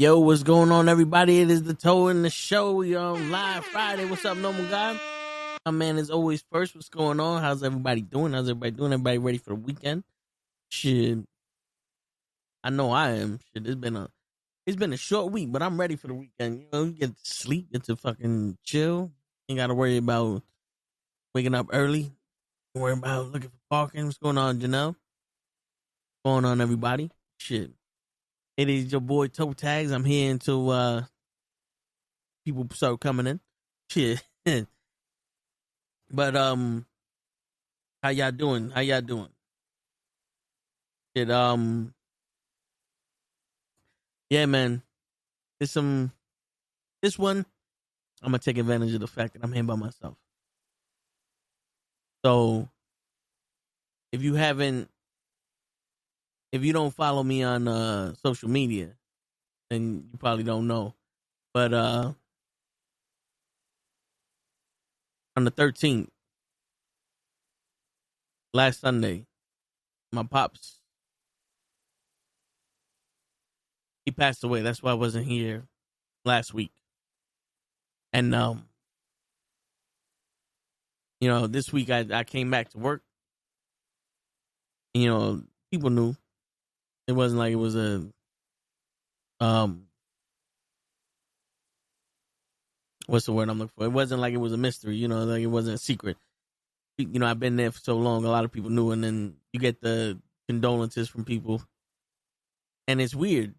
Yo, what's going on, everybody? It is the Toe in the Show. We on live Friday. What's up, normal guy? My man is always first. What's going on? How's everybody doing? Everybody ready for the weekend? Shit, I know I am. Shit, it's been a short week, but I'm ready for the weekend. You know, you get to sleep, get to fucking chill. Ain't got to worry about waking up early. Don't worry about looking for parking. What's going on, Janelle? What's going on, everybody? Shit. It is your boy ToeTagz. I'm here until people start coming in. Shit. But how y'all doing? Shit, yeah, man. This one, I'm gonna take advantage of the fact that I'm here by myself. So if you don't follow me on social media, then you probably don't know. But on the 13th, last Sunday, my pops, he passed away. That's why I wasn't here last week. And you know, this week I came back to work. You know, people knew. It wasn't like it was a what's the word I'm looking for? It wasn't like it was a mystery, you know, like it wasn't a secret. You know, I've been there for so long, a lot of people knew, and then you get the condolences from people. And it's weird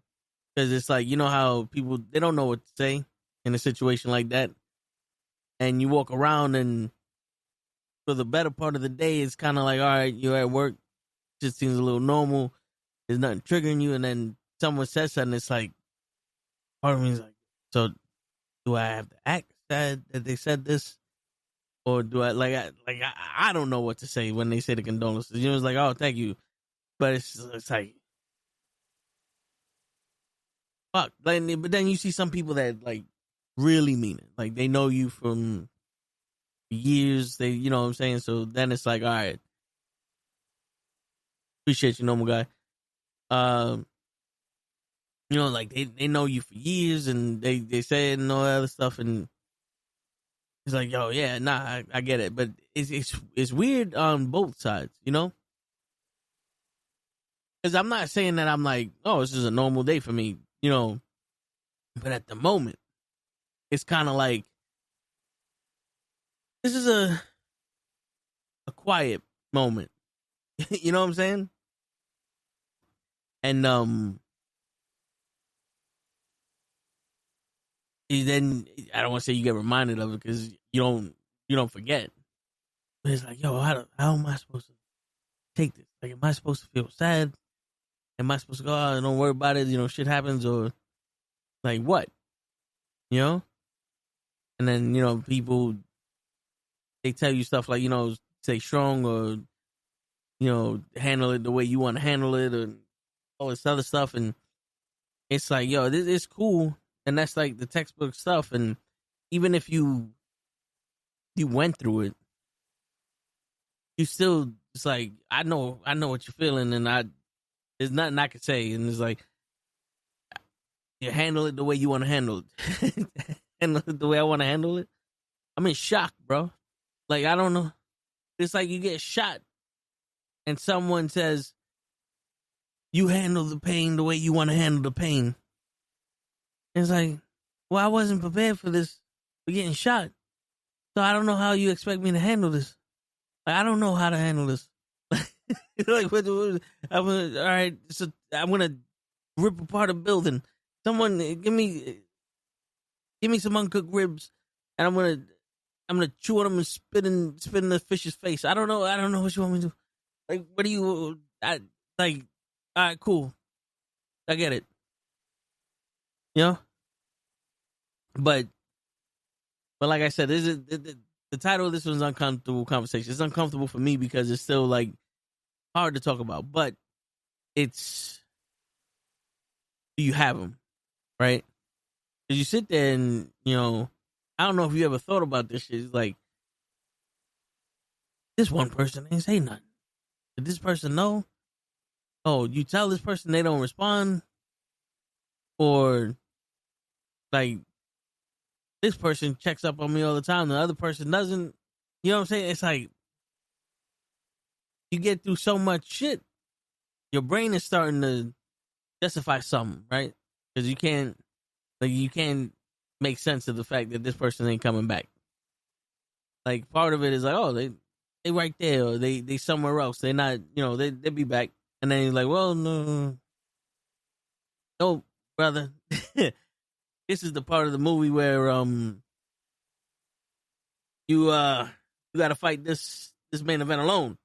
because it's like, you know how people, they don't know what to say in a situation like that. And you walk around and for the better part of the day, it's kind of like, all right, you're at work, just seems a little normal. There's nothing triggering you, and then someone says something. It's like, part of me is like, so do I have to act sad that they said this, or do I I don't know what to say when they say the condolences. You know, it's like, oh, thank you, but it's like, fuck. Like, but then you see some people that like really mean it, like they know you from years. They, you know what I'm saying. So then it's like, all right, appreciate you, normal guy. You know, like they know you for years, and they say it and all that other stuff, and it's like, yo, yeah, nah, I get it, but it's weird on both sides, you know, because I'm not saying that I'm like, oh, this is a normal day for me, you know, but at the moment, it's kind of like this is a quiet moment, you know what I'm saying, and then I don't want to say you get reminded of it because you don't forget. But it's like, yo, how am I supposed to take this? Like, am I supposed to feel sad? Am I supposed to go, oh, don't worry about it, you know, shit happens, or like what? You know? And then, you know, people, they tell you stuff like, you know, stay strong, or, you know, handle it the way you want to handle it, or all this other stuff. And it's like, yo, this is cool. And that's like the textbook stuff. And even if you went through it, you still, it's like, I know what you're feeling, and there's nothing I could say. And it's like, you handle it the way you want to handle it. Handle it the way I want to handle it. I'm in shock, bro. Like, I don't know. It's like you get shot and someone says, you handle the pain the way you want to handle the pain. And it's like, well, I wasn't prepared for this, for getting shot. So I don't know how you expect me to handle this. Like, I don't know how to handle this. Like, all right, so I'm going to rip apart a building. Someone give me some uncooked ribs, and I'm gonna chew on them and spit in the fish's face. I don't know what you want me to do. Like, what do you like? All right, cool. I get it. You know? But like I said, this is the title of this one's Uncomfortable Conversation. It's uncomfortable for me because it's still like hard to talk about, but it's, do you have them, right? Because you sit there and, you know, I don't know if you ever thought about this shit. It's like, this one person ain't say nothing. Did this person know? Oh, you tell this person, they don't respond? Or Like, this person checks up on me all the time, the other person doesn't. You know what I'm saying? It's like, you get through so much shit, your brain is starting to justify something, right? Because you can't make sense of the fact that this person ain't coming back. Like, part of it is like, oh, they right there, or they somewhere else. They're not, they be back. And then you're like, well, no, brother. This is the part of the movie where you got to fight this main event alone.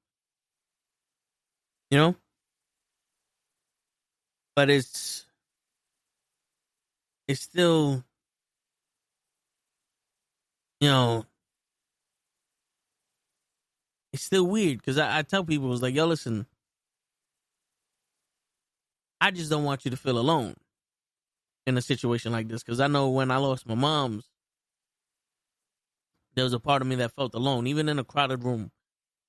But it's still, it's still weird, because I tell people, it's like, yo, listen, I just don't want you to feel alone in a situation like this, because I know when I lost my mom's, there was a part of me that felt alone, even in a crowded room,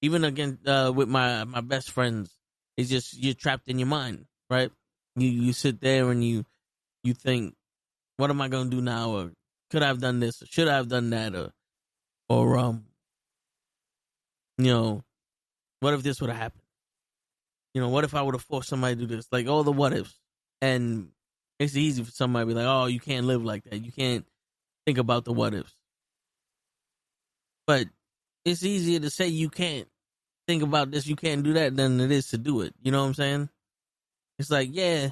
even again with my best friends. It's just, you're trapped in your mind, right? You sit there and you think, what am I going to do now? Or could I have done this? Or should I have done that? Or what if this would have happened? What if I would have forced somebody to do this? Like, all the what ifs. And it's easy for somebody to be like, oh, you can't live like that. You can't think about the what ifs. But it's easier to say you can't think about this, you can't do that, than it is to do it. You know what I'm saying? It's like, yeah,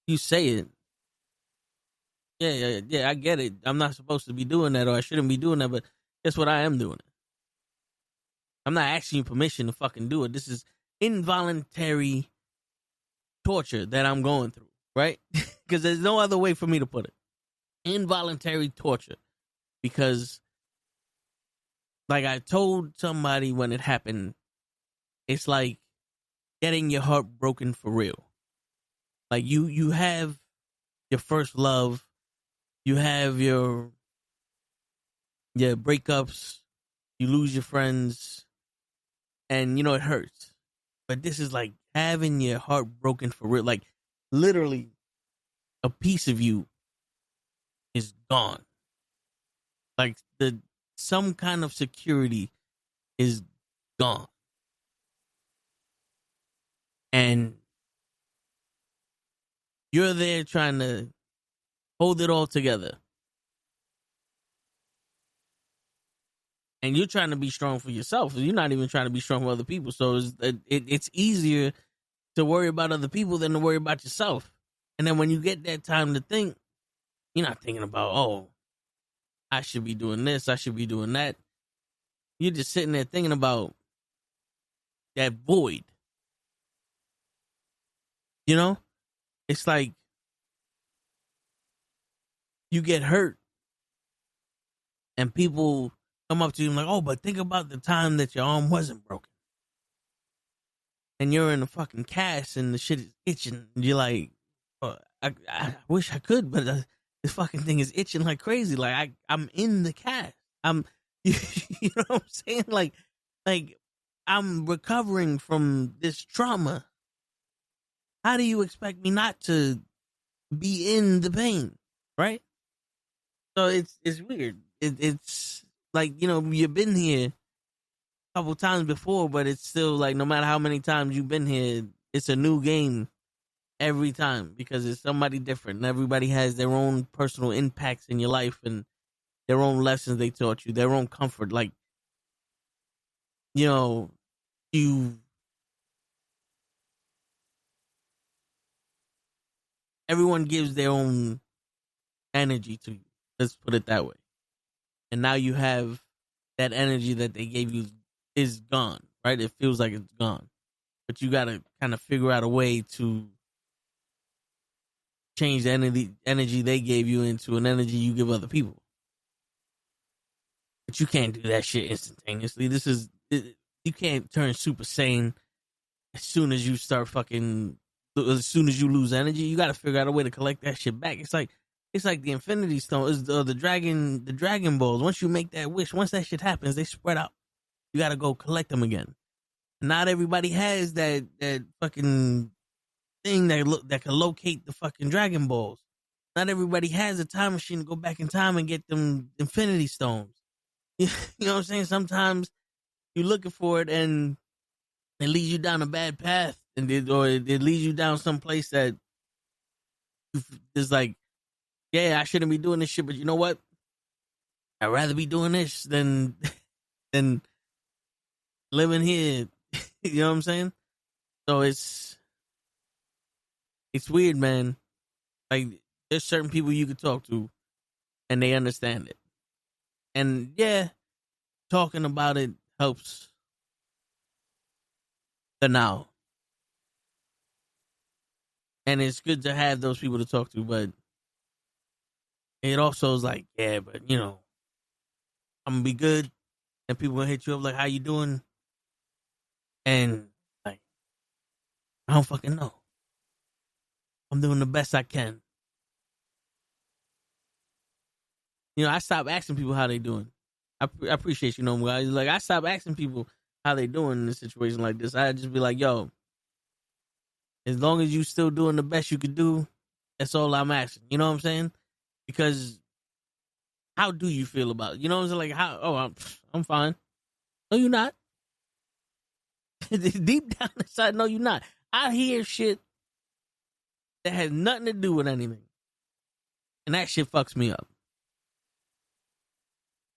you say it. Yeah, I get it. I'm not supposed to be doing that, or I shouldn't be doing that, but guess what? I am doing it. I'm not asking you permission to fucking do it. This is involuntary torture that I'm going through, right? Because there's no other way for me to put it. Involuntary torture. Because, like I told somebody when it happened, it's like getting your heart broken for real. Like, you have your first love, you have your breakups, you lose your friends, and it hurts. But this is like having your heart broken for real. Like, literally, a piece of you is gone. Like, some kind of security is gone. And you're there trying to hold it all together. And you're trying to be strong for yourself. You're not even trying to be strong for other people. So it's easier to worry about other people than to worry about yourself. And then when you get that time to think, you're not thinking about, oh, I should be doing this, I should be doing that. You're just sitting there thinking about that void. It's like you get hurt and people come up to you and like, oh, but think about the time that your arm wasn't broken. And you're in a fucking cast and the shit is itching. And you're like, oh, I wish I could, but this fucking thing is itching like crazy. Like, I'm in the cast. You know what I'm saying? Like I'm recovering from this trauma. How do you expect me not to be in the pain, right? So it's weird. It's like, you've been here a couple times before, but it's still like, no matter how many times you've been here, it's a new game every time, because it's somebody different. And everybody has their own personal impacts in your life and their own lessons they taught you, their own comfort. Like, everyone gives their own energy to you. Let's put it that way. And now you have that energy that they gave you is gone, right? It feels like it's gone. But you got to kind of figure out a way to change the energy they gave you into an energy you give other people. But you can't do that shit instantaneously. You can't turn Super Saiyan as soon as you start as soon as you lose energy. You got to figure out a way to collect that shit back. It's like the Infinity Stone, is the Dragon Balls. Once you make that wish, once that shit happens, they spread out. You got to go collect them again. Not everybody has that fucking thing that can locate the fucking Dragon Balls. not everybody has a time machine to go back in time and get them Infinity Stones. You know what I'm saying? Sometimes you're looking for it and it leads you down a bad path, or it leads you down some place that is like, yeah, I shouldn't be doing this shit, but you know what? I'd rather be doing this than living here. You know what I'm saying? So it's weird, man. Like, there's certain people you could talk to and they understand it. And yeah, talking about it helps the now. And it's good to have those people to talk to, but it also is like, yeah, but you know, I'm gonna be good and people gonna hit you up like, how you doing? And like, I don't fucking know. I'm doing the best I can. You know, I stopped asking people how they doing. I appreciate, you know, guys. Like, I stopped asking people how they doing in a situation like this. I just be like, yo, as long as you still doing the best you could do, that's all I'm asking. You know what I'm saying? Because how do you feel about it? You know what I'm saying? Like, how? Oh, I'm fine. No, you're not. Deep down inside, no, you're not. I hear shit that has nothing to do with anything, and that shit fucks me up.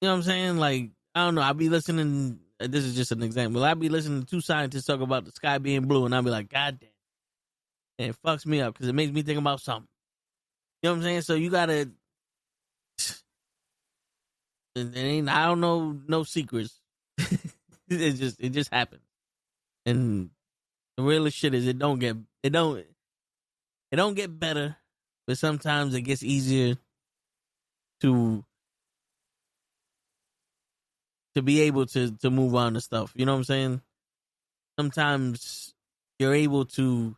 You know what I'm saying? Like, I don't know. I'll be listening. This is just an example. I'll be listening to two scientists talk about the sky being blue, and I'll be like, God damn. And it fucks me up because it makes me think about something. You know what I'm saying? So you gotta. I don't know no secrets. it just happens. And the realest shit is it don't get better, but sometimes it gets easier to be able to move on to stuff. You know what I'm saying? Sometimes you're able to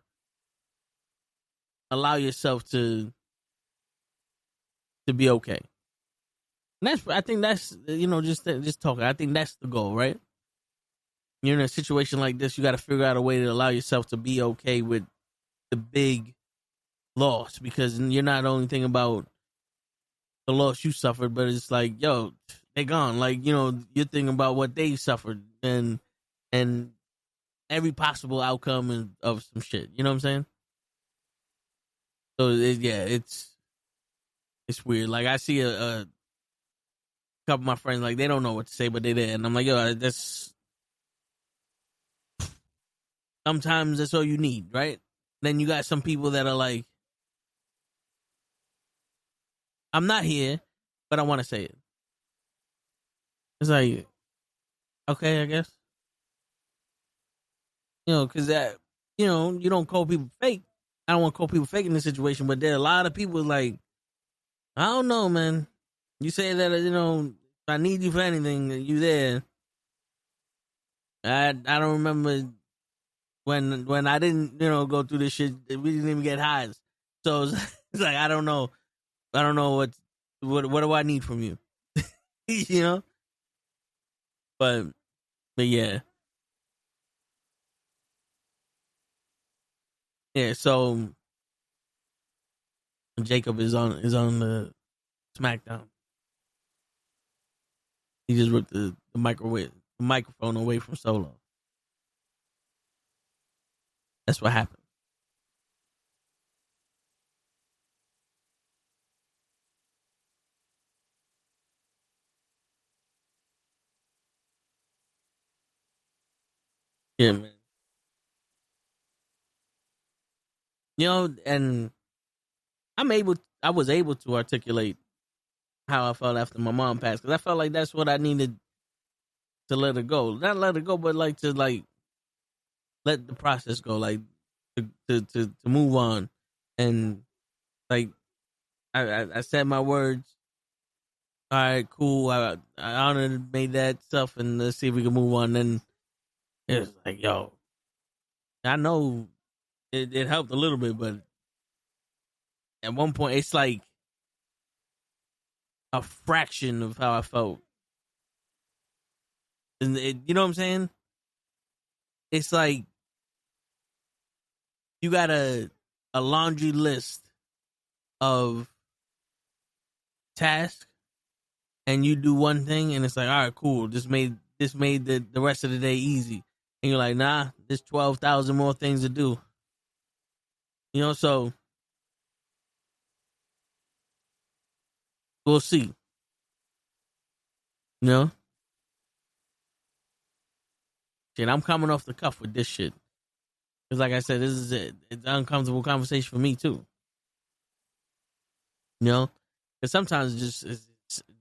allow yourself to be okay. And I think that's, you know, just talking. I think that's the goal, right? You're in a situation like this, you got to figure out a way to allow yourself to be okay with the big loss, because you're not only thinking about the loss you suffered, but it's like, yo, they're gone. Like, you know, you're thinking about what they suffered and every possible outcome of some shit. You know what I'm saying? So it's weird. Like, I see a couple of my friends, like, they don't know what to say, but they did, and I'm like, yo, that's sometimes that's all you need, right? Then you got some people that are like, I'm not here, but I want to say it. It's like, okay, I guess. You know, because that, you know, you don't call people fake. I don't want to call people fake in this situation, but there are a lot of people like, I don't know, man. You say that, you know, if I need you for anything, you there. I don't remember when I didn't, you know, go through this shit. We didn't even get highs. So it's like, I don't know. I don't know what do I need from you? You know? But yeah. Yeah, so Jacob is on the SmackDown. He just ripped the microphone away from Solo. That's what happened. Yeah, man. You know, and I was able to articulate how I felt after my mom passed, because I felt like that's what I needed to let her go. Not let her go, but like to like let the process go, like to move on. And like I said my words. All right, cool. I honored, made that stuff, and let's see if we can move on. Then it's like, yo, I know it helped a little bit, but at one point it's like a fraction of how I felt. And you know what I'm saying? It's like you got a laundry list of task and you do one thing and it's like, all right, cool. This made the rest of the day easy. And you're like, nah, there's 12,000 more things to do. So we'll see. Shit, I'm coming off the cuff with this shit. Because like I said, this is it. It's an uncomfortable conversation for me too. Because sometimes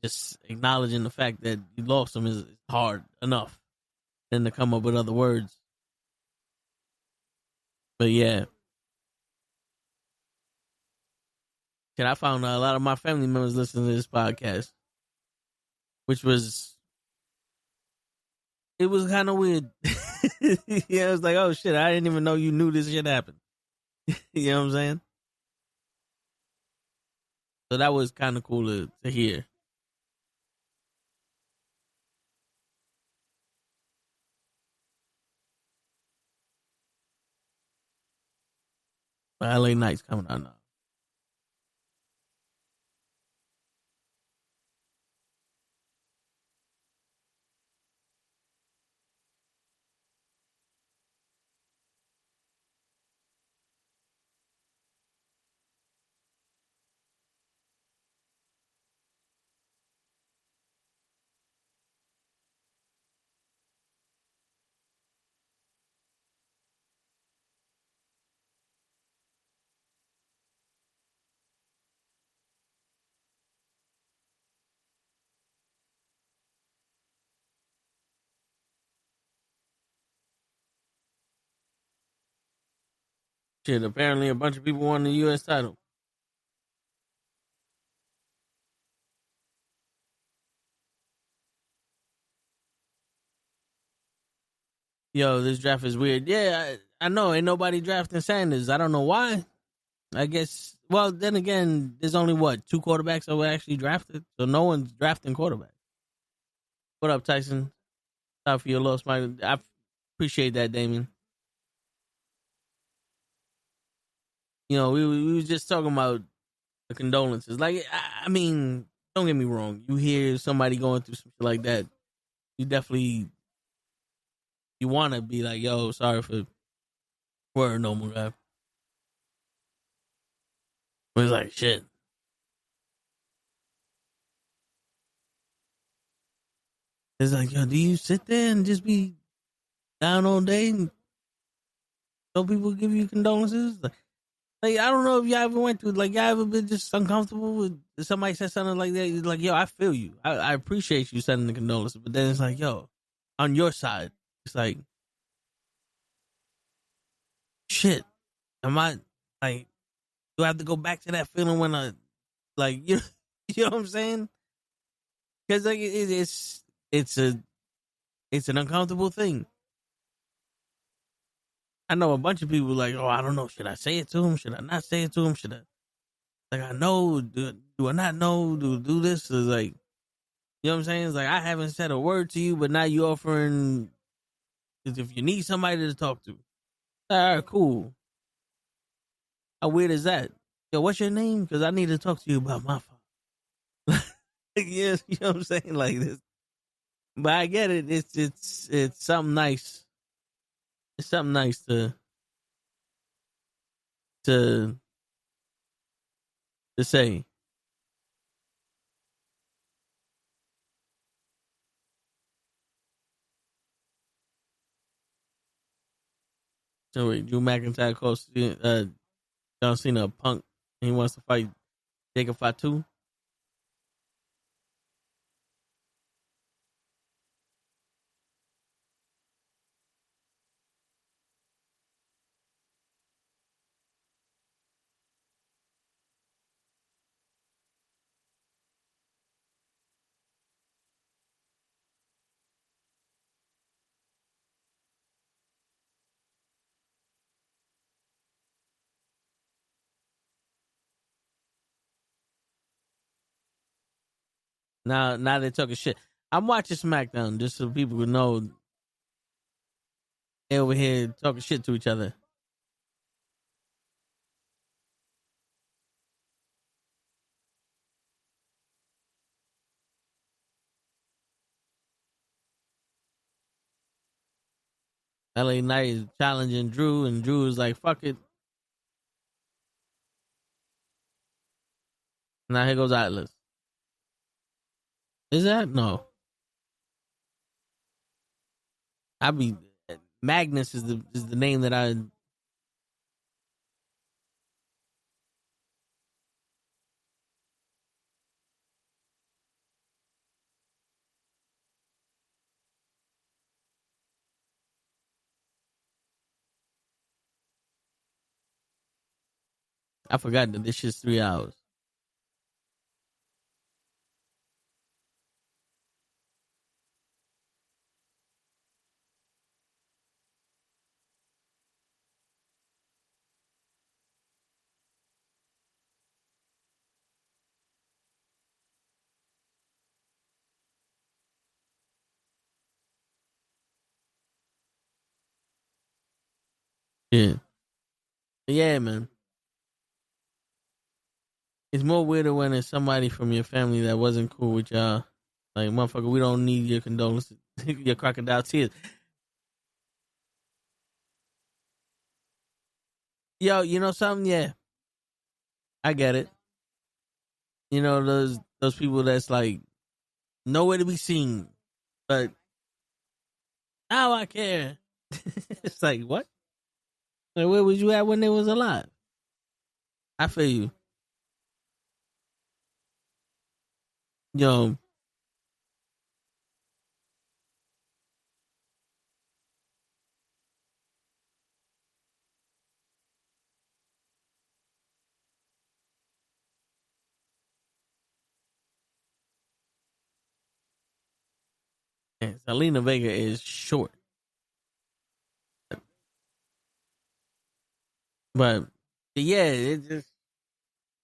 just acknowledging the fact that you lost them is hard enough than to come up with other words. But yeah. Shit, I found a lot of my family members listening to this podcast, which was kind of weird. Yeah, it was like, oh shit, I didn't even know you knew this shit happened. You know what I'm saying? So that was kind of cool to hear. But LA Knight's coming out now. Shit, apparently a bunch of people won the U.S. title. Yo, this draft is weird. Yeah, I know. Ain't nobody drafting Sanders. I don't know why. I guess, well, then again, there's only, 2 quarterbacks that were actually drafted? So no one's drafting quarterbacks. What up, Tyson? Sorry for your loss, Mike. I appreciate that, Damien. We was just talking about the condolences. Like, I mean, don't get me wrong. You hear somebody going through some shit like that, you definitely, you want to be like, yo, sorry for word no more guy. But it's like, shit. It's like, yo, do you sit there and just be down all day and so people give you condolences? Like, I don't know if y'all ever went through, like, y'all ever been just uncomfortable with somebody said something like that. It's like, yo, I feel you. I appreciate you sending the condolences. But then it's like, yo, on your side, it's like, shit, am I, like, do I have to go back to that feeling when I, like, you know what I'm saying? Because, like, it's an uncomfortable thing. I know a bunch of people like, oh, I don't know. Should I say it to him? Should I not say it to him? Should I? Like, I know. Do I not know? Do this? It's like, you know what I'm saying? It's like, I haven't said a word to you, but now you offering, if you need somebody to talk to. All right, cool. How weird is that? Yo, what's your name? Because I need to talk to you about my father. Yes, you know what I'm saying? Like this. But I get it. It's something nice. It's something nice to say. So wait, Drew McIntyre calls John Cena a punk. And he wants to fight Jacob Fatu. Now they're talking shit. I'm watching SmackDown just so people would know they're over here talking shit to each other. LA Knight is challenging Drew, and Drew is like, fuck it. Now here goes Atlas. Is that? No. I be Magnus is the name that I forgot that this shit's 3 hours. Yeah. Yeah, man. It's more weirder when it's somebody from your family that wasn't cool with y'all. Like, motherfucker, we don't need your condolences, your crocodile tears. Yo, you know something? Yeah, I get it. You know those people that's like nowhere to be seen, but now I care. It's like what? Like, where was you at when they was alive? I feel you. Yo, man, Selena Vega is short, but yeah, it just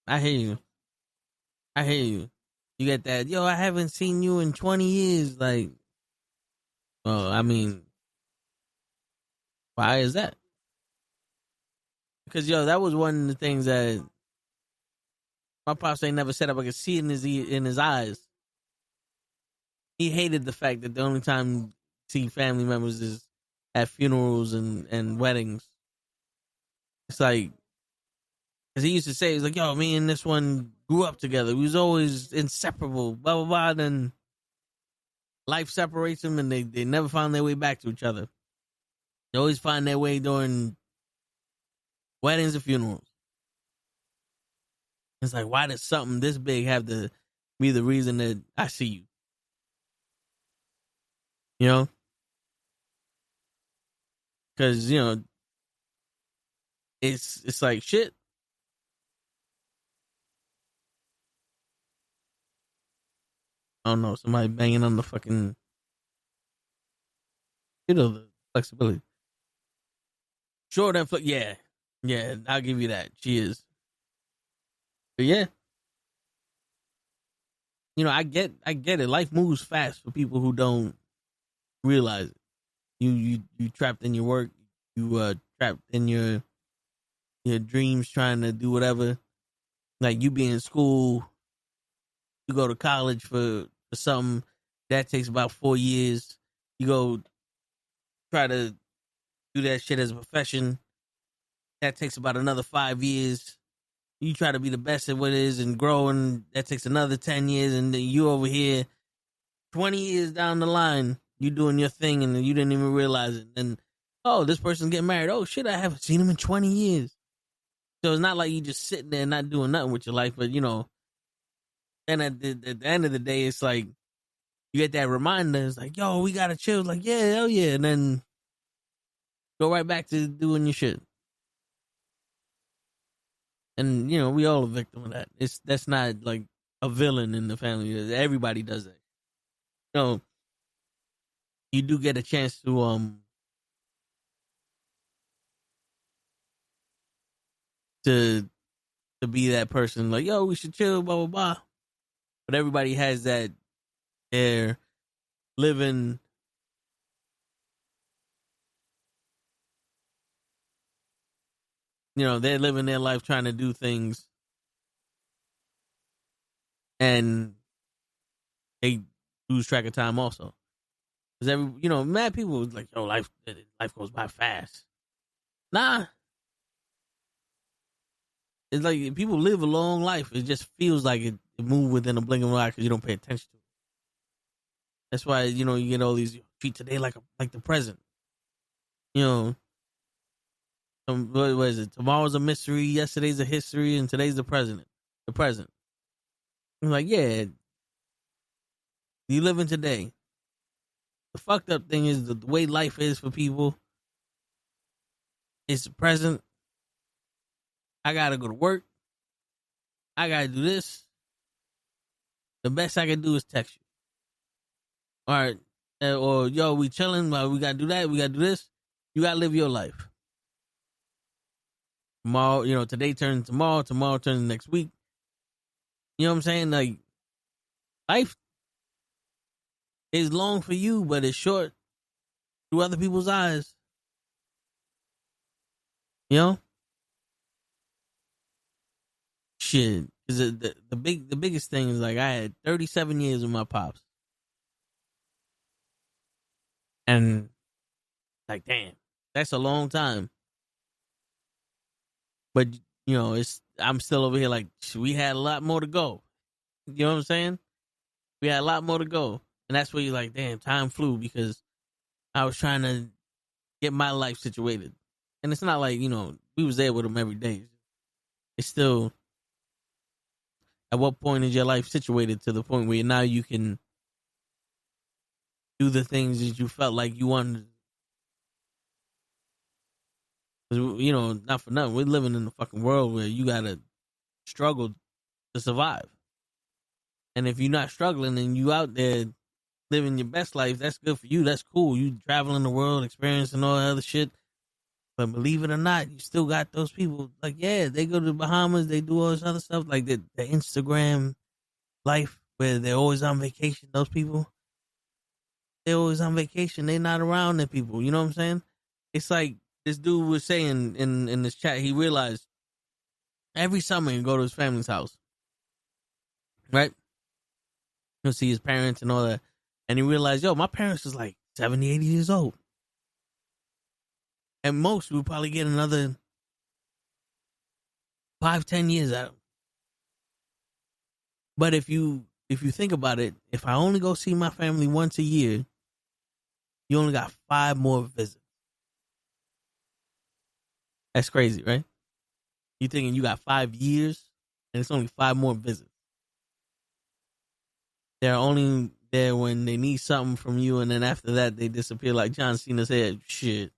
I hear you. I hear you. You get that? Yo, I haven't seen you in 20 years. Like, well, I mean, why is that? Because yo, that was one of the things that my pops ain't never said. I could see it in his eyes. He hated the fact that the only time you see family members is at funerals and weddings. It's like, because he used to say, he's like, yo, me and this one grew up together. We was always inseparable, blah, blah, blah. Then life separates them and they never found their way back to each other. They always find their way during weddings and funerals. It's like, why does something this big have to be the reason that I see you? You know? Because, you know, it's like shit. I don't know, somebody banging on the fucking, you know, the flexibility. Short and yeah. Yeah, I'll give you that. She is. But yeah, you know, I get it. Life moves fast for people who don't realize it. You trapped in your work, you trapped in your dreams trying to do whatever. Like you be in school, you go to college for something that takes about 4 years. You go try to do that shit as a profession. That takes about another 5 years. You try to be the best at what it is and grow, and that takes another 10 years. And then you over here, 20 years down the line, you doing your thing, and you didn't even realize it. And oh, this person's getting married. Oh shit, I haven't seen him in 20 years. So it's not like you just sitting there not doing nothing with your life, but you know. Then at the end of the day, it's like you get that reminder. It's like, yo, we gotta chill. It's like, yeah, hell yeah, and then go right back to doing your shit. And you know, we all a victim of that. That's not like a villain in the family. Everybody does that. You know, you do get a chance to to be that person. Like, yo, we should chill, blah blah blah. But everybody has that they're living. You know, they're living their life trying to do things, and they lose track of time also. Because mad people was like, yo, life goes by fast. Nah. It's like people live a long life. It just feels like it moved within a blink of an eye because you don't pay attention to it. That's why, you get all these, treat today like the present. What is it? Tomorrow's a mystery, yesterday's a history, and today's the present. The present. I'm like, yeah, you living today. The fucked up thing is the way life is for people. It's the present. I gotta go to work. I gotta do this. The best I can do is text you. All right. Or, yo, we chilling. We gotta do that. We gotta do this. You gotta live your life. Tomorrow, today turns tomorrow. Tomorrow turns next week. You know what I'm saying? Like, life is long for you, but it's short through other people's eyes. Shit. Cause the biggest thing is, like, I had 37 years with my pops. And, like, damn, that's a long time. But, I'm still over here like, we had a lot more to go. You know what I'm saying? We had a lot more to go. And that's where you're like, damn, time flew because I was trying to get my life situated. And it's not like, we was there with them every day. It's still, at what point is your life situated to the point where now you can do the things that you felt like you wanted? Because, not for nothing, we're living in a fucking world where you gotta struggle to survive. And if you're not struggling and you out there living your best life, that's good for you. That's cool. You traveling the world, experiencing all that other shit. But believe it or not, you still got those people. Like, yeah, they go to the Bahamas, they do all this other stuff, like the Instagram life where they're always on vacation. Those people, they're always on vacation. They're not around their people. You know what I'm saying? It's like this dude was saying in this chat, he realized every summer he'd go to his family's house. Right? He'll see his parents and all that. And he realized, yo, my parents is like 70, 80 years old. And most would probably get another 5-10 years out of them. But if you think about it, if I only go see my family once a year, you only got 5 more visits. That's crazy, right? You thinking you got 5 years and it's only 5 more visits. They're only there when they need something from you, and then after that they disappear like John Cena's head. Shit,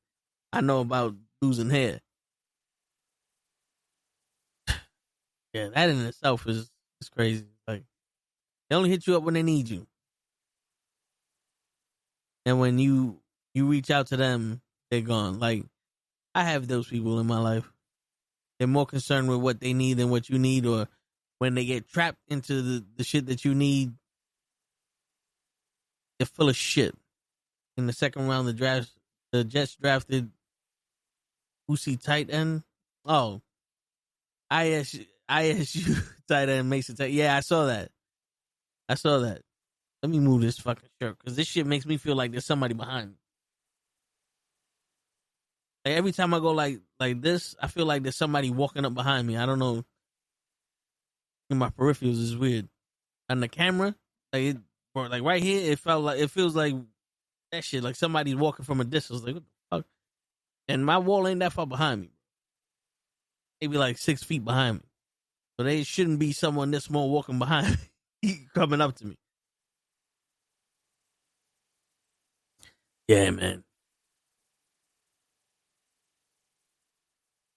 I know about losing hair. Yeah, that in itself is crazy. Like, they only hit you up when they need you, and when you reach out to them, they're gone. Like, I have those people in my life. They're more concerned with what they need than what you need, or when they get trapped into the shit that you need, they're full of shit. In the second round of the draft, the Jets drafted Uzi tight end. Oh, ISU tight end Mason tight. Yeah, I saw that. Let me move this fucking shirt because this shit makes me feel like there's somebody behind me. Like, every time I go like this, I feel like there's somebody walking up behind me. I don't know. In my peripherals is weird. On the camera, like right here, it feels like that shit. Like somebody's walking from a distance. Like, what the fuck? And my wall ain't that far behind me. Maybe like 6 feet behind me. So there shouldn't be someone this small walking behind me, coming up to me. Yeah, man.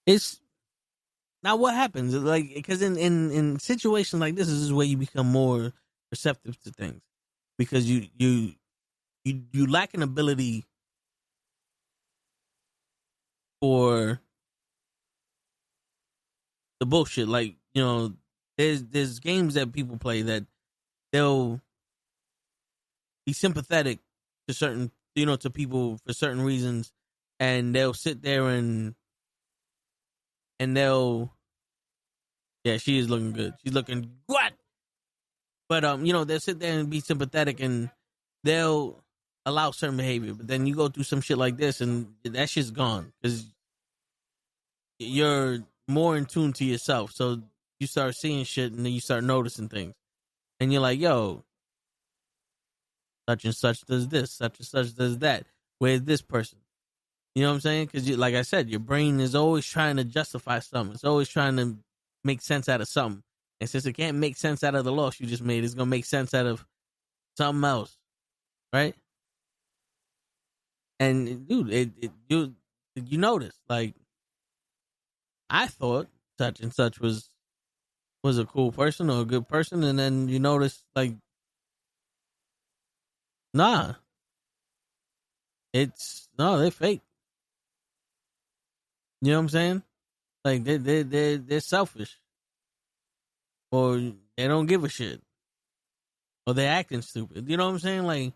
It's now what happens, like, because in situations like this is where you become more receptive to things, because you lack an ability for the bullshit. Like, there's games that people play that they'll be sympathetic to certain, to people for certain reasons, and they'll sit there and they'll, yeah, she is looking good. She's looking what? But they'll sit there and be sympathetic, and they'll allow certain behavior, but then you go through some shit like this, and that shit's gone because you're more in tune to yourself. So you start seeing shit, and then you start noticing things, and you're like, "Yo, such and such does this, such and such does that. Where's this person?" You know what I'm saying? Because, like I said, your brain is always trying to justify something. It's always trying to make sense out of something. And since it can't make sense out of the loss you just made, it's gonna make sense out of something else, right? And dude, you notice, like, I thought such and such was a cool person or a good person, and then you notice, like, nah, they're fake. You know what I'm saying? Like, they're selfish, or they don't give a shit, or they're acting stupid. You know what I'm saying? Like,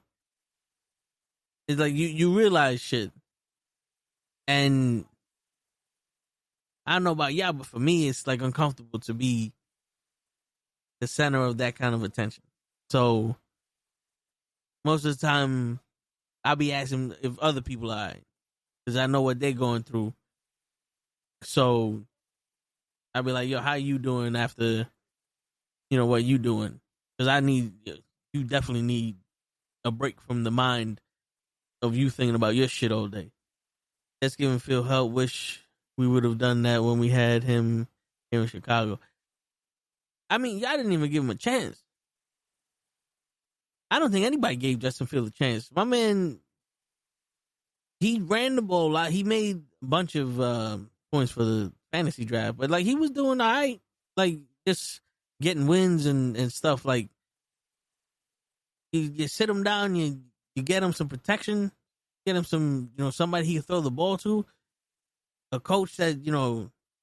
it's like you realize shit, and I don't know about y'all, but for me, it's like uncomfortable to be the center of that kind of attention. So most of the time, I'll be asking if other people are alright, because I know what they're going through. So I'll be like, "Yo, how you doing after, what you doing?" Because you definitely need a break from the mind of you thinking about your shit all day. Let's give him Phil help. Wish we would have done that when we had him here in Chicago. I mean, y'all didn't even give him a chance. I don't think anybody gave Justin Fields a chance. My man, he ran the ball a lot. He made a bunch of points for the fantasy draft, but like he was doing all right, like just getting wins and stuff. Like you sit him down, you get him some protection, get him some, somebody he can throw the ball to, a coach that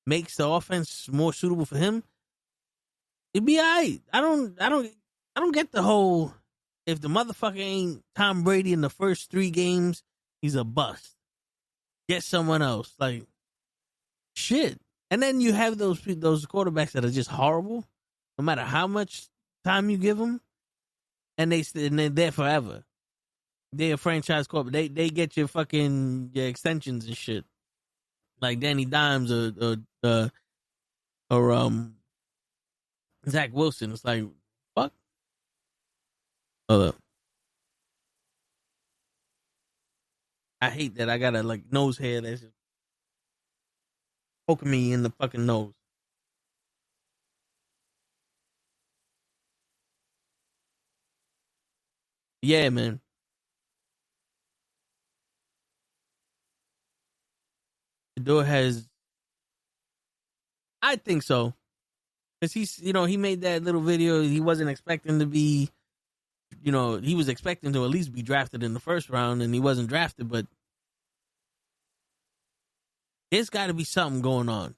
makes the offense more suitable for him. It'd be all right. I don't get the whole, if the motherfucker ain't Tom Brady in the first 3 games, he's a bust. Get someone else. Like, shit. And then you have those quarterbacks that are just horrible, no matter how much time you give them, and they're there forever. They're a franchise quarterback. They get your extensions and shit, like Danny Dimes or Zach Wilson. It's like, fuck. Hold up. I hate that I got a nose hair that's just poking me in the fucking nose. Yeah, man. The door has. I think so. Because he made that little video. He wasn't expecting to be, he was expecting to at least be drafted in the first round, and he wasn't drafted, but there's got to be something going on.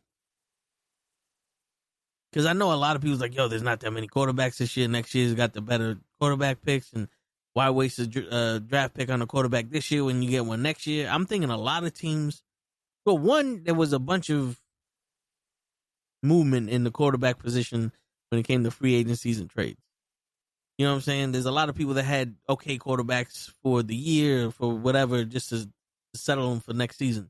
Because I know a lot of people's like, yo, there's not that many quarterbacks this year. Next year's got the better quarterback picks, and why waste a draft pick on a quarterback this year when you get one next year? I'm thinking a lot of teams. Well, one, there was a bunch of movement in the quarterback position when it came to free agencies and trades. You know what I'm saying? There's a lot of people that had okay quarterbacks for the year, for whatever, just to settle them for next season.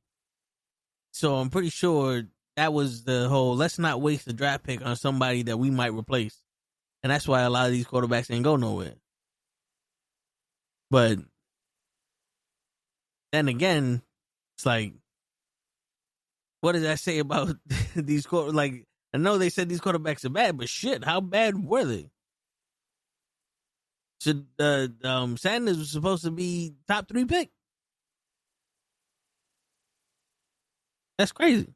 So I'm pretty sure that was the whole, let's not waste a draft pick on somebody that we might replace. And that's why a lot of these quarterbacks ain't go nowhere. But then again, it's like, what does that say about these quarterbacks? Like, I know they said these quarterbacks are bad, but shit, how bad were they? So Sanders was supposed to be top 3 pick. That's crazy.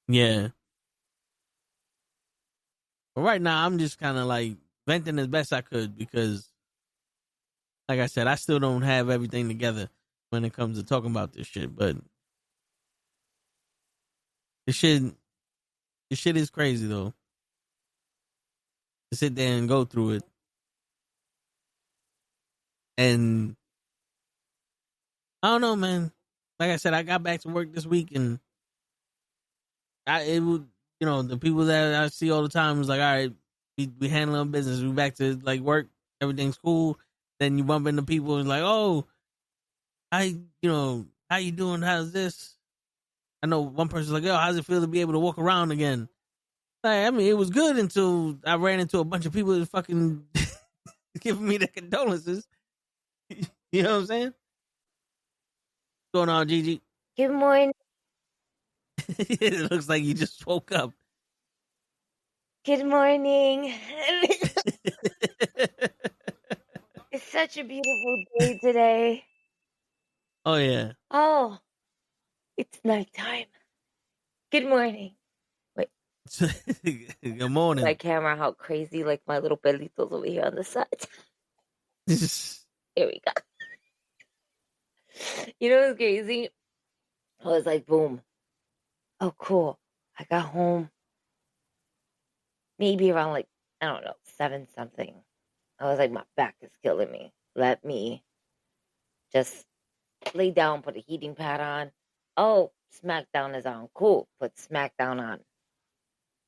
Yeah. But right now, I'm just kind of like venting as best I could because, like I said, I still don't have everything together when it comes to talking about this shit. But this shit is crazy though. To sit there and go through it, and I don't know, man. Like I said, I got back to work this week, and it would, the people that I see all the time was like, all right, we handling business. We back to like work. Everything's cool. Then you bump into people and like, oh, how you doing? How's this? I know one person's like, yo, how's it feel to be able to walk around again? Like, I mean, it was good until I ran into a bunch of people that fucking giving me their condolences. You know what I'm saying? What's going on, Gigi? Good morning. It looks like you just woke up. Good morning. It's such a beautiful day today. Oh, yeah. Oh, it's nighttime. Good morning. Wait. Good morning. My camera, how crazy, like my little pelitos over here on the side. Here we go. You know what's crazy? I was like, boom. Oh, cool. I got home maybe around like, I don't know, 7 something. I was like, my back is killing me. Let me just lay down, put a heating pad on. Oh, SmackDown is on. Cool. Put SmackDown on.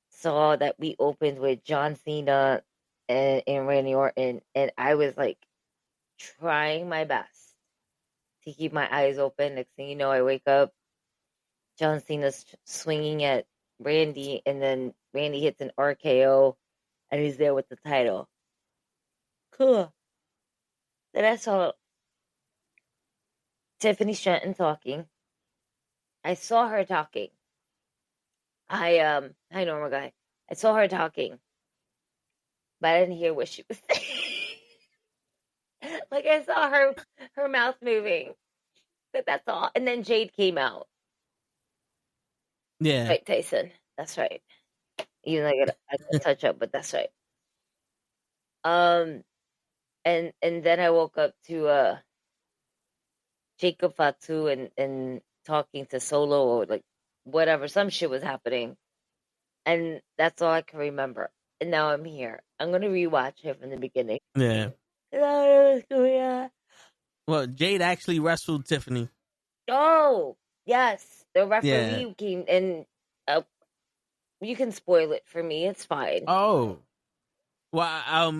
Saw that we opened with John Cena and Randy Orton, and I was like trying my best to keep my eyes open. Next thing you know, I wake up, John Cena's swinging at Randy, and then Randy hits an RKO, and he's there with the title. Cool. Then I saw Tiffany Stratton talking. I saw her talking. Hi, normal guy. I saw her talking, but I didn't hear what she was saying. Like I saw her mouth moving, but that's all. And then Jade came out. Yeah. Right, Tyson. That's right. Even though I got touch up, but that's right. And then I woke up to Jacob Fatu and talking to Solo or like whatever, some shit was happening. And that's all I can remember. And now I'm here. I'm gonna rewatch it from the beginning. Yeah. Oh, Well, Jade actually wrestled Tiffany. oh yes. The referee came and you can spoil it for me. It's fine. Oh. Well,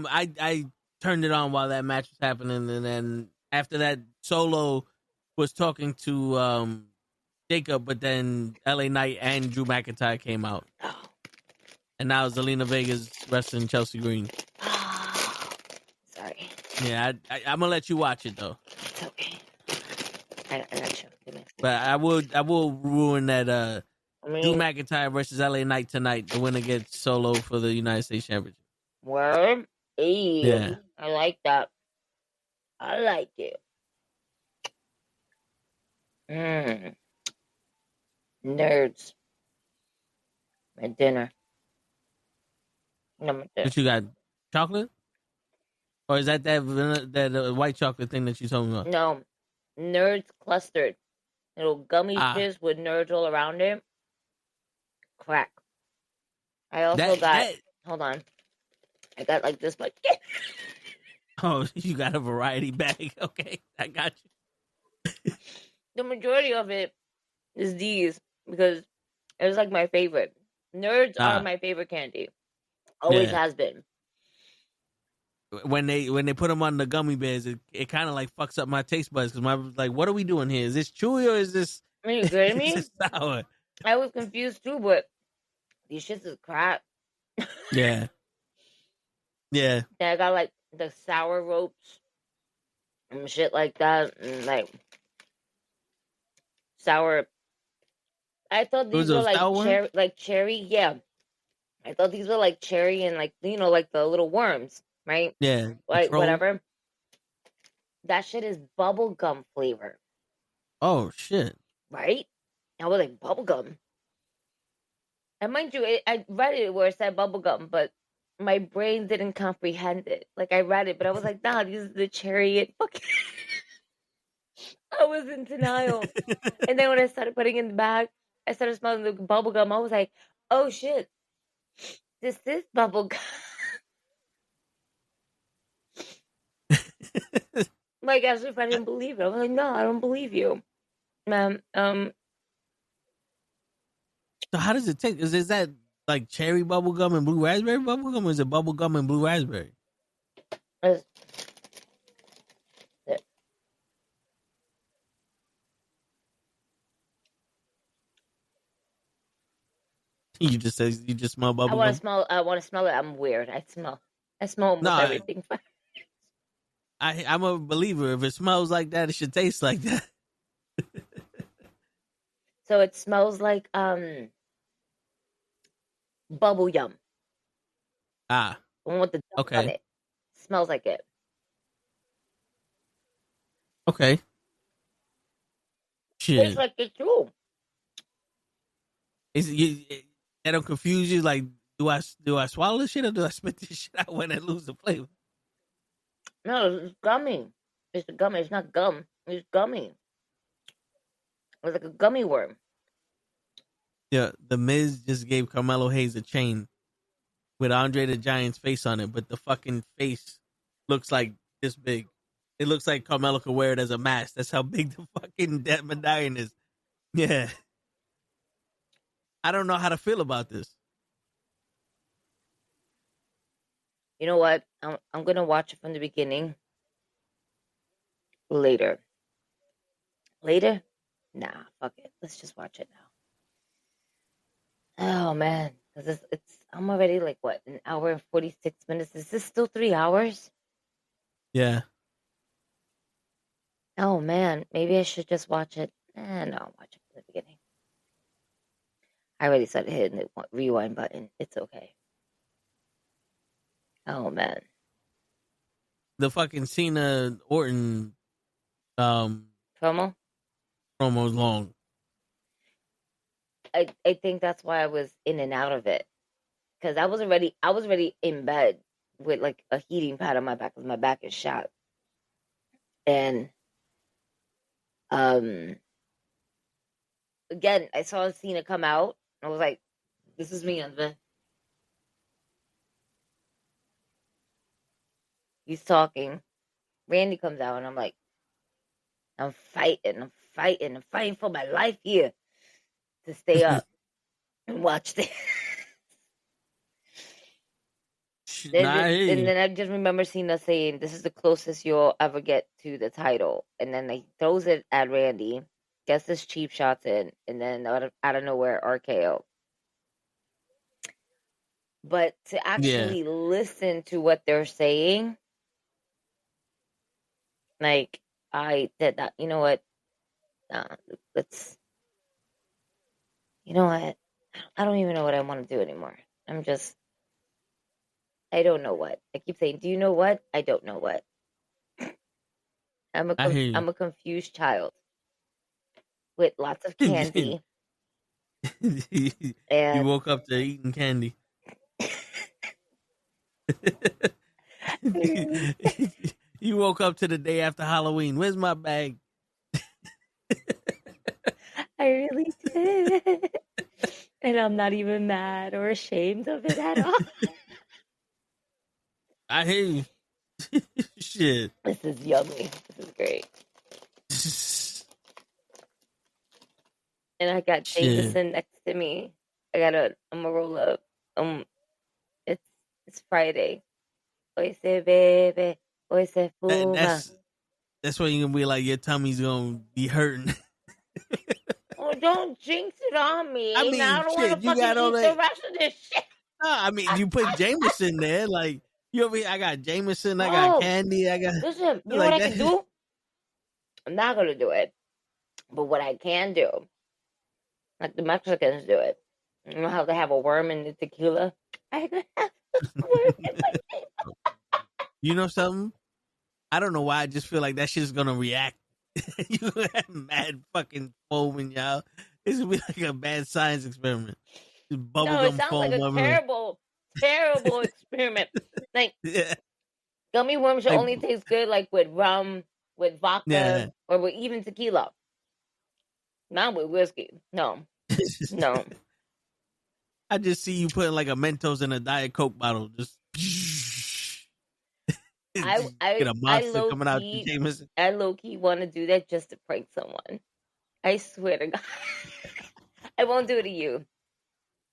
I turned it on while that match was happening, and then after that, Solo was talking to Jacob, but then LA Knight and Drew McIntyre came out. Oh. And now Zelina Vega's wrestling Chelsea Green. Oh. Sorry. Yeah, I'm gonna let you watch it though. It's okay. I got you. But I will ruin that Drew McIntyre versus LA Knight tonight. The winner gets Solo for the United States Championship. Word? Hey, yeah. I like that. I like it. Nerds. My dinner. No, What you got? Chocolate? Or is that white chocolate thing that you told me about? No. Nerds clustered. Little gummy shiz with nerds all around it. Crack. I also got... Hold on. I got like this much. Oh, you got a variety bag. Okay, I got you. The majority of it is these because it was like my favorite. Nerds are my favorite candy. Always has been. When they put them on the gummy bears, it kind of like fucks up my taste buds because I was like, what are we doing here? Is this chewy or is this? Are you kidding me? Is this sour? I was confused too, but these shits is crap. Yeah. Yeah. And I got like the sour ropes and shit like that, and like sour. I thought these were like cherry. Yeah, I thought these were like cherry and like like the little worms, right? Yeah, like whatever. That shit is bubble gum flavor. Oh shit! Right? I was like bubble gum. And mind you, I read it where it said bubble gum, but my brain didn't comprehend it. Like I read it, but I was like, nah, these are the cherry and fucking. I was in denial. And then when I started putting it in the bag, I started smelling the bubble gum. I was like, oh shit, this is bubble gum. Like as if I didn't believe it. I was like, no, I don't believe you. So how does it taste? Is that like cherry bubble gum and blue raspberry bubble gum, or is it bubble gum and blue raspberry? It's- You just said you just smell I bubble want to gum. smell. I want to smell it. I'm weird. I smell almost No, everything. I'm a believer. If it smells like that, it should taste like that. So it smells like bubble yum. Ah, The one with the dust on okay, it. Smells like it. okay. Tastes Shit, like it too. is you? That don't confuse you? Like, do I swallow this shit or do I spit this shit out when I lose the flavor? No, it's gummy. It's a gummy. It's not gum. It's gummy. It's like a gummy worm. Yeah, the Miz just gave Carmelo Hayes a chain with Andre the Giant's face on it, but the fucking face looks like this big. It looks like Carmelo could wear it as a mask. That's how big the fucking that medallion is. Yeah. I don't know how to feel about this. You know what? I'm gonna watch it from the beginning. Later. Later? Nah, fuck it. Let's just watch it now. Oh man, because it's I'm already like what, an hour and 46 minutes. Is this still 3 hours? Yeah. Oh man, maybe I should just watch it. No, I'll watch it from the beginning. I already started hitting the rewind button. It's okay. Oh man. The fucking Cena Orton Promo? promo's long. I think that's why I was in and out of it. Because I was already in bed with like a heating pad on my back because my back is shot. And again, I saw Cena come out. I was like, this is me on the. He's talking. Randy comes out, and I'm like, I'm fighting for my life here to stay up and watch this. And then I just remember Cena saying, "This is the closest you'll ever get to the title." And then he throws it at Randy, gets his cheap shots in, and then out of nowhere, RKO. But to actually listen to what they're saying, like I did that. You know what? Let's. You know what? I don't even know what I want to do anymore. I don't know what. I keep saying, do you know what? I don't know what. I'm a confused child with lots of candy. You woke up to eating candy. You woke up to the day after Halloween. Where's my bag? I really did. And I'm not even mad or ashamed of it at all. I hear you. Shit. This is yummy. This is great. And I got Jameson next to me. I'm gonna roll up. It's Friday. Hoy se bebe, hoy se fuma. That's when you're gonna be like, your tummy's gonna be hurting. Oh, don't jinx it on me. I mean, now I don't want to fucking eat the rest of this shit. No, I mean, you put Jameson there, like I got Jameson, I got candy, I got. Listen, you know what I can do? I'm not gonna do it, but what I can do, like the Mexicans do it. You know how they have a worm in the tequila? I can have a worm in my tequila. You know something? I don't know why. I just feel like that shit's gonna react. You have mad fucking foam in y'all. This would be like a bad science experiment. It sounds like a terrible, terrible experiment. Like gummy worms should only taste good like with rum, with vodka, or with even tequila. Not with whiskey. No. I just see you putting like a Mentos in a Diet Coke bottle. Just get a monster coming out to Jameson. I low-key want to do that just to prank someone. I swear to God. I won't do it to you.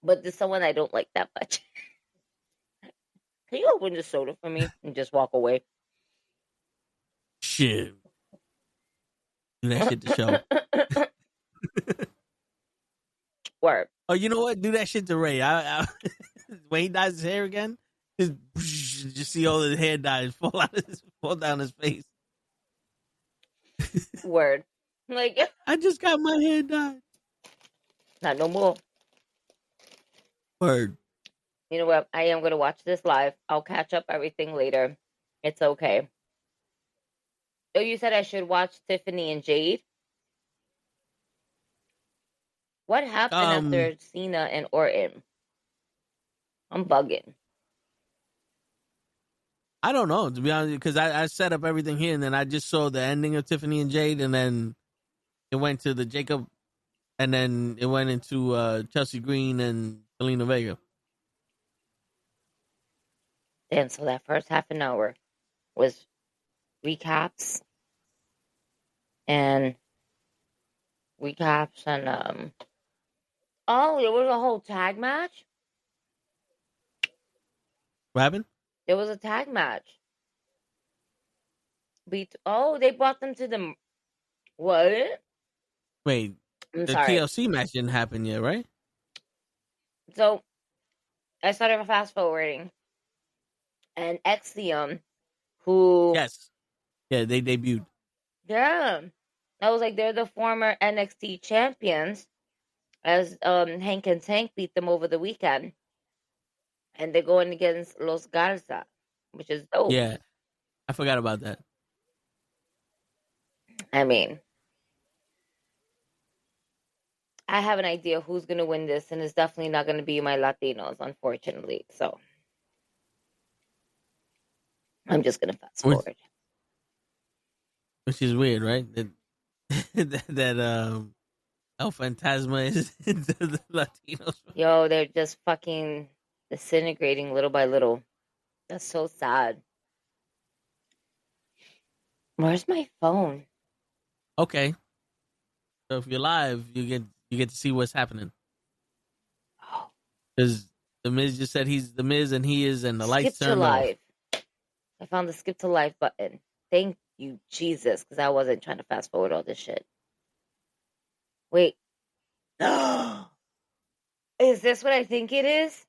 but there's someone I don't like that much. Can you open the soda for me and just walk away? Shit. Do that shit to show. Word. Oh, you know what? Do that shit to Ray. When he dyes his hair again, just see all his hair dyes fall down his face. Word. Like, I just got my hair dyed. not no more. Word. You know what? I am going to watch this live. I'll catch up everything later. It's okay. Oh, you said I should watch Tiffany and Jade? What happened after Cena and Orton? I'm bugging. I don't know, to be honest, because I set up everything here, and then I just saw the ending of Tiffany and Jade, and then it went to the Jacob, and then it went into Chelsea Green and Selena Vega. Damn, so that first half an hour was recaps and oh, there was a whole tag match? What happened? There was a tag match. They brought them to the... What? Wait, I'm the sorry. TLC match didn't happen yet, right? So, I started fast forwarding. And Exium, who... Yes. Yeah, they debuted. Yeah. I was like, they're the former NXT champions, as Hank and Tank beat them over the weekend. And they're going against Los Garza, which is dope. Yeah, I forgot about that. I mean, I have an idea who's going to win this, and it's definitely not going to be my Latinos, unfortunately. So, I'm just going to fast forward. Which is weird, right? That El Fantasma is the Latinos. Yo, they're just fucking disintegrating little by little. That's so sad. Where's my phone? Okay. So if you're live, you get to see what's happening. Oh. Because the Miz just said he's the Miz and he is, and the lights Skip to turned off. live. I found the skip to live button. Thank you, Jesus, because I wasn't trying to fast forward all this shit. Wait. Is this what I think it is?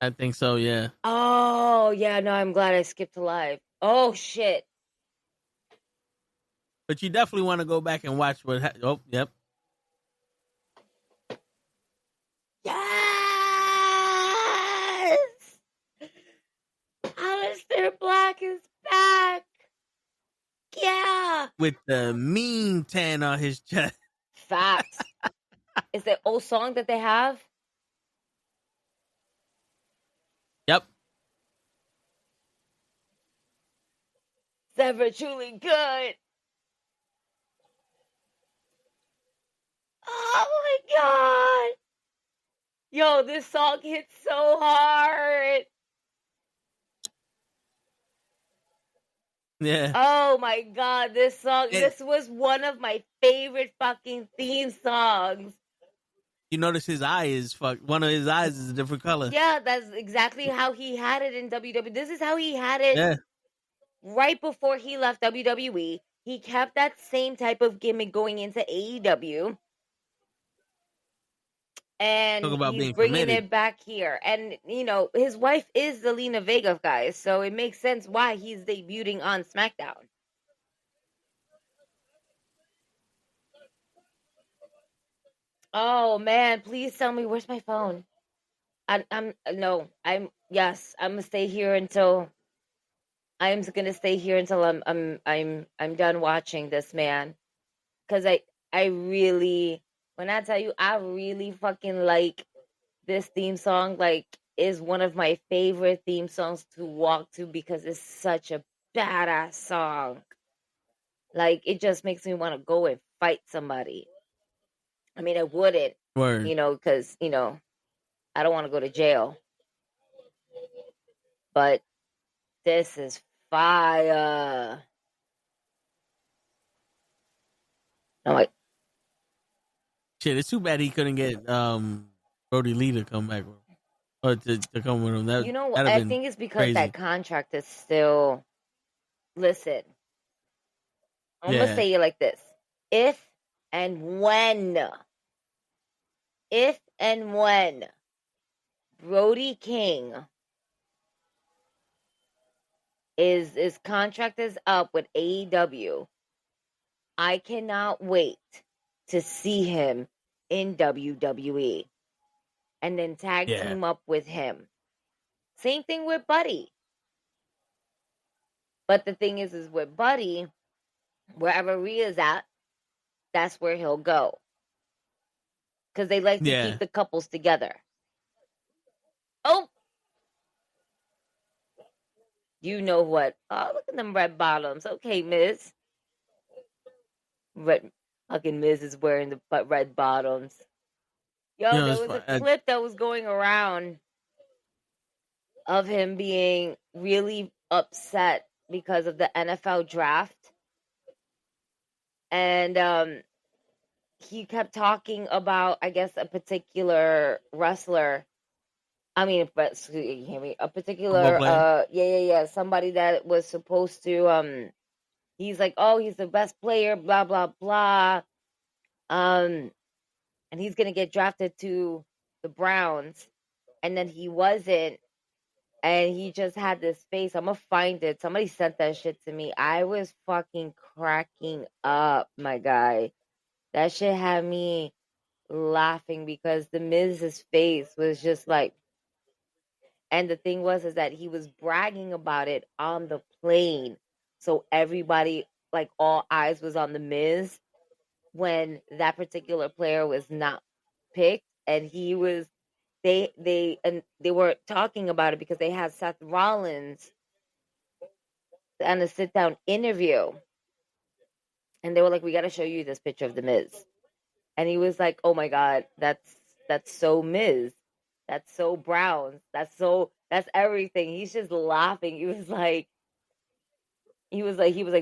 I think so, yeah. Oh, yeah, no, I'm glad I skipped to live. Oh, shit. But you definitely want to go back and watch what oh, yep. Yes! Aleister Black is back! Yeah! With the mean tan on his chest. Facts. Is the old song that they have? Yep. It's ever truly good. Oh my god. Yo, this song hits so hard. Yeah. Oh my god, this song, this was one of my favorite fucking theme songs. You notice his eye is one of his eyes is a different color. Yeah, that's exactly how he had it in WWE. This is how he had it right before he left WWE. He kept that same type of gimmick going into AEW. And he's bringing it back here. And, you know, his wife is Zelina Vega, guys. So it makes sense why he's debuting on SmackDown. Oh, man. Please tell me, where's my phone? I'm going to stay here until... I'm going to stay here until I'm done watching this, man. Because I really... When I tell you, I really fucking like this theme song. Like, is one of my favorite theme songs to walk to because it's such a badass song. Like, it just makes me want to go and fight somebody. I mean, I wouldn't, you know, because, you know, I don't want to go to jail. But this is fire. I'm like, shit, it's too bad he couldn't get Brody Lee to come back with him. Or to come with him. That'd I have been think it's because crazy. that contract is still. Listen, I'm gonna say it like this: if and when Brody King his contract is up with AEW, I cannot wait to see him in WWE and then tag team up with him. Same thing with Buddy. But the thing is with Buddy, wherever Rhea's at, that's where he'll go. Because they like to keep the couples together. Oh! You know what? Oh, look at them red bottoms. Okay, Miz. Fucking Miz is wearing the red bottoms. Yo, there was a clip that was going around of him being really upset because of the NFL draft. And he kept talking about, I guess, a particular wrestler. I mean, but you hear me? A particular, somebody that was supposed to, he's like, oh, he's the best player, blah, blah, blah. And he's going to get drafted to the Browns. And then he wasn't. And he just had this face. I'm going to find it. Somebody sent that shit to me. I was fucking cracking up, my guy. That shit had me laughing because the Miz's face was just like, and the thing was is that he was bragging about it on the plane. So everybody, like all eyes was on the Miz when that particular player was not picked. And he was, they were talking about it because they had Seth Rollins on a sit down interview. And they were like, we got to show you this picture of the Miz. And he was like, oh my God, that's so Miz. That's so Browns. That's everything. He's just laughing. He was like,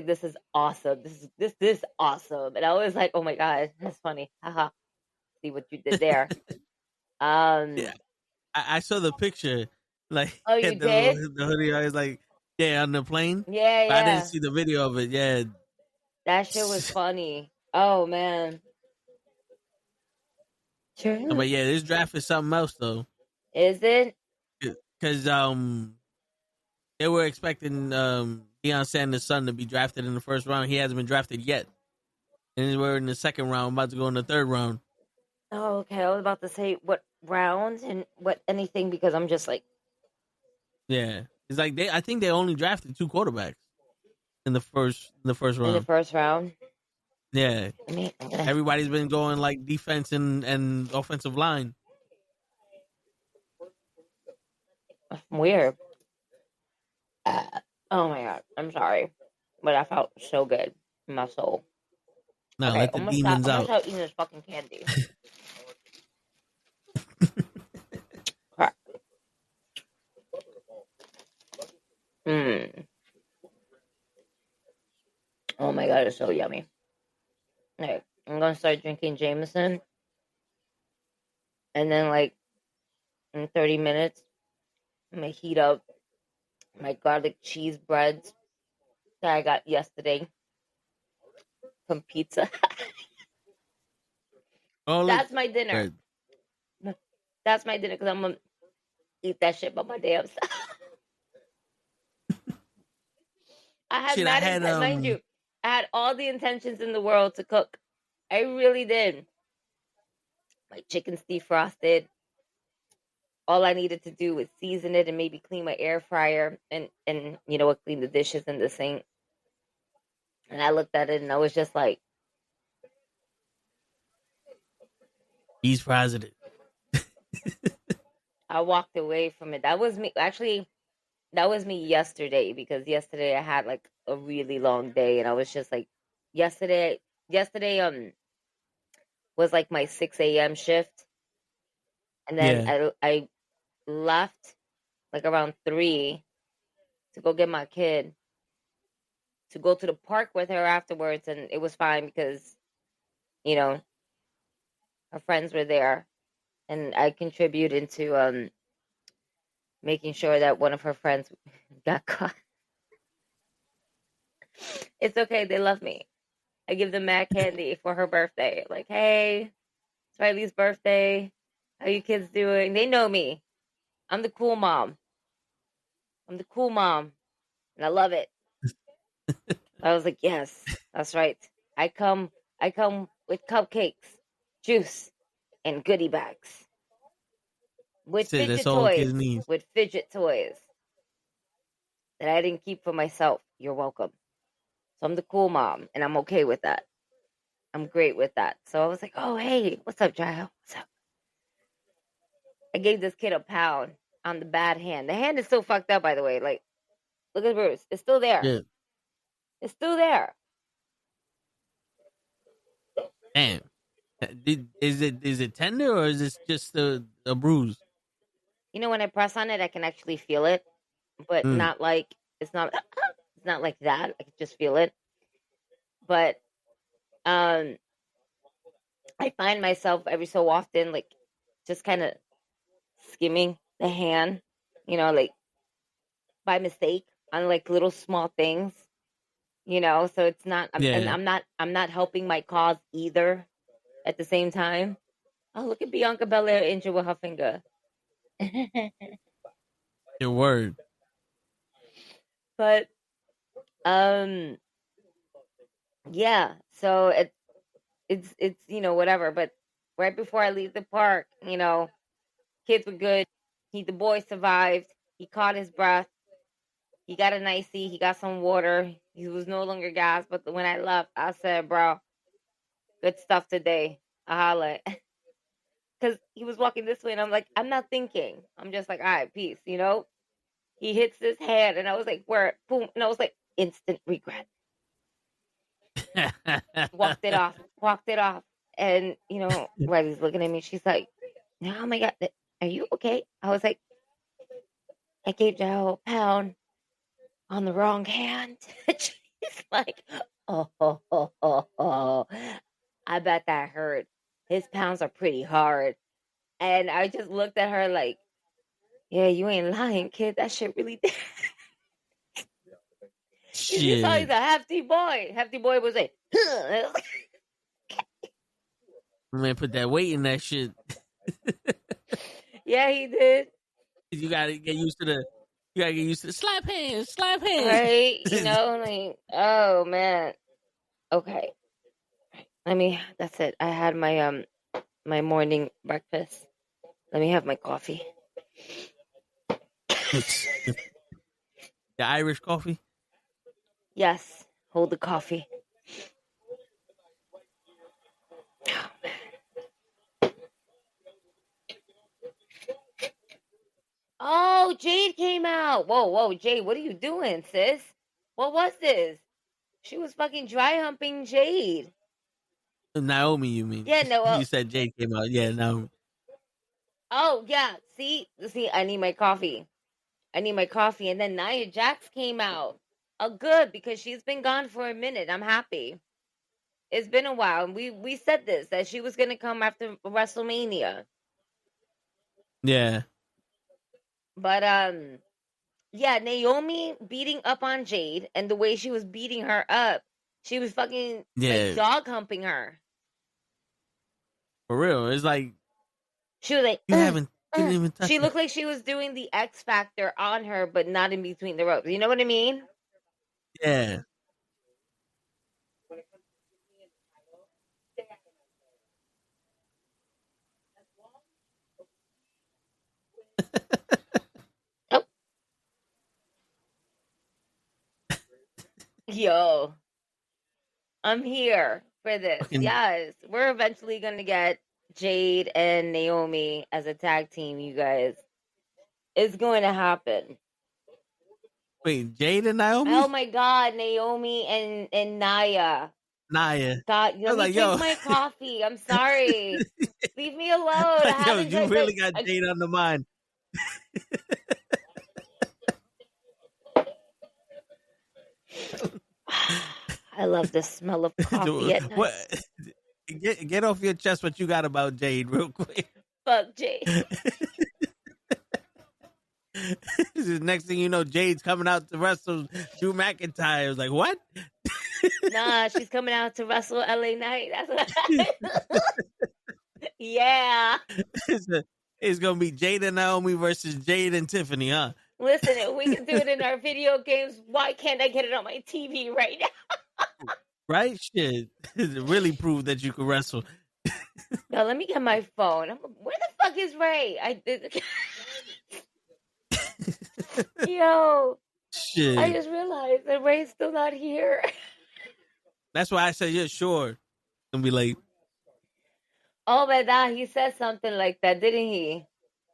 this is awesome. This is awesome. And I was like, oh my God, that's funny. Haha. See what you did there. Yeah. I saw the picture. Like, oh, you did? The hoodie. I was like, yeah, on the plane. Yeah, but I didn't see the video of it. Yeah. That shit was funny. Oh, man. Sure. But yeah, this draft is something else, though. Is it? Because they were expecting Deion Sanders' son to be drafted in the first round. He hasn't been drafted yet. And we're in the second round, about to go in the third round. Oh, okay. I was about to say what rounds and what anything because I'm just like, yeah, it's like I think they only drafted 2 quarterbacks in the first round. In the first round, yeah. Everybody's been going like defense and offensive line. Weird. Oh my God, I'm sorry, but I felt so good in my soul. No, okay, let the demons out. I'm gonna stop eating this fucking candy. Crap. Oh my God, it's so yummy. Okay, I'm gonna start drinking Jameson, and then like in 30 minutes, I'm gonna heat up my garlic cheese breads that I got yesterday from pizza. Oh, that's my dinner. Bread. That's my dinner because I'm gonna eat that shit by my damn self. Mind you, I had all the intentions in the world to cook. I really did. My chicken's defrosted. All I needed to do was season it and maybe clean my air fryer and you know what, clean the dishes in the sink. And I looked at it and I was just like, he's positive. I walked away from it. That was me. Actually, that was me yesterday because yesterday I had like a really long day and I was just like, yesterday was like my 6 a.m. shift. And then I left like around 3 to go get my kid to go to the park with her afterwards. And it was fine because, you know, her friends were there. and I contribute into making sure that one of her friends got caught. It's okay. They love me. I give them mad candy for her birthday. Like, hey, it's Riley's birthday. How you kids doing? They know me. I'm the cool mom. I'm the cool mom, and I love it. I was like, yes, that's right. I come with cupcakes, juice, and goodie bags with Shit, that's fidget all kids toys. need. With fidget toys that I didn't keep for myself. You're welcome. So I'm the cool mom, and I'm okay with that. I'm great with that. So I was like, oh, hey, what's up, Jael? What's up? I gave this kid a pound on the bad hand. The hand is still fucked up, by the way. Like, look at Bruce. It's still there. Yeah. It's still there. Damn. Is it tender or is it just a bruise? You know, when I press on it, I can actually feel it, but not like it's not like that. I can just feel it. But I find myself every so often like just kind of skimming the hand, you know, like by mistake on like little small things, you know. So it's not, and I'm not helping my cause either. At the same time, oh, look at Bianca Belair injured with her finger. Your word. But yeah, so it's you know, whatever. But right before I leave the park, you know, kids were good. The boy survived. He caught his breath. He got an icy. He got some water. He was no longer gassed. But when I left, I said, bro, good stuff today. I holla. Because he was walking this way, and I'm like, I'm not thinking. I'm just like, all right, peace, you know? He hits his head, and I was like, where? Boom. And I was like, instant regret. Walked it off. And, you know, Riley's looking at me. She's like, oh, my God, are you okay? I was like, I gave Joe a pound on the wrong hand. She's like, oh, I bet that hurt. His pounds are pretty hard. And I just looked at her like, yeah, you ain't lying, kid. That shit really did. You saw he's a hefty boy. Hefty boy was like, man, put that weight in that shit. Yeah, he did. You gotta get used to the slap hands. Right? You know, like, oh man. Okay. That's it. I had my my morning breakfast. Let me have my coffee. The Irish coffee? Yes. Hold the coffee. Oh, Jade came out. Whoa, Jade, what are you doing, sis? What was this? She was fucking dry humping Jade. Naomi, you mean? Yeah, no. You said Jade came out. Yeah, Naomi. Oh, yeah. See, I need my coffee. And then Nia Jax came out. Oh, good, because she's been gone for a minute. I'm happy. It's been a while. And we said this, that she was going to come after WrestleMania. Yeah. But, yeah, Naomi beating up on Jade, and the way she was beating her up, she was fucking like, dog humping her. For real. It's like, she was like, you didn't even touch she her. looked like she was doing the X Factor on her, but not in between the ropes. You know what I mean? Yeah. Oh. Yo. I'm here for this. Yes. We're eventually going to get Jade and Naomi as a tag team, you guys. It's going to happen. Wait, Jade and Naomi? Oh my God, Naomi and Nia. God, let me drink my coffee. I'm sorry. Leave me alone. You really got Jade on the mind. I love the smell of coffee at night. Get off your chest what you got about Jade real quick. fuck Jade. Next thing you know, Jade's coming out to wrestle Drew McIntyre. I was like, what? Nah, she's coming out to wrestle LA Knight. That's what yeah. It's gonna be Jade and Naomi versus Jade and Tiffany, huh? Listen, if we can do it in our video games, why can't I get it on my TV right now? Right? Shit. It really proved that you could wrestle. Yo, let me get my phone. Where the fuck is Ray? Yo, shit. I just realized that Ray's still not here. That's why I said, yeah, sure. Gonna be late. Oh, but he said something like that, didn't he?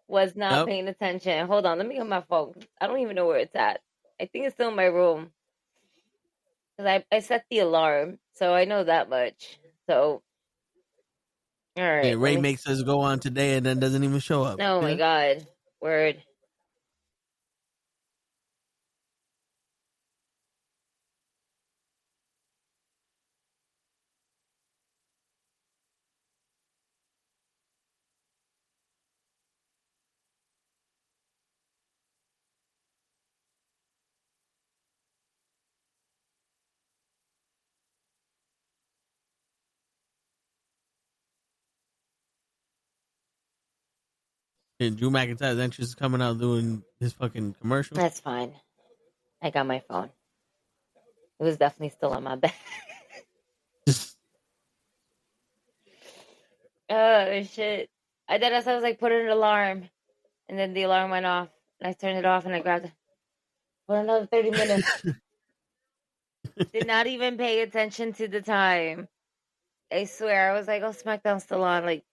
Was not paying attention. Hold on, let me get my phone. I don't even know where it's at. I think it's still in my room. Because I set the alarm, so I know that much. So, all right. Yeah, Ray makes us go on today and then doesn't even show up. Oh, my God. Word. And Drew McIntyre's entrance is coming out doing his fucking commercial. That's fine. I got my phone. It was definitely still on my bed. Oh, shit. I did as I was like, put in an alarm. And then the alarm went off. And I turned it off and I grabbed it. For another 30 minutes. Did not even pay attention to the time. I swear. I was like, oh, SmackDown's still on. Like,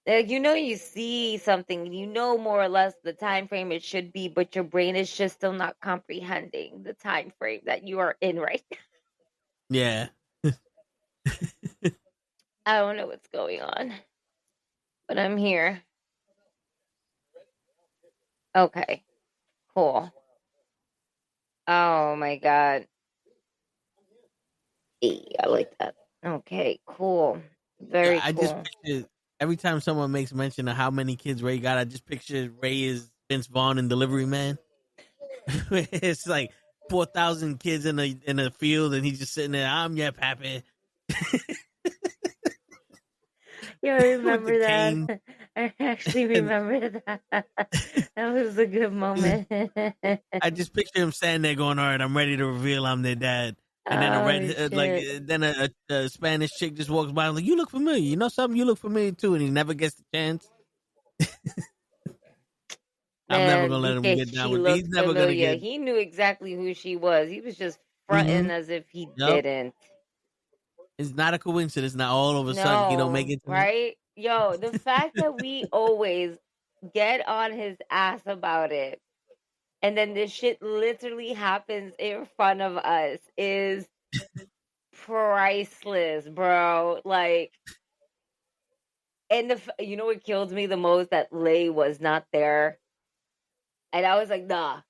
you see something, you know more or less the time frame it should be, but your brain is just still not comprehending the time frame that you are in right now. Yeah. I don't know what's going on, but I'm here. Okay, cool. Oh my God. Hey, I like that. Okay, cool. Very cool. Just picture, every time someone makes mention of how many kids Ray got, I just picture Ray is Vince Vaughn in Delivery Man. It's like 4,000 kids in a field, and he's just sitting there. I'm your pappy. You remember that? I actually remember that. That was a good moment. I just picture him standing there going, "All right, I'm ready to reveal I'm their dad." And then a Spanish chick just walks by and like, "You look familiar. You know something? You look familiar too." And he never gets the chance. I'm never gonna let him get down with it. He's never gonna get. He knew exactly who she was. He was just fronting as if he didn't. It's not a coincidence. Now all of a sudden he don't make it. Right? Yo, the fact that we always get on his ass about it, and then this shit literally happens in front of us is priceless, bro. Like, and you know what kills me the most? That Lay was not there. And I was like, nah,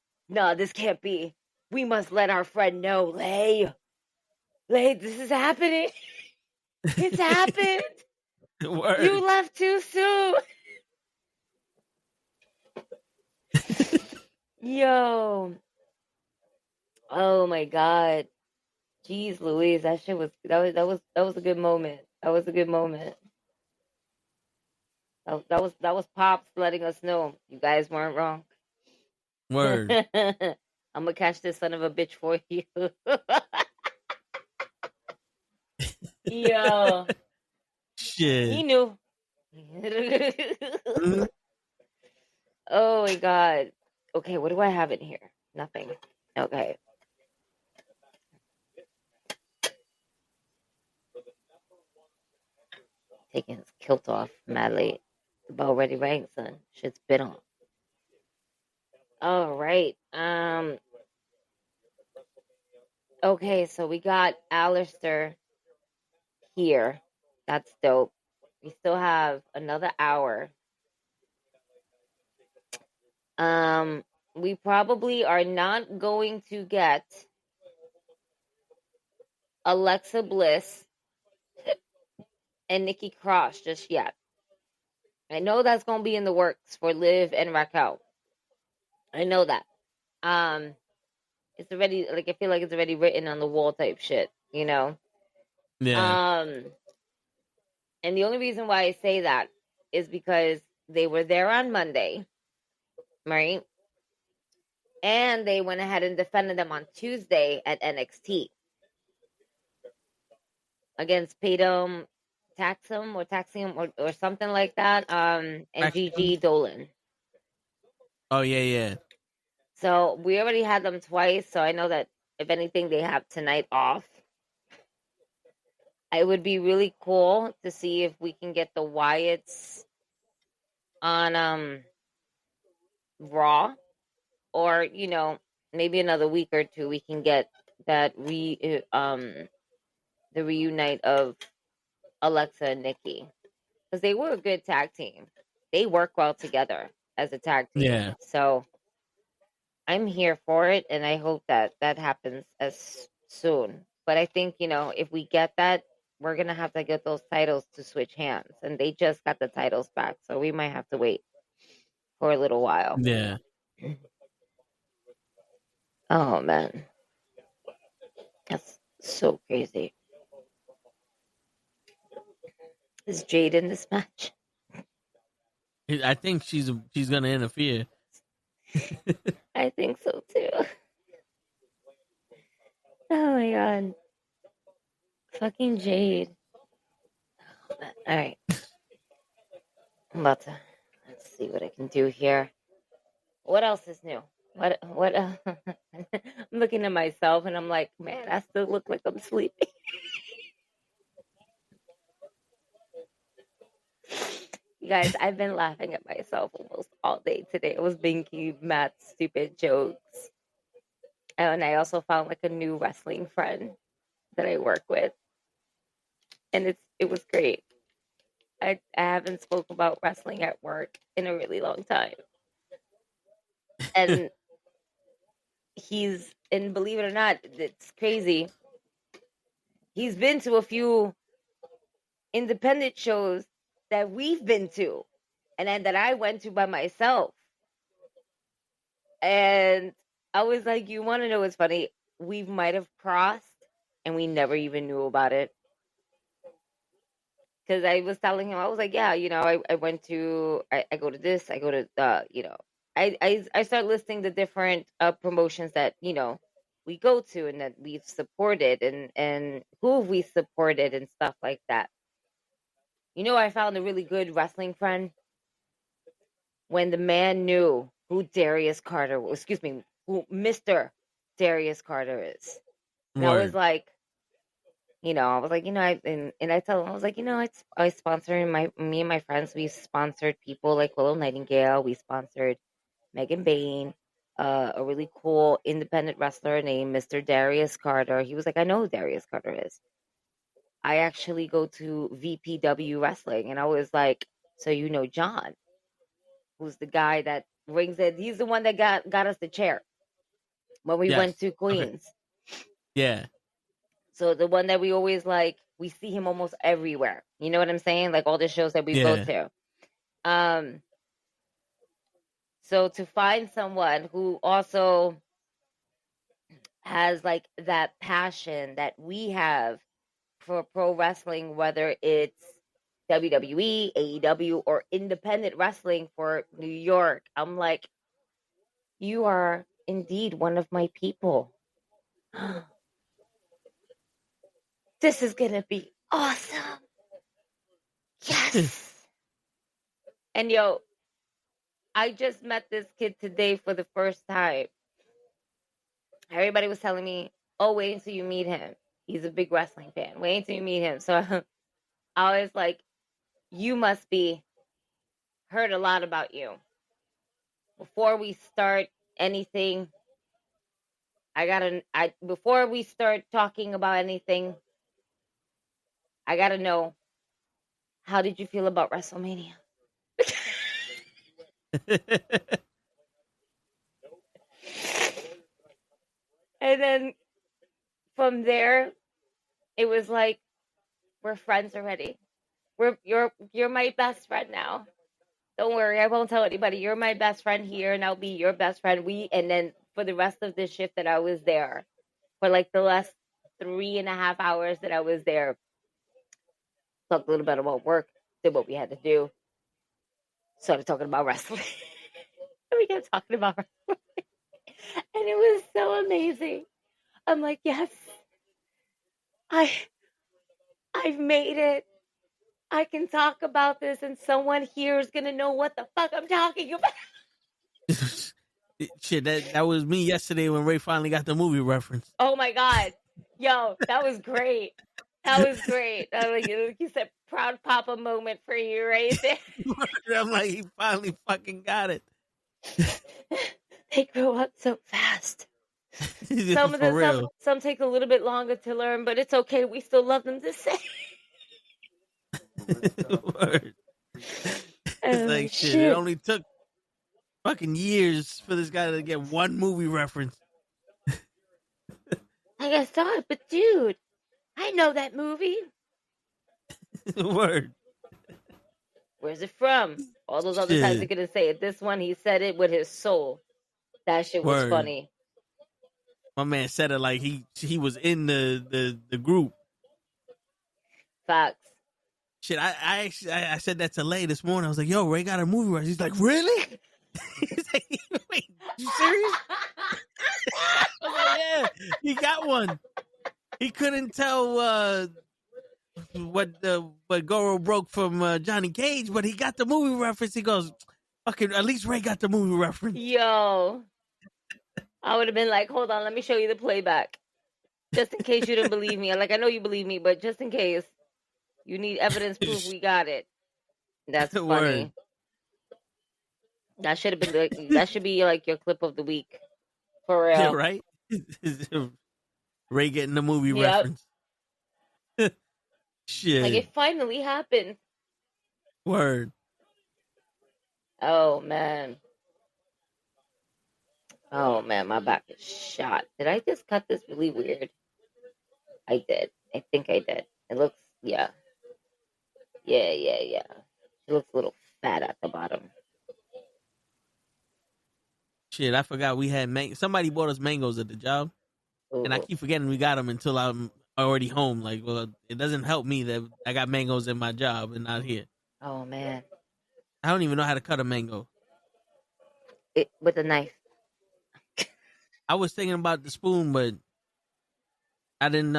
this can't be. We must let our friend know, Lay, this is happening. It's happened. Word. You left too soon. Yo. Oh my God. Jeez Louise, that was a good moment. That was a good moment. That was Pops letting us know you guys weren't wrong. Word. I'm gonna catch this son of a bitch for you. Yo. Shit. He knew. Mm-hmm. Oh my God. Okay, what do I have in here? Nothing. Okay. Taking his kilt off, madly. The bell already rang, son. Shit's been on. All right. Okay, so we got Alistair here. That's dope. We still have another hour. We probably are not going to get Alexa Bliss and Nikki Cross just yet. I know that's gonna be in the works for Liv and Raquel. I know that. It's already like I feel like it's already written on the wall type shit, you know. Yeah. And the only reason why I say that is because they were there on Monday, right? And they went ahead and defended them on Tuesday at NXT against Tatum, or something like that. And Gigi Dolan. Oh yeah. So we already had them twice. So I know that if anything, they have tonight off. It would be really cool to see if we can get the Wyatts on Raw, or maybe another week or two we can get that the reunite of Alexa and Nikki, because they were a good tag team. They work well together as a tag team. Yeah. So I'm here for it, and I hope that happens as soon. But I think, if we get that, we're going to have to get those titles to switch hands. And they just got the titles back, so we might have to wait for a little while. Yeah. Oh, man. That's so crazy. Is Jade in this match? I think she's gonna interfere. I think so too. Oh my god. Fucking Jade. Alright. Let's see what I can do here. What else is new? What I'm looking at myself and I'm like, man, I still look like I'm sleeping. You guys, I've been laughing at myself almost all day today. I was making mad stupid jokes. And I also found like a new wrestling friend that I work with. And it was great. I haven't spoken about wrestling at work in a really long time. And and believe it or not, it's crazy. He's been to a few independent shows that we've been to, and then that I went to by myself. And I was like, you want to know what's funny? We might have crossed and we never even knew about it. Because I was telling him, I was like, yeah, I went to, I go to this, I go to, I start listing the different promotions that, we go to and that we've supported and who we supported and stuff like that. I found a really good wrestling friend when the man knew who Darius Carter was, who Mr. Darius Carter is. And I was like, I was like, I tell him, I was like, I sponsor me and my friends, we sponsored people like Willow Nightingale. We sponsored Megan Bain, a really cool independent wrestler named Mr. Darius Carter. He was like, I know who Darius Carter is. I actually go to VPW Wrestling. And I was like, so John, who's the guy that rings it. He's the one that got us the chair when we went to Queens. Okay. Yeah. So the one that we always we see him almost everywhere. You know what I'm saying? Like all the shows that we go to. So to find someone who also has like that passion that we have for pro wrestling, whether it's WWE, AEW, or independent wrestling for New York, I'm like, you are indeed one of my people. This is going to be awesome. Yes. And I just met this kid today for the first time. Everybody was telling me, oh, wait until you meet him. He's a big wrestling fan. Wait until you meet him. So I was like, you must be heard a lot about you. Before we start anything, before we start talking about anything, I gotta know, how did you feel about WrestleMania? And then from there, it was like, we're friends already. You're my best friend now. Don't worry, I won't tell anybody. You're my best friend here, and I'll be your best friend. And then for the rest of this shift that I was there, for like the last 3.5 hours that I was there, talked a little bit about work, did what we had to do, started talking about wrestling. We kept talking about wrestling. And it was so amazing. I'm like, yes, I've made it. I can talk about this, and someone here is gonna know what the fuck I'm talking about. Shit, that was me yesterday when Ray finally got the movie reference. Oh my god, yo, that was great. That was great. Like you said, proud papa moment for you right there. I'm like, he finally fucking got it. They grow up so fast. Some take a little bit longer to learn, but it's okay. We still love them the same. Word. It's like shit. It only took fucking years for this guy to get one movie reference. I saw it, but dude, I know that movie. Word. Where's it from? All those other times you're gonna say it. This one, he said it with his soul. That shit was funny. My man said it like he was in the group. Facts. Shit, I said that to Lay this morning. I was like, "Yo, Ray got a movie reference." He's like, "Really?" He's like, "Wait, you serious?" I was like, "Yeah, he got one." He couldn't tell what Goro broke from Johnny Cage, but he got the movie reference. He goes, "Fucking, at least Ray got the movie reference." Yo, I would have been like, "Hold on, let me show you the playback, just in case you didn't believe me." Like, I know you believe me, but just in case you need evidence, proof, we got it. That's funny. Word. That should have been that should be like your clip of the week, for real. Yeah, right? Ray getting the movie reference. Shit. Like, it finally happened. Word. Oh man, my back is shot. Did I just cut this really weird? I did. I think I did. It looks, yeah. It looks a little fat at the bottom. Shit, I forgot we had somebody bought us mangoes at the job. Ooh. And I keep forgetting we got them until I'm already home. Like, well, it doesn't help me that I got mangoes in my job and not here. Oh, man. I don't even know how to cut a mango. With a knife. I was thinking about the spoon, but I didn't.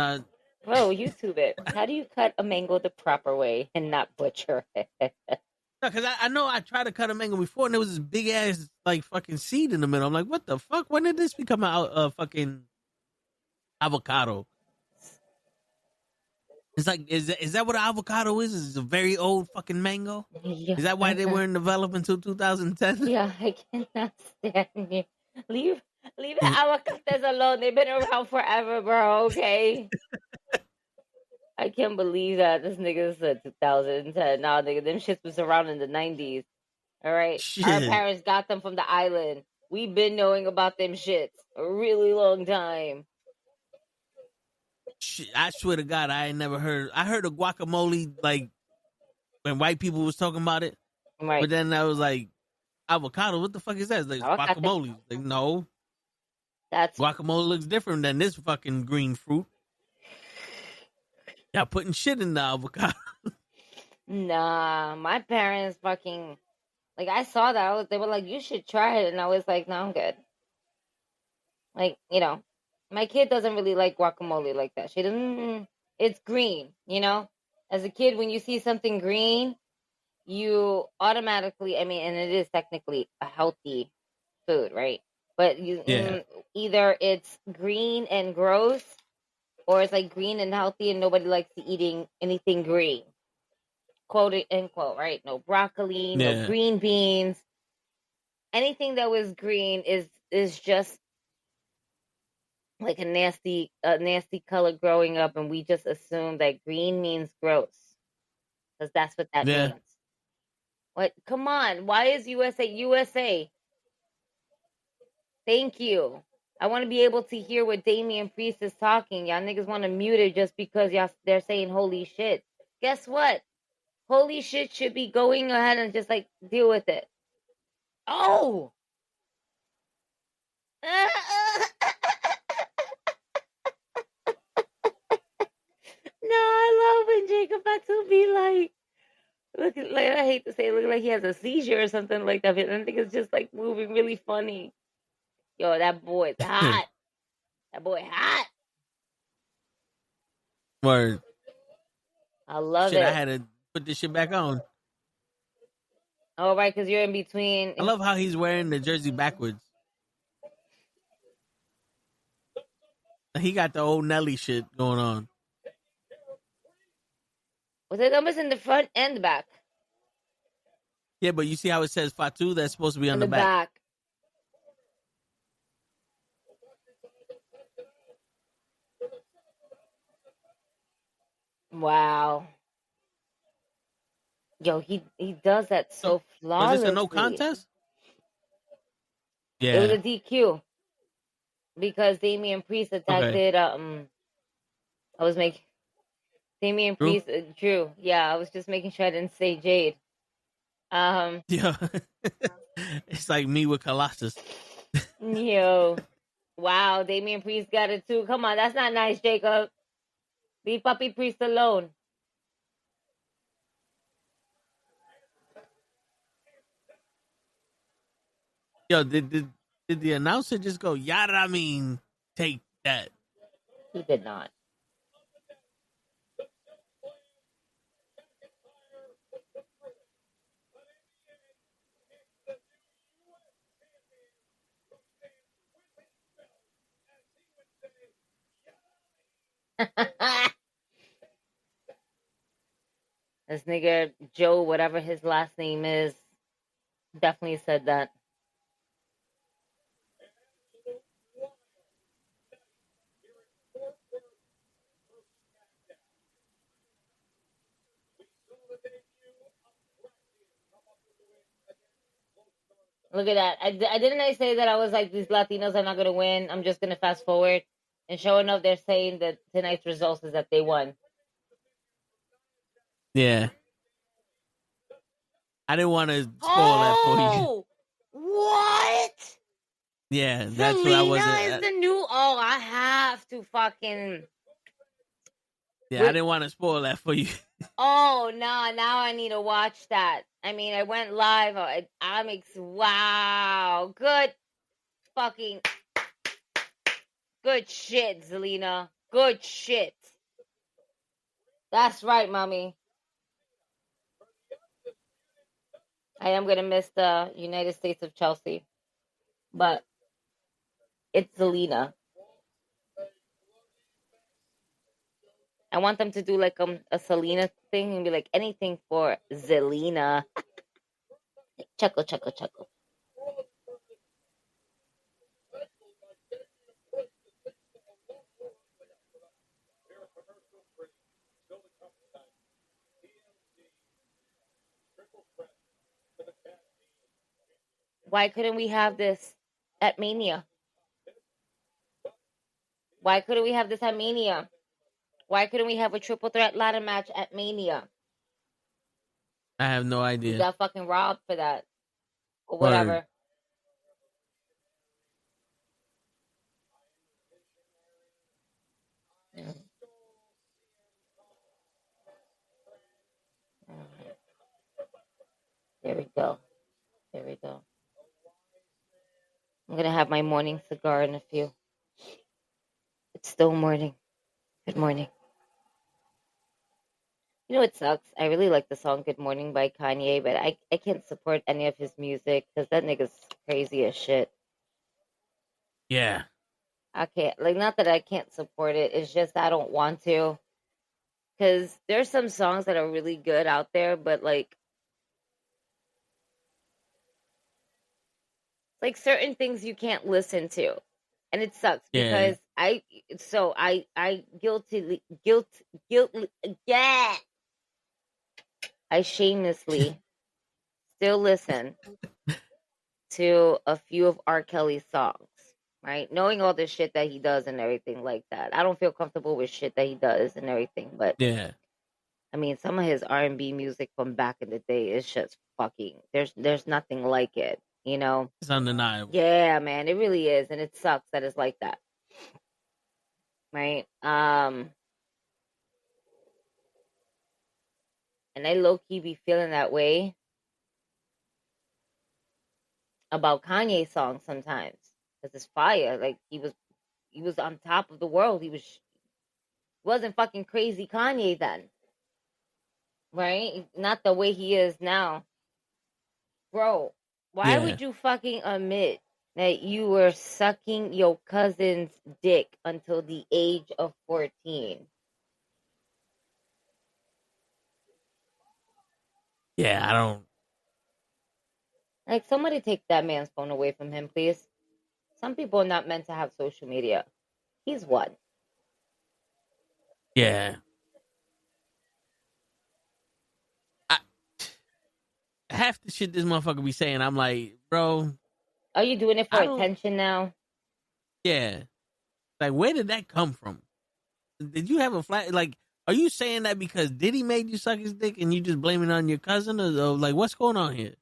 Bro, YouTube it. How do you cut a mango the proper way and not butcher it? No, because I know I tried to cut a mango before, and there was this big ass like fucking seed in the middle. I'm like, what the fuck? When did this become a fucking avocado? It's like, is that what an avocado is? Is it a very old fucking mango? Yeah, is that why they weren't developed until 2010? Yeah, I cannot stand you. Leave the avocados alone. They've been around forever, bro. Okay. I can't believe that this nigga said 2010. Nah, nigga, them shits was around in the 90s. All right, shit. Our parents got them from the island. We've been knowing about them shits a really long time. Shit, I swear to God, I ain't never heard. I heard of guacamole like when white people was talking about it, right? But then I was like, avocado. What the fuck is that? It's like guacamole. Like, no, that's guacamole looks different than this fucking green fruit. Y'all putting shit in the avocado. Nah, my parents fucking, like, I saw that. They were like, you should try it. And I was like, no, I'm good. Like, you know, my kid doesn't really like guacamole like that. She doesn't, it's green, you know? As a kid, when you see something green, you automatically, I mean, and it is technically a healthy food, right? But either it's green and gross, or it's like green and healthy and nobody likes eating anything green. Quote unquote, right? No broccoli, no green beans. Anything that was green is just like a nasty color growing up, and we just assume that green means gross. Because that's what that means. What? Come on. Why is USA? Thank you. I want to be able to hear what Damian Priest is talking. Y'all niggas want to mute it just because they're saying holy shit. Guess what? holy shit should be going ahead and just like deal with it. Oh. No, I love when Jacob had to be like, look, like I hate to say, it, look like he has a seizure or something like that. But I think it's just like moving really funny. Yo, that boy's hot. That boy hot. Word. I love Shit, it. I had to put this shit back on. Oh, right, because you're in between. I love how he's wearing the jersey backwards. He got the old Nelly shit going on. Was it numbers in the front and the back? Yeah, but you see how it says Fatu? That's supposed to be on In the back. Wow. Yo, he does that so flawlessly. Was this a no contest? Yeah. It was a DQ. Because Damian Priest attacked it. I was making Damian Priest. True. Yeah, I was just making sure I didn't say Jade. Yeah. It's like me with Colossus. Yo. Wow, Damian Priest got it too. Come on, that's not nice, Jacob. Leave Puppy Priest alone. Yo, did the announcer just go, yada, I mean, take that? He did not. This nigga Joe, whatever his last name is, definitely said that. Look at that. I didn't say that I was like, these Latinos are not going to win. I'm just going to fast forward. And sure enough, they're saying that tonight's results is that they won. Yeah. I didn't want to spoil that for you. What? Yeah, that's what I wasn't. Selena is the new. Oh, I have to fucking. Yeah, I didn't want to spoil that for you. Oh, no, now I need to watch that. I mean, I went live. Wow. Good fucking. Good shit, Zelina. Good shit. That's right, mommy. I am going to miss the United States of Chelsea. But it's Zelina. I want them to do like a Selena thing and be like, anything for Zelina. Chuckle, chuckle, chuckle. Why couldn't we have this at Mania? Why couldn't we have this at Mania? Why couldn't we have a triple threat ladder match at Mania? I have no idea. We got fucking robbed for that. Or whatever. Word. There we go. There we go. I'm going to have my morning cigar in a few. It's still morning. Good morning. You know what sucks? I really like the song Good Morning by Kanye, but I can't support any of his music because that nigga's crazy as shit. Yeah. I can't, like, not that I can't support it. It's just I don't want to. Because there's some songs that are really good out there, but, like certain things you can't listen to. And it sucks because I shamelessly still listen to a few of R. Kelly's songs, right? Knowing all the shit that he does and everything like that. I don't feel comfortable with shit that he does and everything, but yeah, I mean, some of his R&B music from back in the day is just fucking. There's nothing like it, you know. It's undeniable. Yeah, man, it really is, and it sucks that it's like that, right? And I low key be feeling that way about Kanye songs sometimes, because it's fire. Like he was on top of the world. Wasn't fucking crazy Kanye then, right? Not the way he is now, bro. Why Yeah. would you fucking admit that you were sucking your cousin's dick until the age of 14? Yeah, I don't. Like, somebody take that man's phone away from him, please. Some people are not meant to have social media. He's one. Yeah. Half the shit this motherfucker be saying, I'm like, bro. Are you doing it for attention now? Yeah. Like, where did that come from? Did you have a flat? Like, are you saying that because Diddy made you suck his dick and you just blame it on your cousin? Or like, what's going on here?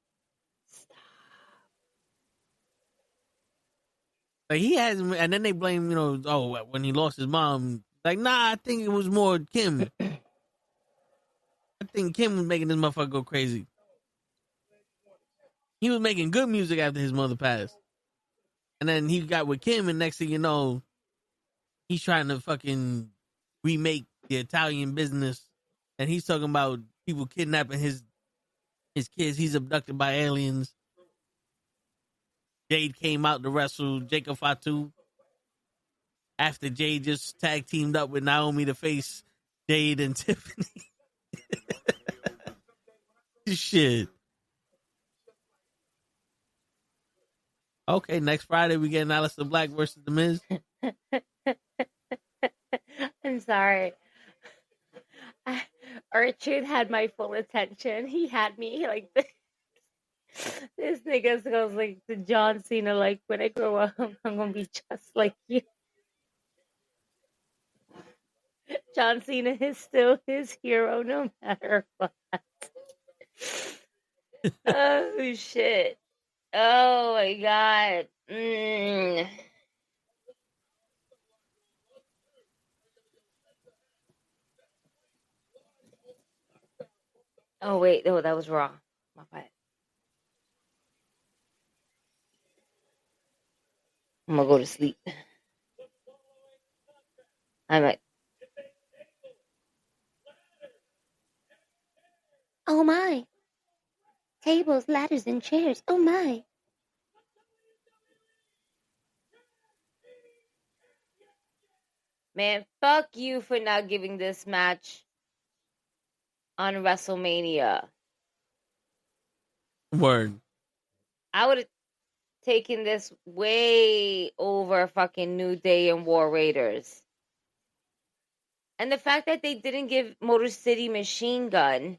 Like, he has, and then they blame, when he lost his mom. Like, nah, I think it was more Kim. I think Kim was making this motherfucker go crazy. He was making good music after his mother passed. And then he got with Kim, and next thing you know, he's trying to fucking remake the Italian business. And he's talking about people kidnapping his kids. He's abducted by aliens. Jade came out to wrestle Jacob Fatu after Jade just tag teamed up with Naomi to face Jade and Tiffany. Shit. Okay, next Friday we get Aleister Black versus The Miz. I'm sorry. Richard had my full attention. He had me like this. This nigga goes like to John Cena, like, when I grow up, I'm gonna be just like you. John Cena is still his hero no matter what. Oh shit. Oh my god. Oh wait, no, that was wrong. My bad. I'm gonna go to sleep. I'm like, oh my. Tables, ladders, and chairs. Oh my. Man, fuck you for not giving this match on WrestleMania. Word. I would have taken this way over fucking New Day and War Raiders. And the fact that they didn't give Motor City Machine Gun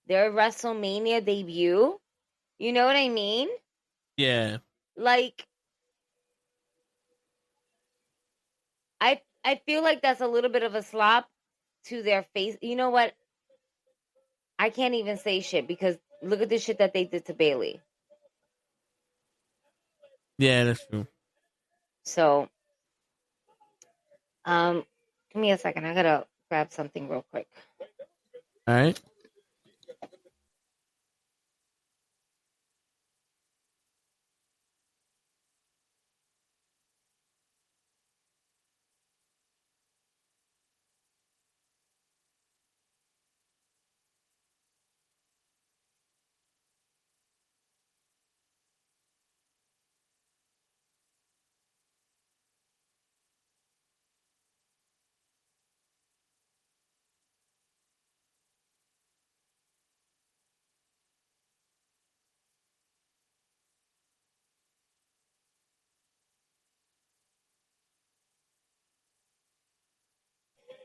their WrestleMania debut, you know what I mean? Yeah. Like, I feel like that's a little bit of a slap to their face. You know what? I can't even say shit because look at the shit that they did to Bailey. Yeah, that's true. So, give me a second. I gotta grab something real quick. All right.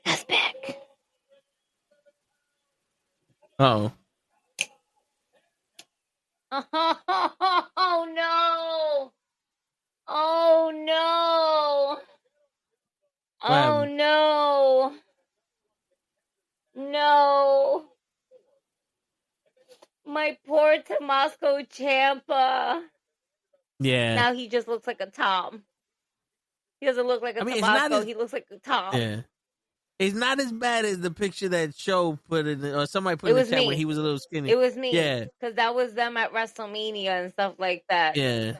That's back. Uh-oh. Oh no! Oh no! Oh no! Tommaso Ciampa. Yeah. Now he just looks like a Tom. He doesn't look like a It's not Tabasco. as, He looks like a Tom. yeah. It's not as bad as the picture that Show put in, or somebody put It in the was chat me. when he was a little skinny. It was me. Yeah. Because that was them at WrestleMania and stuff like that. Yeah.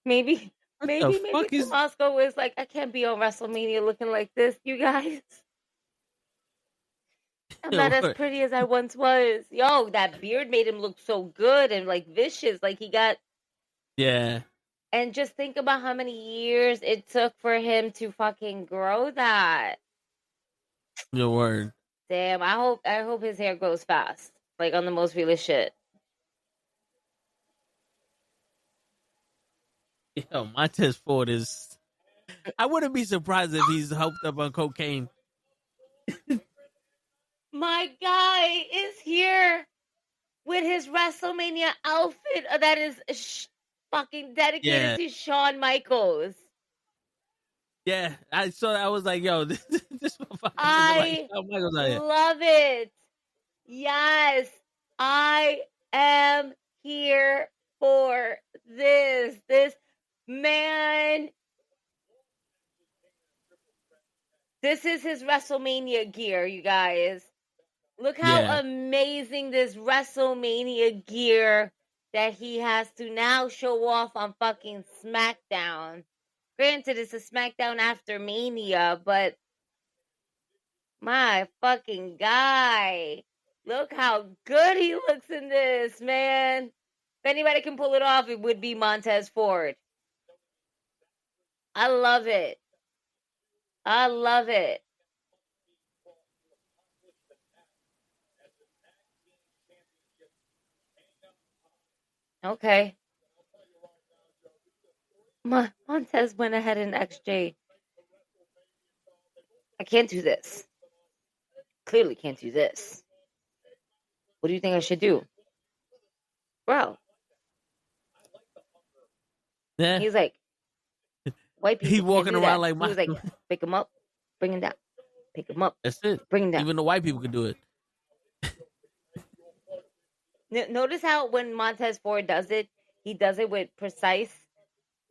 Maybe fuck is- Tommaso was like, I can't be on WrestleMania looking like this, you guys. I'm not as pretty as I once was. Yo, that beard made him look so good and like vicious. Like he got. Yeah. And just think about how many years it took for him to fucking grow that. Your word. Damn, I hope his hair grows fast. Like on the most realest shit. Yo, Montez Ford is. I wouldn't be surprised if he's helped up on cocaine. My guy is here with his WrestleMania outfit that is fucking dedicated to Shawn Michaels. Yeah, I saw that. I was like, yo, this motherfucker. I love it. Yes, I am here for this. This man. This is his WrestleMania gear, you guys. Look how amazing this WrestleMania gear that he has to now show off on fucking SmackDown. Granted, it's a SmackDown after Mania, but my fucking guy. Look how good he looks in this, man. If anybody can pull it off, it would be Montez Ford. I love it. I love it. Okay. Montez went ahead and XJ. I can't do this. Clearly can't do this. What do you think I should do? Bro. Yeah. He's like, white people. He's walking around like he was like, pick him up, bring him down. Pick him up. That's it. Bring him down. Even the white people can do it. Notice how when Montez Ford does it, he does it with precise,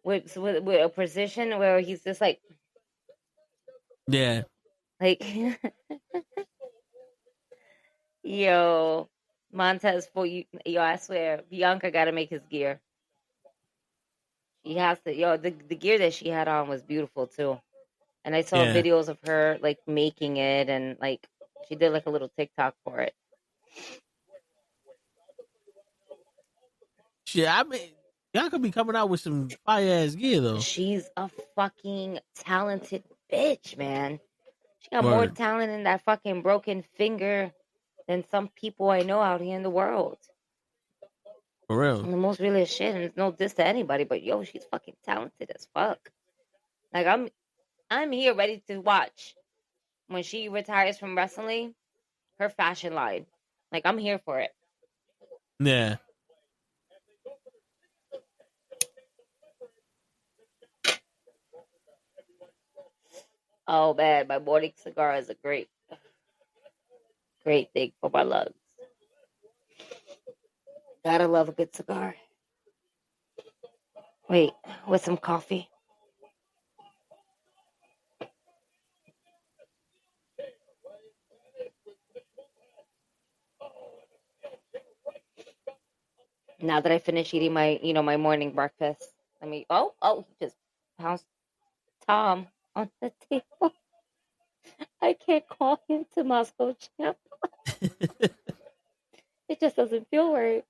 with a precision where he's just like, yeah, like, yo, Montez Ford, yo, I swear, Bianca got to make his gear. She has to, yo, the gear that she had on was beautiful too, and I saw videos of her like making it, and like she did like a little TikTok for it. Shit, I mean, y'all could be coming out with some fire ass gear though. She's a fucking talented bitch, man. She got more talent in that fucking broken finger than some people I know out here in the world. For real. And the most realest shit, and it's no diss to anybody, but yo, she's fucking talented as fuck. Like I'm here ready to watch when she retires from wrestling, her fashion line. Like I'm here for it. Yeah. Oh man, my morning cigar is a great thing for my lungs. Gotta love a good cigar. Wait, with some coffee. Now that I finish eating my, my morning breakfast, he just pounced Tom on the table. I can't call him Tommaso Ciampa. It just doesn't feel right.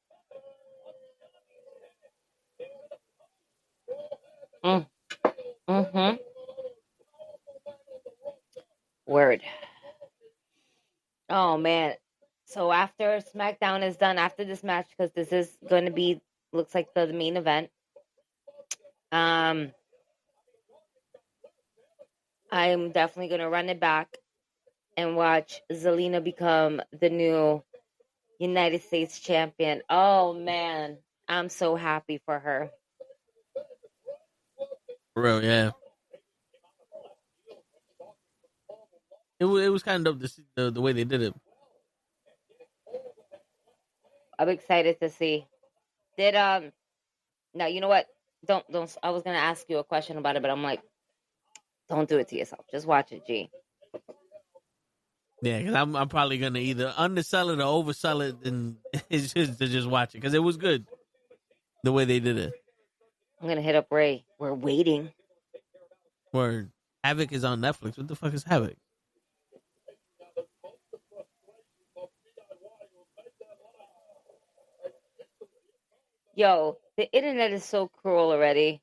Mm-hmm. Word. Oh, man. So after SmackDown is done, after this match, because this is going to be, looks like the main event, I'm definitely going to run it back and watch Zelina become the new United States champion. Oh, man. I'm so happy for her. For real, yeah. It was kind of dope to see the way they did it. I'm excited to see. Did now you know what? Don't. I was gonna ask you a question about it, but I'm like, don't do it to yourself. Just watch it, G. Yeah, because I'm probably gonna either undersell it or oversell it, and it's just to just watch it because it was good the way they did it. I'm gonna hit up Ray. We're waiting. Where Havoc is on Netflix. What the fuck is Havoc? Yo, the internet is so cruel already.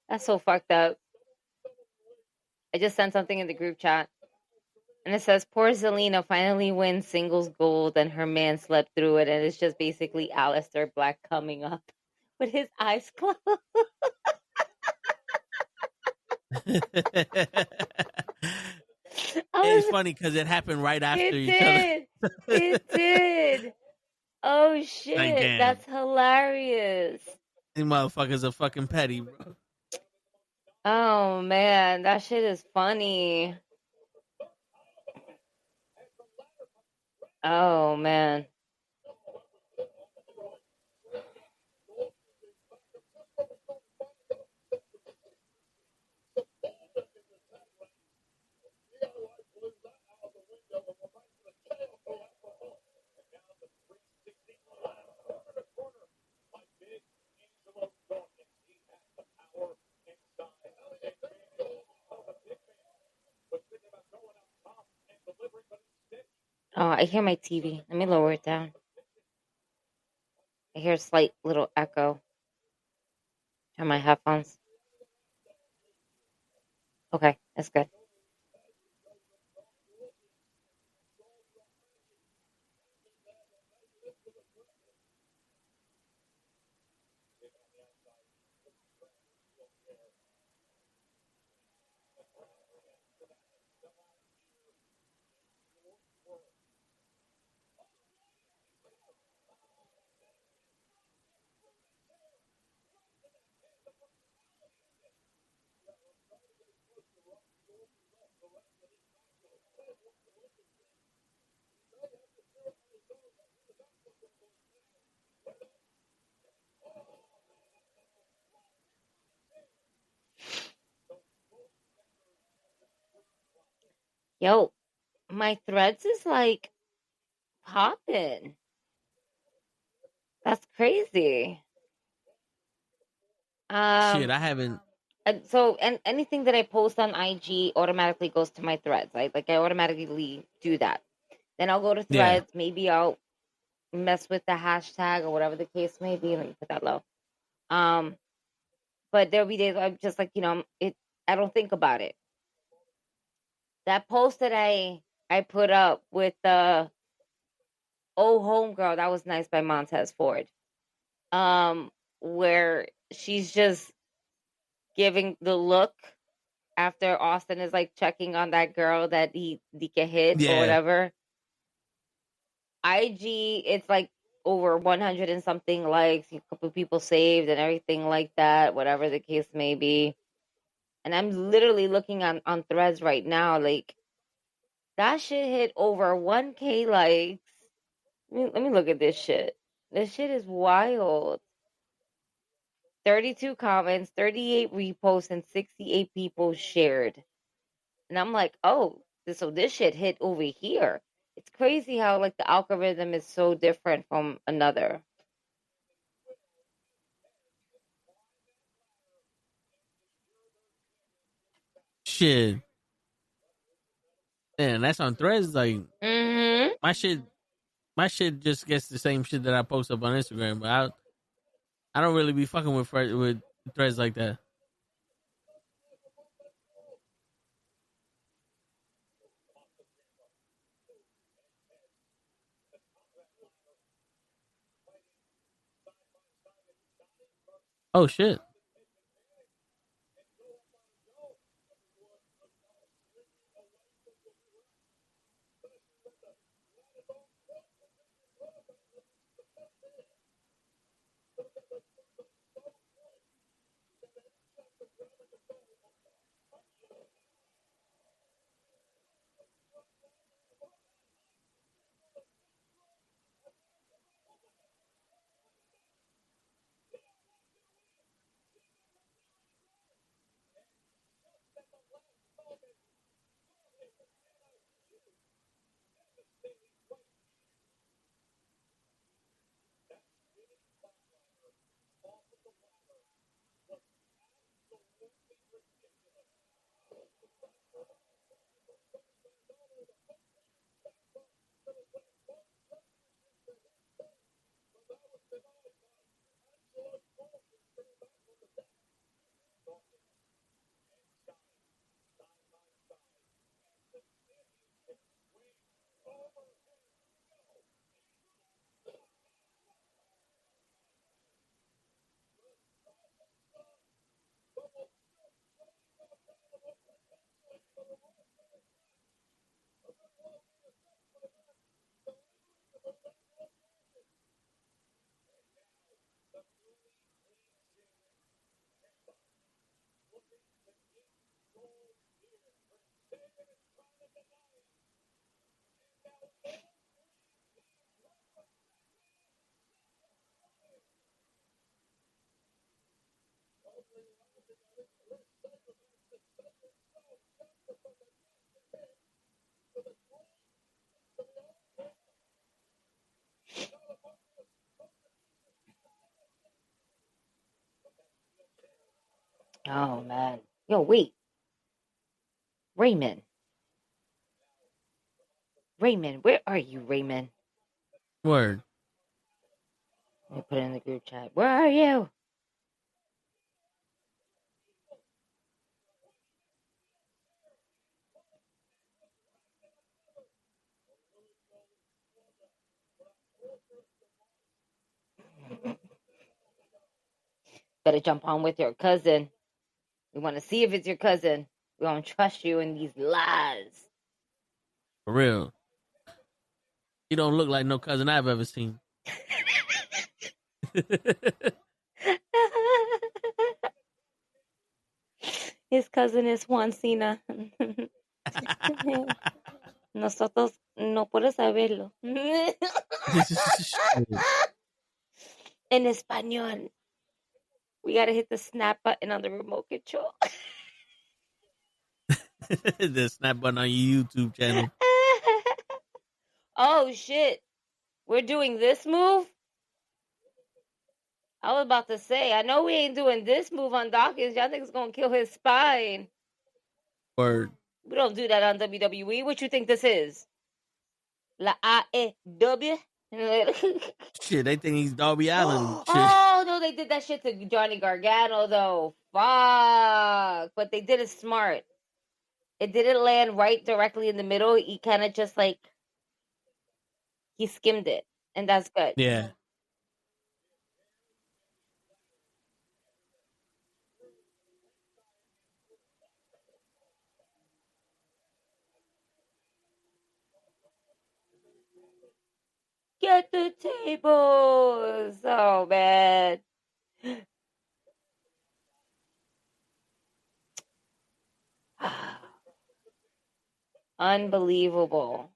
That's so fucked up. I just sent something in the group chat. And it says, poor Zelina finally wins singles gold and her man slept through it. And it's just basically Aleister Black coming up with his eyes closed. It's funny because it happened right after each other. It did. Oh, shit. Like, damn. That's hilarious. These motherfuckers are fucking petty, bro. Oh, man. That shit is funny. Oh, man. Oh, I hear my TV. Let me lower it down. I hear a slight little echo. Turn my headphones. Okay, that's good. Yo, my threads is like popping. That's crazy. Shit, I haven't. So and anything that I post on IG automatically goes to my threads. Like I automatically do that. Then I'll go to threads. Yeah. Maybe I'll mess with the hashtag or whatever the case may be. Let me put that low. But there'll be days I'm just like, I don't think about it. That post that I put up with the Oh Homegirl, that was nice by Montez Ford. Where she's just giving the look after Austin is like checking on that girl that he can hit or whatever. IG, it's like over 100 and something likes, a couple people saved and everything like that, whatever the case may be. And I'm literally looking on threads right now, like that shit hit over 1K likes. Let me look at this shit. This shit is wild. 32 comments, 38 reposts, and 68 people shared. And I'm like, oh, so this shit hit over here. It's crazy how like the algorithm is so different from another. Shit. Man, that's on threads. Like, my shit just gets the same shit that I post up on Instagram, but I don't really be fucking with threads like that. Oh shit. Oh man. Yo, wait. Raymond. Raymond, where are you, Raymond? Word. Let me put it in the group chat. Where are you? Better jump on with your cousin. We want to see if it's your cousin. We don't trust you in these lies. For real. You don't look like no cousin I've ever seen. His cousin is Juancina. Nosotros no puedes saberlo. En español. We gotta hit the snap button on the remote control. The snap button on your YouTube channel. Oh shit. We're doing this move? I was about to say, I know we ain't doing this move on Dawkins. Y'all think it's gonna kill his spine. Word. We don't do that on WWE. What you think this is? La AEW? Shit, they think he's Darby Allin. Shit. Oh, no, they did that shit to Johnny Gargano, though. Fuck. But they did it smart. It didn't land right directly in the middle. He kind of just like, he skimmed it. And that's good. Yeah. Get the tables. Oh, man. Unbelievable.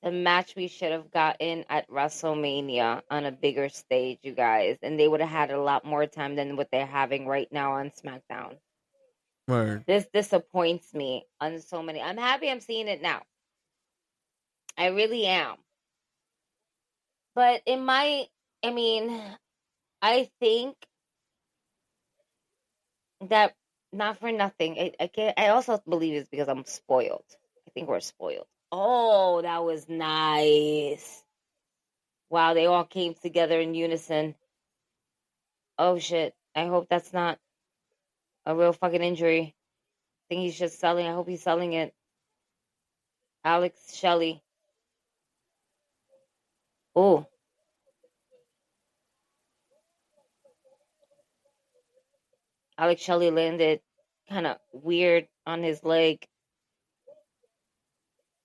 The match we should have gotten at WrestleMania on a bigger stage, you guys. And they would have had a lot more time than what they're having right now on SmackDown. Word. This disappoints me on so many. I'm happy I'm seeing it now. I really am. But I think that not for nothing. I also believe it's because I'm spoiled. I think we're spoiled. Oh, that was nice. Wow, they all came together in unison. Oh shit. I hope that's not a real fucking injury. I think he's just selling. I hope he's selling it. Alex Shelley. Oh. Alex Shelley landed kind of weird on his leg.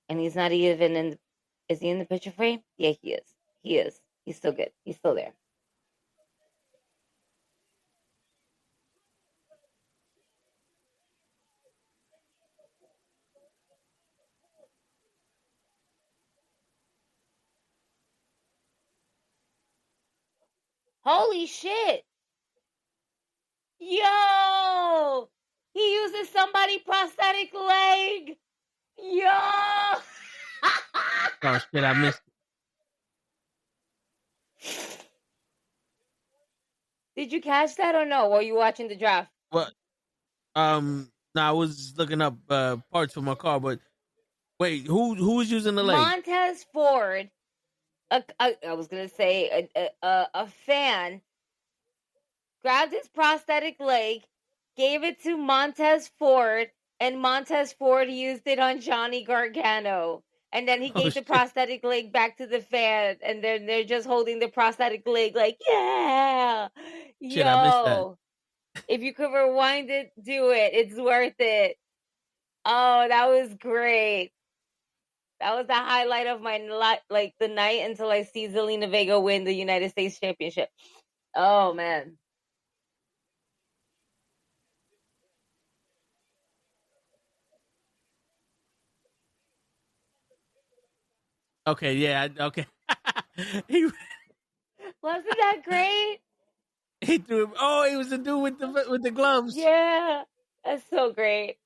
And he's not even in. Is he in the picture frame? Yeah, he is. He is. He's still good. He's still there. Holy shit. Yo! He uses somebody's prosthetic leg. Yo! Oh shit, I missed it. Did you catch that or no? Or were you watching the draft? what. No, I was looking up parts for my car, but wait, who was using the leg? Montez Ford. I was gonna say a fan grabbed his prosthetic leg, gave it to Montez Ford, and Montez Ford used it on Johnny Gargano. And then he gave the prosthetic leg back to the fan, and then they're just holding the prosthetic leg like, yeah, Shit, I missed that. If you could rewind it, do it. It's worth it. Oh, that was great. That was the highlight of my the night until I see Zelina Vega win the United States Championship. Oh man. Okay, yeah, okay. Wasn't that great? He threw him. Oh, he was the dude with the gloves. Yeah, that's so great.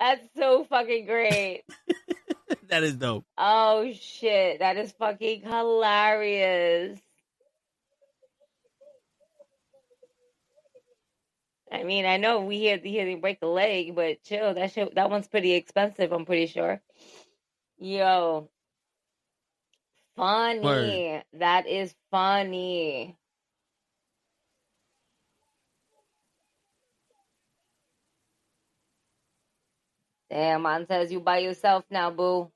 That's so fucking great. That is dope. Oh shit, that is fucking hilarious. I mean, I know we hear they break the leg, but chill, that one's pretty expensive, I'm pretty sure. Yo. Funny. Word. That is funny. Damn, Montez, you by yourself now, boo.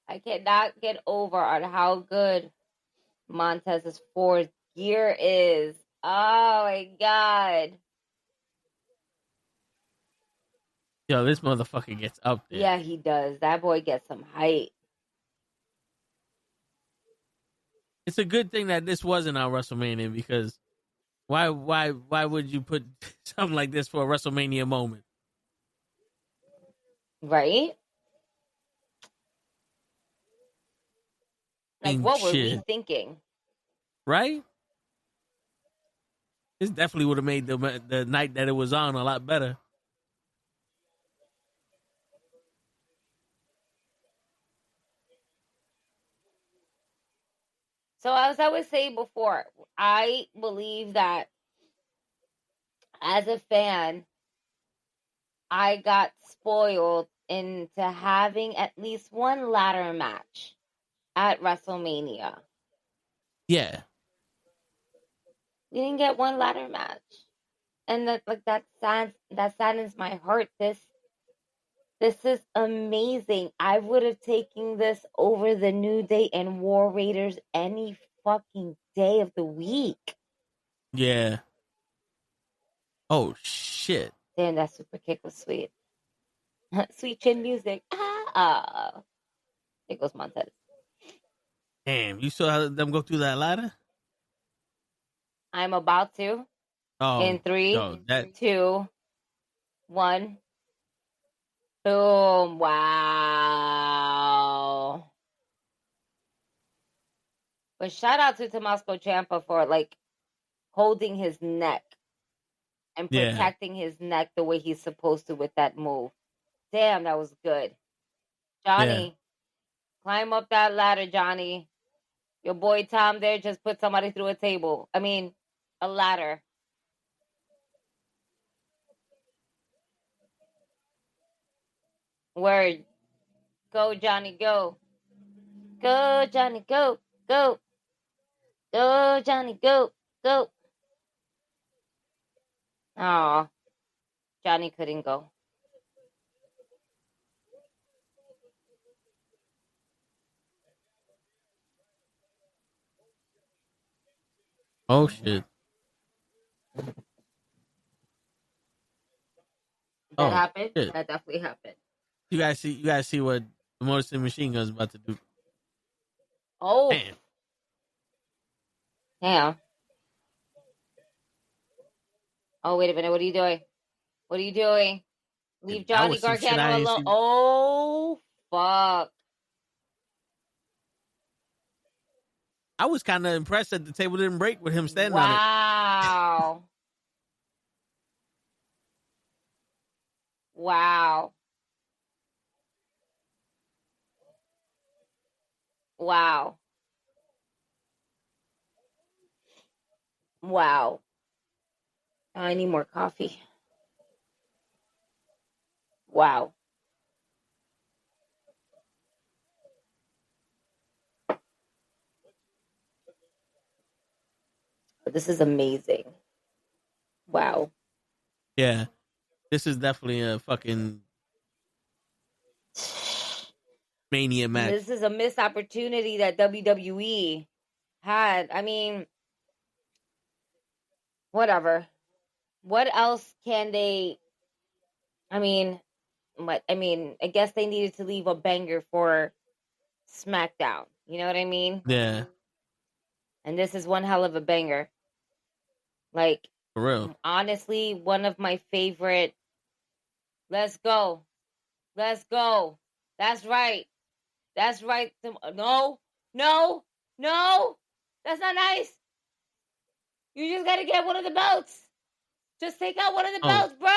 I cannot get over on how good Montez's fourth gear is. Oh my god. Yo, this motherfucker gets up there. Yeah, he does. That boy gets some height. It's a good thing that this wasn't our WrestleMania, because why would you put something like this for a WrestleMania moment? Right? Like, what were we thinking? Right? This definitely would have made the night that it was on a lot better. So as I was saying before, I believe that as a fan, I got spoiled into having at least one ladder match at WrestleMania. Yeah. We didn't get one ladder match. And that saddens my heart. This is amazing. I would have taken this over the New Day and War Raiders any fucking day of the week. Yeah. Oh, shit. Damn, that super kick was sweet. Sweet chin music. Ah. There goes Montez. Damn, you saw them go through that ladder? I'm about to. Oh, in 3, 2, 1. Boom. Wow. But shout out to Tommaso Ciampa for holding his neck and protecting his neck the way he's supposed to with that move. Damn, that was good. Johnny, climb up that ladder, Johnny. Your boy Tom there just put somebody through a table. I mean, a ladder. Word. Go, Johnny, go. Go, Johnny, go. Go. Go, Johnny, go. Go. Aw. Johnny couldn't go. Oh, shit. That happened? Shit. That definitely happened. You guys see what the Motor City Machine Gun's about to do. Oh. Damn. Damn. Oh, wait a minute. What are you doing? What are you doing? Leave Johnny Gargano alone. Oh, fuck. I was kind of impressed that the table didn't break with him standing on it. Wow. Wow. Wow. Wow. I need more coffee. Wow. This is amazing. Wow. Yeah. This is definitely a fucking Mania match. This is a missed opportunity that WWE had. I mean, whatever. What else can they? I mean, I guess they needed to leave a banger for SmackDown. You know what I mean? Yeah. And this is one hell of a banger. Like, For real. Honestly, one of my favorite. Let's go. Let's go. That's right. That's right. No. No. No. That's not nice. You just got to get one of the belts. Just take out one of the belts, bro.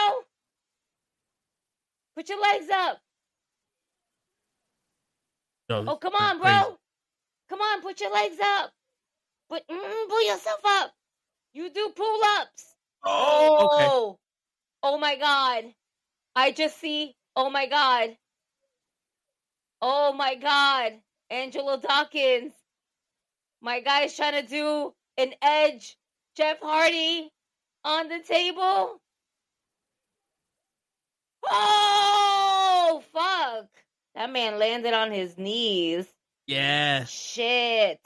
Put your legs up. Oh, come on, bro. Crazy. Come on, put your legs up. Pull yourself up. You do pull-ups. Oh, okay. Oh, my God. I just see. Oh, my God. Oh, my God. Angelo Dawkins. My guy's trying to do an Edge Jeff Hardy on the table. Oh, fuck. That man landed on his knees. Yeah. Shit.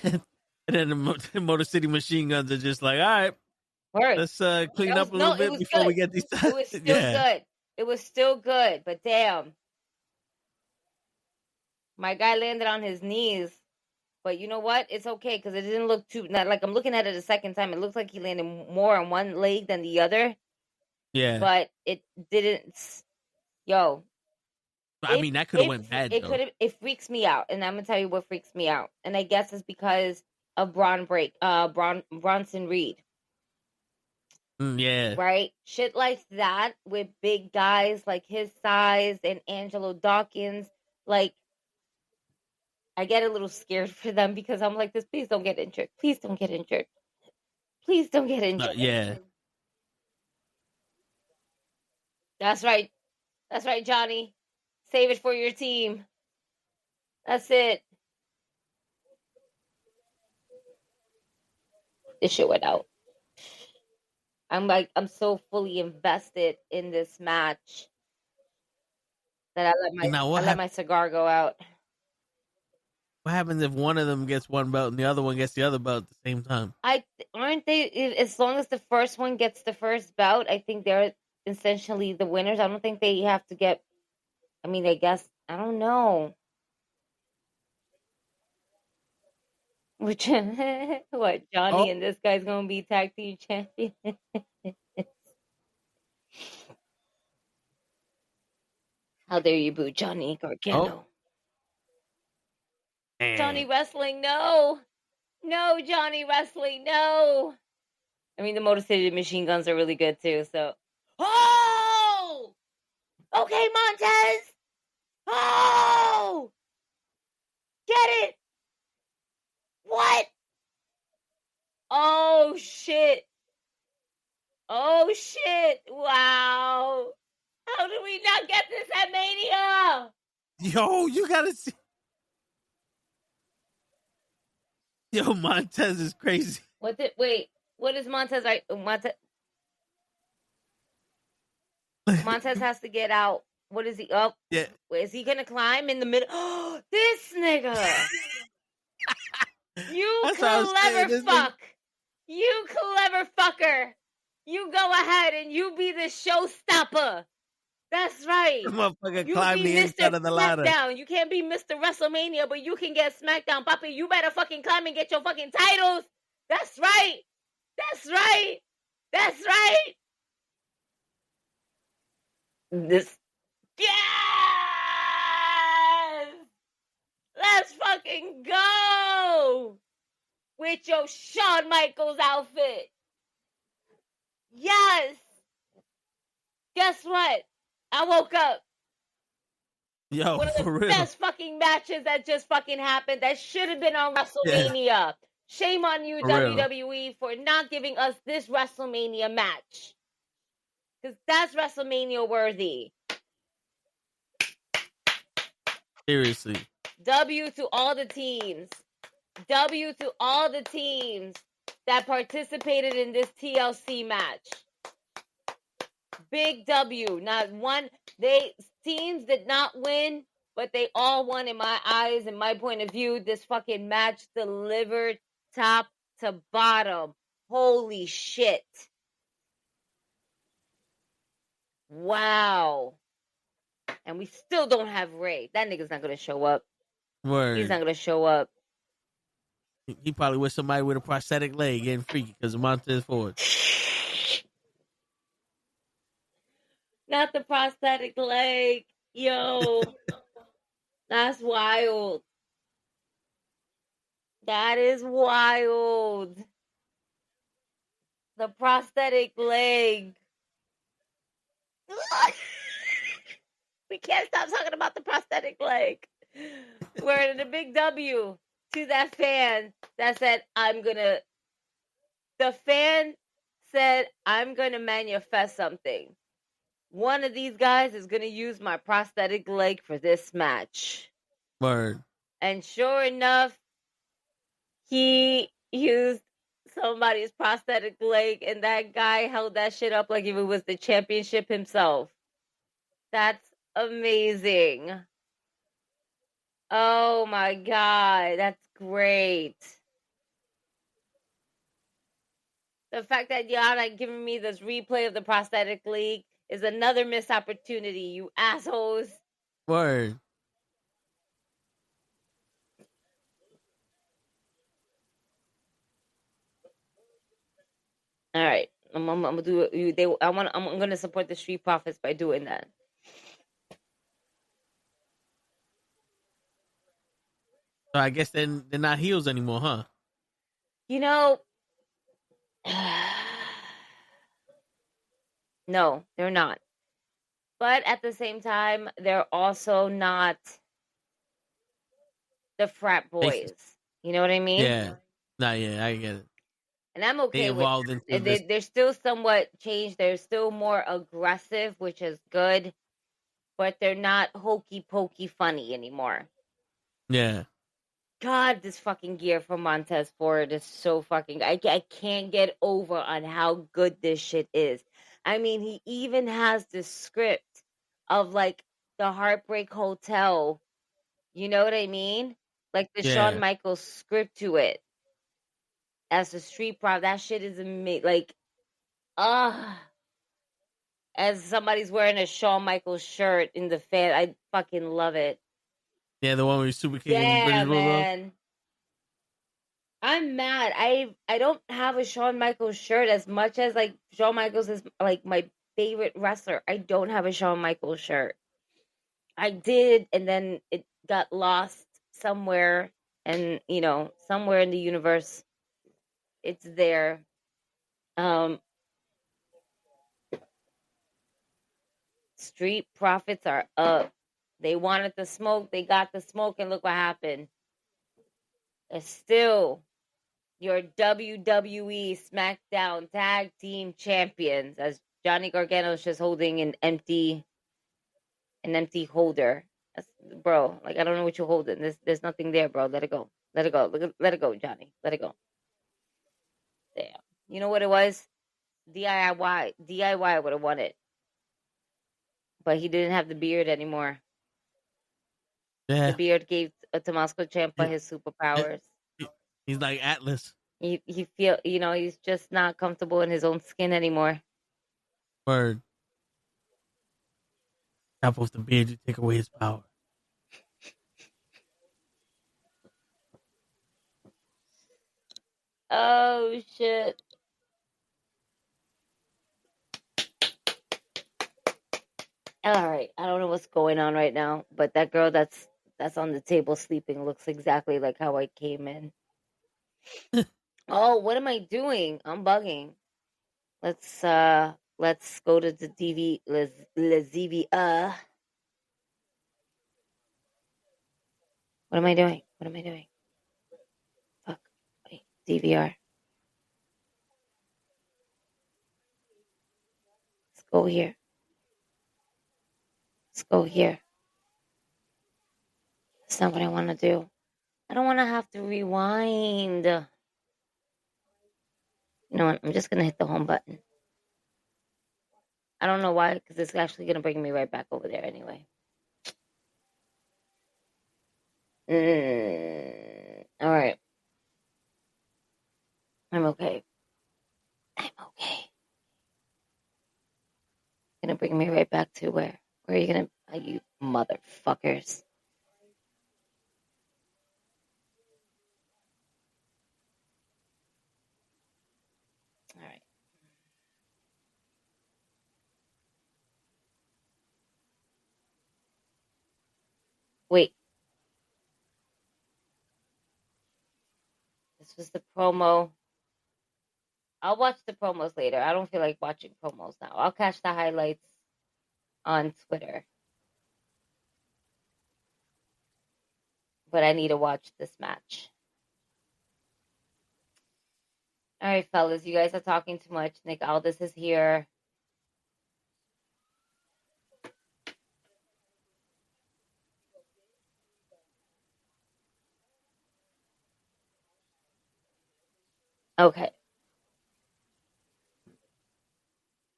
And then the Motor City Machine Guns are just like, all right, let's clean up a little bit before we get these. It was still good. It was still good, but damn. My guy landed on his knees. But you know what? It's okay because it didn't look too... Not like I'm looking at it a second time. It looks like he landed more on one leg than the other. Yeah. But it didn't... Yo. I mean, that could have went bad, though. It freaks me out. And I'm going to tell you what freaks me out. And I guess it's because of Bronson Reed. Yeah. Right? Shit like that with big guys like his size and Angelo Dawkins. Like, I get a little scared for them because I'm like, please don't get injured. Please don't get injured. Please don't get injured. Yeah. That's right. That's right, Johnny. Save it for your team. That's it. This shit went out. I'm so fully invested in this match that I let my cigar go out. What happens if one of them gets one belt and the other one gets the other belt at the same time? Aren't they? As long as the first one gets the first bout, I think they're essentially the winners. I don't think they have to get. I mean, I guess I don't know. Which what Johnny and this guy's gonna be tag team champions? How dare you boo Johnny Gargano? Johnny Wrestling, no. No, Johnny Wrestling, no. I mean, the Motor City Machine Guns are really good, too, so. Oh! Okay, Montez! Oh! Get it! What? Oh, shit. Oh, shit. Wow. How did we not get this at Mania? Yo, you gotta see. Yo, Montez is crazy. Wait, what is Montez? Montez has to get out. What is he up? Yeah. Is he gonna climb in the middle? Oh, this nigga. You clever fuck. You clever fucker. You go ahead and you be the showstopper. That's right. Motherfucker climb the inside of the ladder. You can't be Mr. WrestleMania, but you can get SmackDown, Papi. You better fucking climb and get your fucking titles. That's right. That's right. That's right. This. Yeah! fucking go with your Shawn Michaels outfit. Yes. Guess what? I woke up. Yo, One of for the real. best fucking matches that just fucking happened. That should have been on WrestleMania. Yeah. Shame on you, For real. WWE, for not giving us this WrestleMania match. Because that's WrestleMania worthy. Seriously. W to all the teams. W to all the teams that participated in this TLC match. Big W. Not one. Teams did not win, but they all won in my eyes, in my point of view. This fucking match delivered top to bottom. Holy shit. Wow. And we still don't have Ray. That nigga's not going to show up. Word. He's not going to show up. He probably with somebody with a prosthetic leg getting freaky because of Montez Ford. Not the prosthetic leg. Yo. That's wild. That is wild. The prosthetic leg. We can't stop talking about the prosthetic leg. We're in a big W to that fan that said, the fan said, I'm going to manifest something. One of these guys is going to use my prosthetic leg for this match. Word. And sure enough, he used somebody's prosthetic leg, and that guy held that shit up like if it was the championship himself. That's amazing. Oh my God, that's great. The fact that y'all not giving me this replay of the prosthetic leg is another missed opportunity, you assholes. Word. All right, I'm gonna do it. I'm gonna support the Street Profits by doing that. So I guess they're not heels anymore, huh? You know, no, they're not. But at the same time, they're also not the frat boys. You know what I mean? Yeah. Nah, yeah, I get it. And I'm okay with it. They're still somewhat changed. They're still more aggressive, which is good. But they're not hokey pokey funny anymore. Yeah. God, this fucking gear from Montez Ford is so fucking... I can't get over on how good this shit is. I mean, he even has this script of, like, the Heartbreak Hotel. You know what I mean? Like the Shawn Michaels script to it. As a street prop, that shit is amazing. Like, as somebody's wearing a Shawn Michaels shirt in the fan, I fucking love it. Yeah, the one where he's super kicking yeah, man. I'm mad. I don't have a Shawn Michaels shirt as much as like Shawn Michaels is like my favorite wrestler. I don't have a Shawn Michaels shirt. I did, and then it got lost somewhere, and somewhere in the universe, it's there. Street Profits are up. They wanted the smoke, they got the smoke, and look what happened. They're still your WWE SmackDown Tag Team Champions, as Johnny Gargano is just holding an empty holder. Bro, like, I don't know what you're holding. There's nothing there, bro. Let it go. Let it go. Let it go, Johnny. Let it go. Damn. You know what it was? DIY. DIY would have won it. But he didn't have the beard anymore. Yeah. The beard gave Tommaso Ciampa his superpowers. He's like Atlas. He he's just not comfortable in his own skin anymore. Word. Chop off the beard to take away his power. Oh shit. All right, I don't know what's going on right now, but that girl that's that's on the table sleeping looks exactly like how I came in. Oh, what am I doing? I'm bugging. Let's go to the DV ZV. What am I doing? What am I doing? Fuck. Wait, DVR. Let's go here. Let's go here. That's not what I want to do. I don't want to have to rewind. You know what? I'm just going to hit the home button. I don't know why, because it's actually going to bring me right back over there anyway. All right. I'm okay. I'm okay. Gonna bring me right back to where? Where are you gonna? Are you motherfuckers? All right. Wait. This was the promo. I'll watch the promos later. I don't feel like watching promos now. I'll catch the highlights on Twitter. But I need to watch this match. All right, fellas. You guys are talking too much. Nick Aldis is here. Okay.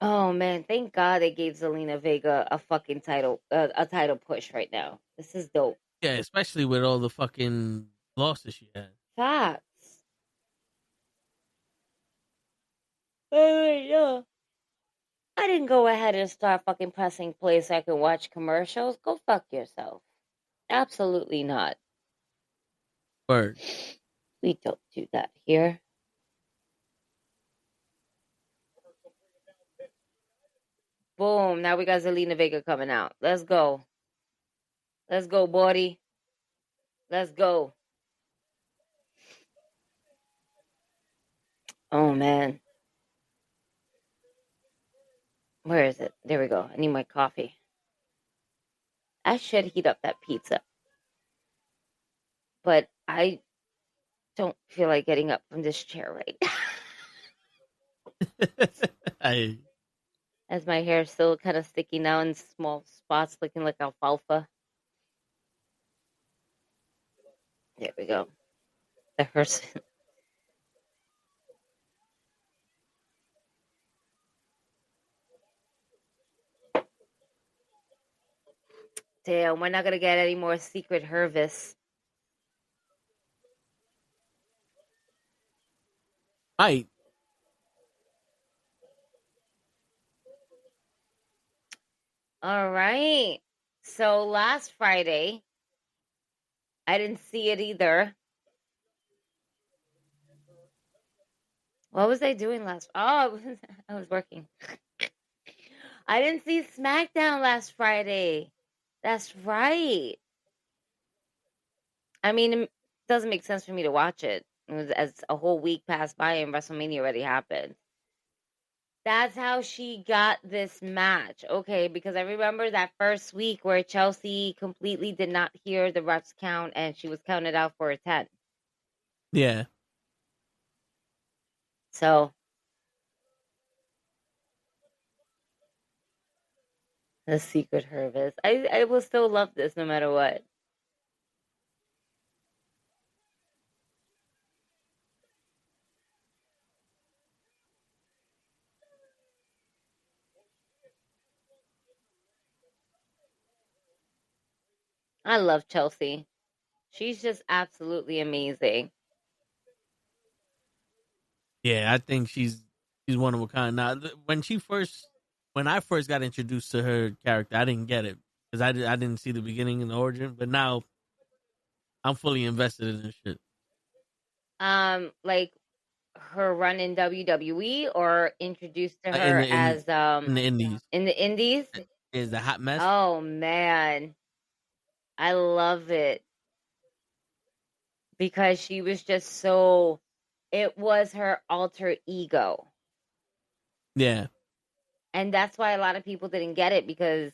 Oh man, thank God they gave Zelina Vega a fucking title, a title push right now. This is dope. Yeah, especially with all the fucking losses she had. Facts. Yeah. I didn't go ahead and start fucking pressing play so I can watch commercials. Go fuck yourself. Absolutely not. Word. We don't do that here. Boom. Now we got Zelina Vega coming out. Let's go. Let's go, buddy. Let's go. Oh, man. Where is it? There we go. I need my coffee. I should heat up that pizza. But I don't feel like getting up from this chair right now. As my hair is still kind of sticky now in small spots, looking like alfalfa. There we go. The hurts. Damn, we're not gonna get any more secret Hervis. Right. All right. So last Friday, I didn't see it either. What was I doing last? Oh, I was working. I didn't see SmackDown last Friday. That's right. I mean, it doesn't make sense for me to watch it as a whole week passed by and WrestleMania already happened. That's how she got this match. Okay, because I remember that first week where Chelsea completely did not hear the refs count and she was counted out for a 10. Yeah. So, the secret Hervis. I will still love this no matter what. I love Chelsea. She's just absolutely amazing. Yeah, I think she's one of a kind. Now, when I first got introduced to her character, I didn't get it because I didn't see the beginning and the origin. But now, I'm fully invested in this shit. Like her run in WWE or introduced to her as in the Indies. In the Indies? Is the hot mess. Oh man. I love it because she was just so. It was her alter ego. Yeah. And that's why a lot of people didn't get it, because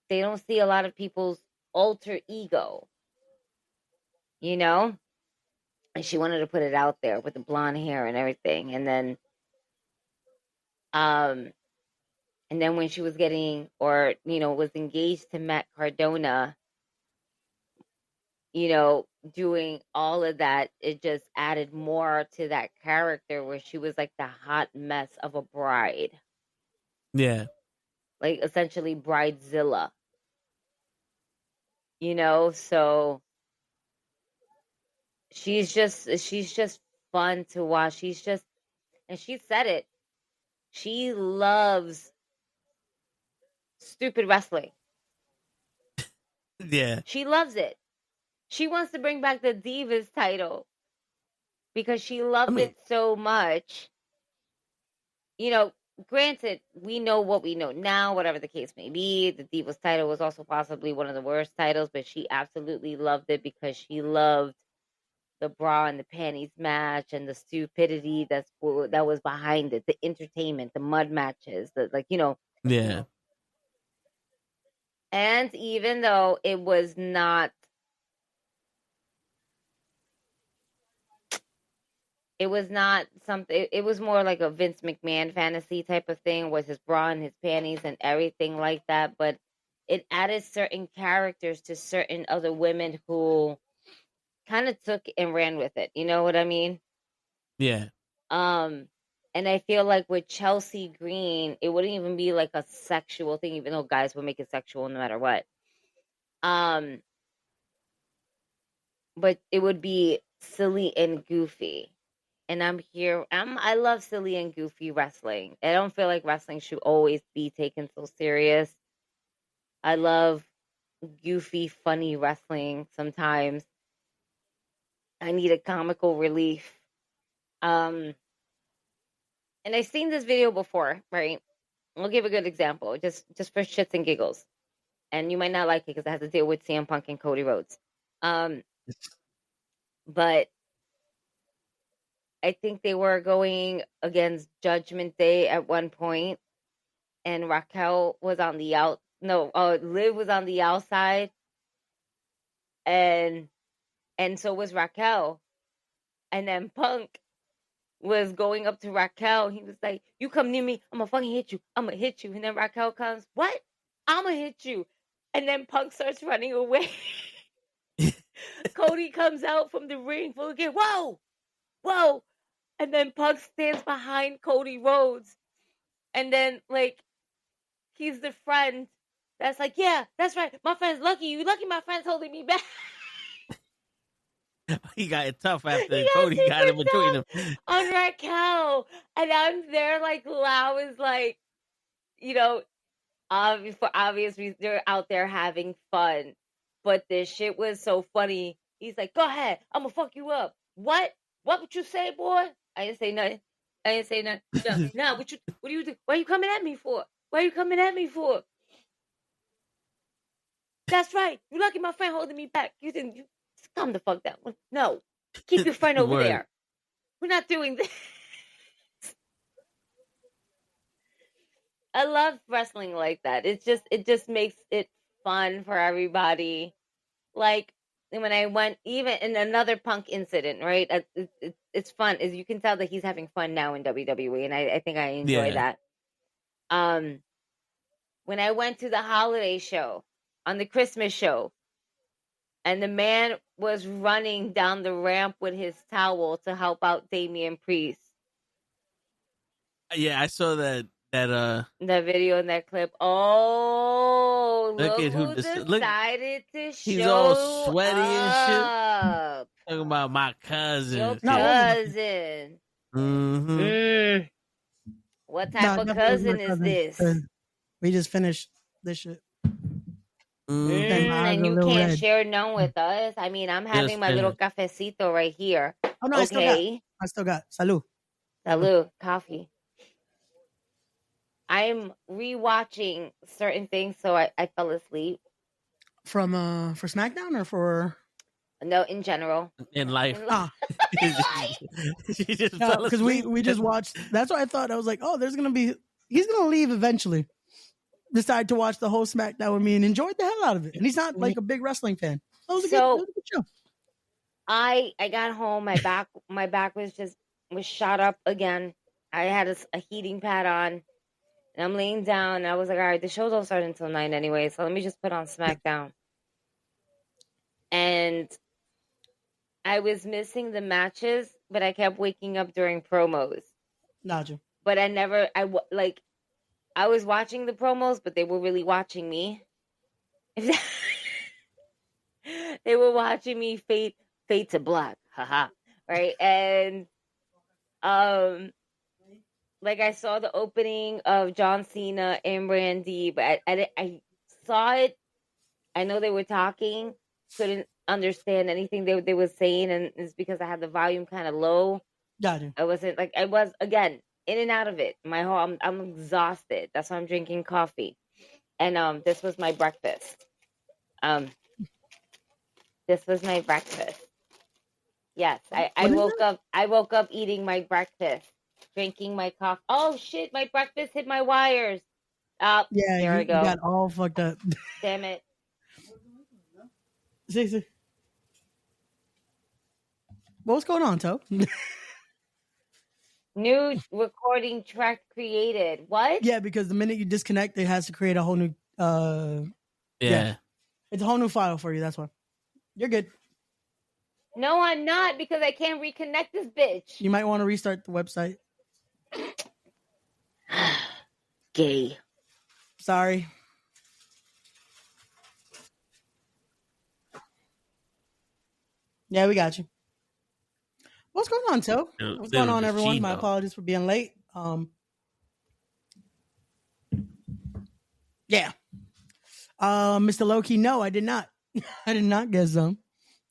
they don't see a lot of people's alter ego, you know? And she wanted to put it out there with the blonde hair and everything. And then when she was getting, or, was engaged to Matt Cardona, doing all of that, it just added more to that character where she was like the hot mess of a bride. Yeah. Like essentially bridezilla. So she's just fun to watch. And she said it. She loves stupid wrestling. Yeah. She loves it. She wants to bring back the Divas title because she loved it so much. Granted, we know what we know now, whatever the case may be. The Divas title was also possibly one of the worst titles, but she absolutely loved it because she loved the bra and the panties match and the stupidity that was behind it, the entertainment, the mud matches, Yeah. And even though it was not, something, it was more like a Vince McMahon fantasy type of thing with his bra and his panties and everything like that. But it added certain characters to certain other women who kind of took and ran with it. You know what I mean? Yeah. And I feel like with Chelsea Green, it wouldn't even be like a sexual thing, even though guys would make it sexual no matter what. But it would be silly and goofy. And I love silly and goofy wrestling. I don't feel like wrestling should always be taken so serious. I love goofy, funny wrestling sometimes. I need a comical relief. And I've seen this video before, right? I'll give a good example, just for shits and giggles. And you might not like it because it has to deal with CM Punk and Cody Rhodes. But I think they were going against Judgment Day at one point, and Raquel was on the Liv was on the outside, and so was Raquel. And then Punk was going up to Raquel. He was like, "You come near me, I'm gonna fucking hit you. I'm gonna hit you." And then Raquel comes, "What? I'm gonna hit you." And then Punk starts running away. Cody comes out from the ring full again. Whoa! Whoa! And then Punk stands behind Cody Rhodes. And then, he's the friend that's like, "Yeah, that's right. My friend's lucky. You lucky my friend's holding me back." He got it tough after Cody got in between them. On Raquel. And I'm there Lau is for obvious reasons, they're out there having fun. But this shit was so funny. He's like, "Go ahead. I'm going to fuck you up." What? What would you say, boy? I didn't say nothing. No, what do you do? Why are you coming at me for? That's right. You lucky my friend holding me back. You calm the fuck down. No. Keep your friend over there. We're not doing this. I love wrestling like that. It just makes it fun for everybody. Like when I went, even in another Punk incident, right? It's fun. As you can tell that he's having fun now in WWE, and I think I enjoy that. When I went to the holiday show, on the Christmas show, and the man was running down the ramp with his towel to help out Damian Priest. Yeah, I saw that video in that clip. Oh, look at who decided to show he's all sweaty up. And shit. Talking about my cousin. Your cousin. Mm-hmm. What type of cousin is this? We just finished this shit. And you can't share none with us. I mean, I'm having my little cafecito right here. Oh no, okay. I still got. Salud. Coffee. I'm rewatching certain things, so I fell asleep. for SmackDown or for No, in general. in life. She just no, fell because asleep. we just watched. That's what I thought. I was like, oh, he's gonna leave eventually. Decide to watch the whole SmackDown with me and enjoyed the hell out of it. And he's not like a big wrestling fan. That was a good show. I got home. My back was shot up again. I had a heating pad on, and I'm laying down. And I was like, all right, the show don't start until 9 anyway, so let me just put on SmackDown. And I was missing the matches, but I kept waking up during promos. Gotcha. But I was watching the promos, but they were really watching me. They were watching me fade to black, haha, right? And like I saw the opening of John Cena and Randy, but I saw it. I know they were talking, couldn't understand anything they were saying, and it's because I had the volume kind of low. Gotcha. I wasn't like I was again in and out of it. I'm exhausted. That's why I'm drinking coffee, and this was my breakfast. This was my breakfast. Yes, I woke up. I woke up eating my breakfast, drinking my coffee. Oh shit! My breakfast hit my wires. Oh, yeah, there we go. You got all fucked up. Damn it! See. What's going on, Toe? New recording track created. What? Yeah, because the minute you disconnect, it has to create a whole new. Yeah, it's a whole new file for you. That's why. You're good. No, I'm not, because I can't reconnect this bitch. You might want to restart the website. Gay. Sorry. Yeah, we got you. What's going on, Toe? What's going on, everyone? My apologies for being late. Yeah. Mr. Lowkey, no, I did not. I did not get some.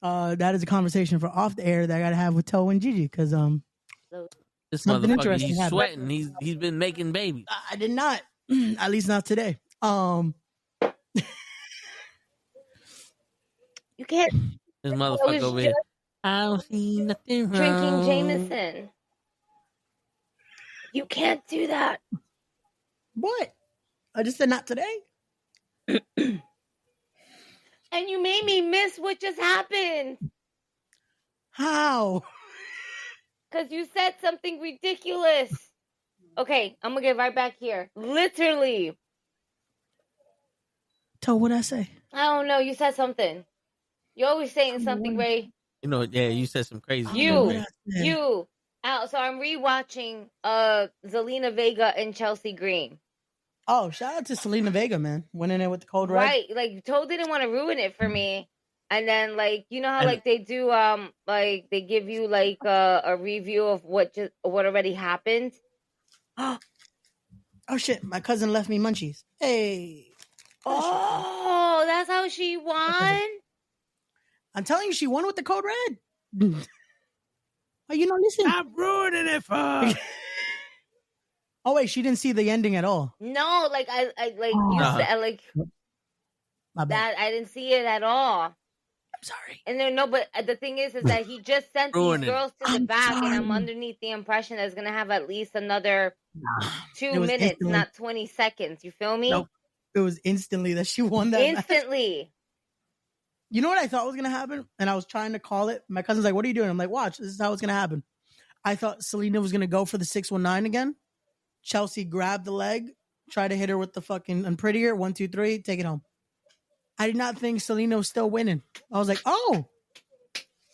That is a conversation for off the air that I gotta have with Toe and Gigi, because this motherfucker, he's sweating. He's been making babies. I did not. At least not today. You can't. This motherfucker over here. I don't see nothing wrong. Drinking Jameson. You can't do that. What? I just said not today. And you made me miss what just happened. How? Because you said something ridiculous. Okay, I'm going to get right back here. Literally. Toe, what'd I say? I don't know. You said something. You're always saying something, Ray. You know, yeah, you said some crazy. You. So I'm rewatching Zelina Vega and Chelsea Green. Oh, shout out to Selena Vega, man. Winning it with the cold red. Right. Like, Toe didn't want to ruin it for me. And then, like, you know how, like, they do, like, they give you, like, a review of what already happened? Oh, shit. My cousin left me munchies. Hey. Oh, that's how she won? I'm telling you, she won with the code red. Oh, you know, listen. I'm ruining it for her. Oh, wait, she didn't see the ending at all. No, like, I you said, like, my bad. that, I didn't see it at all. I'm sorry. And then, no, but the thing is that he just sent these girls to the back, and I'm underneath the impression that it's going to have at least another 2 minutes, instantly. Not 20 seconds. You feel me? Nope. It was instantly that she won that Instantly. Match. You know what I thought was going to happen? And I was trying to call it. My cousin's like, what are you doing? I'm like, watch. This is how it's going to happen. I thought Selena was going to go for the 619 again. Chelsea grabbed the leg, tried to hit her with the fucking unprettier. 1, 2, 3, take it home. I did not think Selena was still winning. I was like, oh,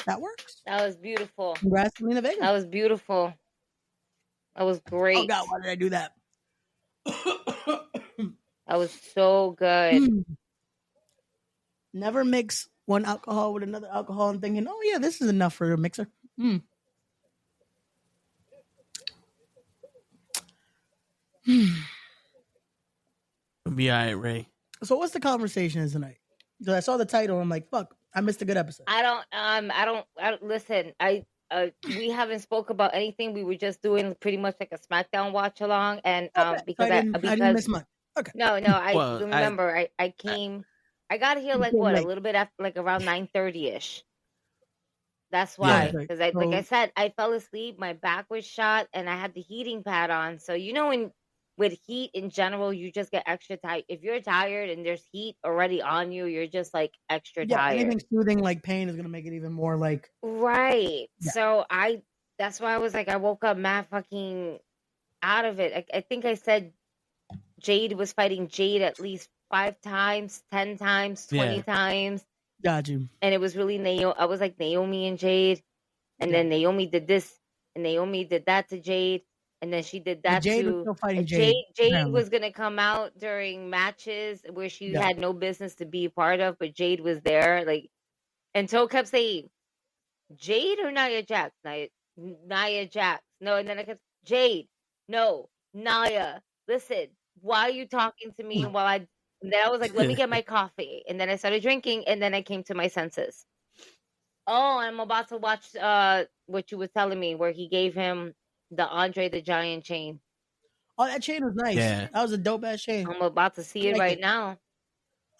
that works. That was beautiful. Congrats, Selena Vega. That was beautiful. That was great. Oh, God, why did I do that? That was so good. Never mix one alcohol with another alcohol and thinking, oh, yeah, this is enough for a mixer. It'll be all right, Ray. So what's the conversation tonight? Because I saw the title. I'm like, fuck, I missed a good episode. I don't listen. We haven't spoke about anything. We were just doing pretty much like a SmackDown watch along, and because I didn't miss much. Okay. No, I remember. I came I got here like came what, a late. little bit after, like around 9:30ish. That's Yeah. why, Okay, because like I so- said, I fell asleep. My back was shot, and I had the heating pad on. So you know, when with heat in general, you just get extra tired. If you're tired and there's heat already on you, you're just like extra yeah, tired. anything soothing like pain is gonna make it even more like. Right. Yeah. So that's why I was like, I woke up mad fucking out of it. I think I said Jade was fighting Jade at least 5 times, 10 times, 20 Yeah. times. Got you. And it was really Naomi. I was like Naomi and Jade. And then Naomi did this, and Naomi did that to Jade. And then she did But that Jade was to still fighting Jade. Jade apparently. was gonna come out during matches where she Yeah. had no business to be a part of, but Jade was there. Like, and Toe kept saying, Jade or Nia Jax? Nia Jax. No, and then I kept, Jade. No, Nia. Listen, why are you talking to me? And then I was like, let me get my coffee. And then I started drinking, and then I came to my senses. Oh, I'm about to watch what you were telling me, where he gave him the Andre the Giant chain. Oh, that chain was nice. Yeah. That was a dope ass chain. I'm about to see it like right it. now.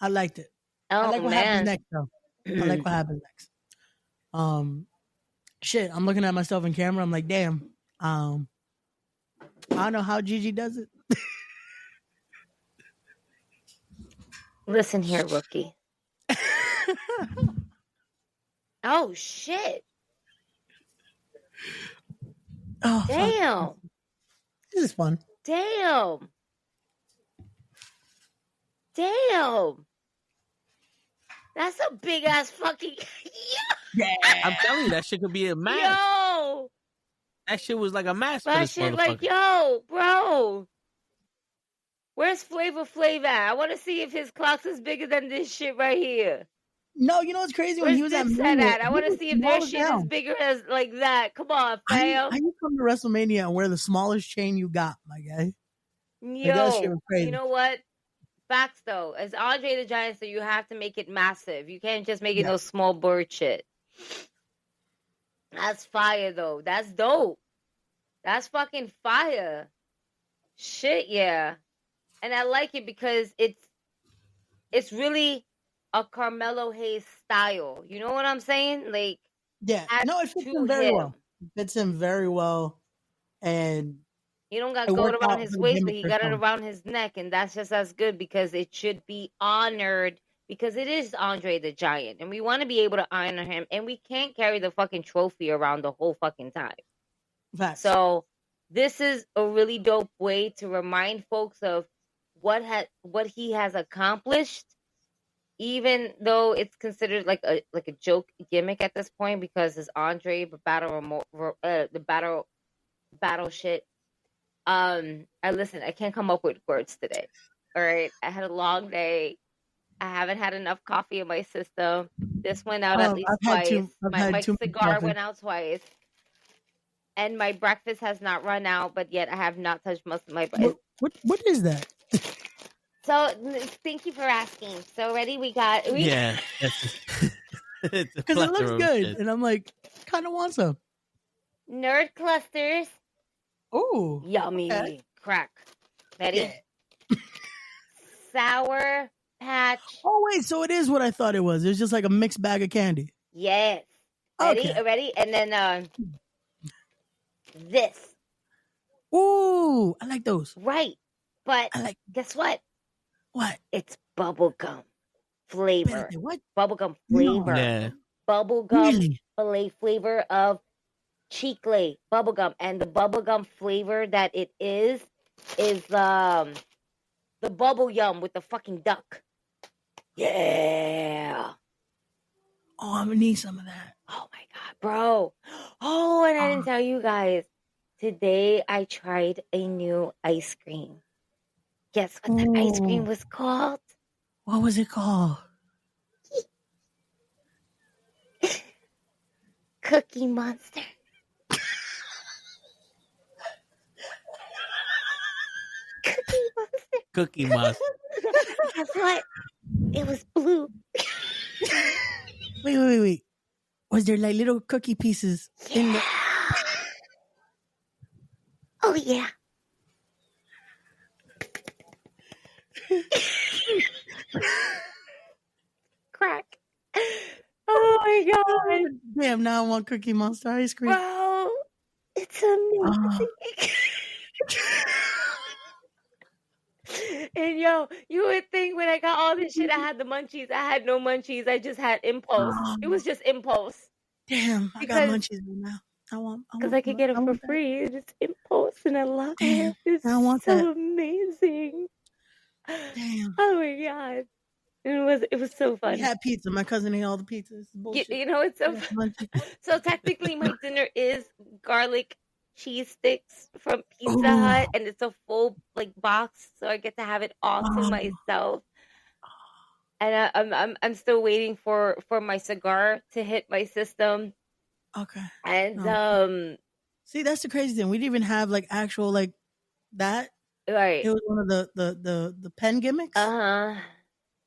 I liked it. Oh I like what happens man. next though. I like what happens next. Shit, I'm looking at myself in camera. I'm like, damn. I don't know how Gigi does it. Listen here, rookie. Oh shit. Oh, fuck. Damn. This is fun. Damn. That's a big ass fucking Yeah. I'm telling you, that shit could be a match. Yo. That shit was like a match for That this shit motherfucker. like, yo, bro. Where's Flavor Flav at? I want to see if his clocks is bigger than this shit right here. No, you know what's crazy? When Where's he was at this set Mania, at? I want to see if their shit is bigger as like that. Come on, How fam. you come to WrestleMania and wear the smallest chain you got, my guy? that shit Yo, was crazy. you know what? Facts though, as Andre the Giant, so you have to make it massive. You can't just make it no small bird shit. That's fire though. That's dope. That's fucking fire. Shit, yeah. And I like it because it's really a Carmelo Hayes style. You know what I'm saying? Like, Yeah, no, it fits to him very him. well. It fits him very well, and He don't got It gold worked around out his for the waist, but gimmick he for got it some. around his neck, and that's just as good because it should be honored because it is Andre the Giant, and we want to be able to honor him, and we can't carry the fucking trophy around the whole fucking time. facts. So this is a really dope way to remind folks of what he has accomplished, even though it's considered like a joke gimmick at this point because it's Andre, but the battle shit. I can't come up with words today. All right, I had a long day. I haven't had enough coffee in my system. This went out at least twice. My cigar went out twice. And my breakfast has not run out, but yet I have not touched most of my breakfast. What is that? So thank you for asking. So ready? Yeah. Because it looks good, and I'm like, kind of want some. Nerd clusters. Ooh, Yummy. okay. Crack. Ready? Yeah. Sour Patch. Oh wait, so it is what I thought it was. It's just like a mixed bag of candy. Yes. Ready? Okay. Ready? And then this. Ooh, I like those. Right. But guess what? What? It's bubblegum flavor. What? Bubblegum flavor. Yeah. Bubblegum flavor of chicle bubblegum. And the bubblegum flavor that it is the bubble yum with the fucking duck. Yeah. Oh, I'm gonna need some of that. Oh my God, bro. Oh, and I didn't tell you guys. Today I tried a new ice cream. Guess what the ice cream was called? What was it called? Cookie Monster. Cookie Monster. Guess what? It was blue. Wait. Was there like little cookie pieces in the... Oh, yeah. Damn, now I want Cookie Monster ice cream. Bro, it's amazing. And yo, you would think when I got all this shit, I had the munchies. I had no munchies. I just had impulse. It was just impulse. Damn, I got munchies right now. Because I could get it for free. It's impulse, and I love it. It's so amazing. Damn. Oh my god. It was so fun. We had pizza. My cousin ate all the pizzas. You know, it's so fun. So technically my dinner is garlic cheese sticks from Pizza Hut, and it's a full like box, so I get to have it all to myself. And I'm still waiting for my cigar to hit my system. Okay. And see, that's the crazy thing. We didn't even have like actual like that. Right. It was one of the pen gimmicks. Uh-huh.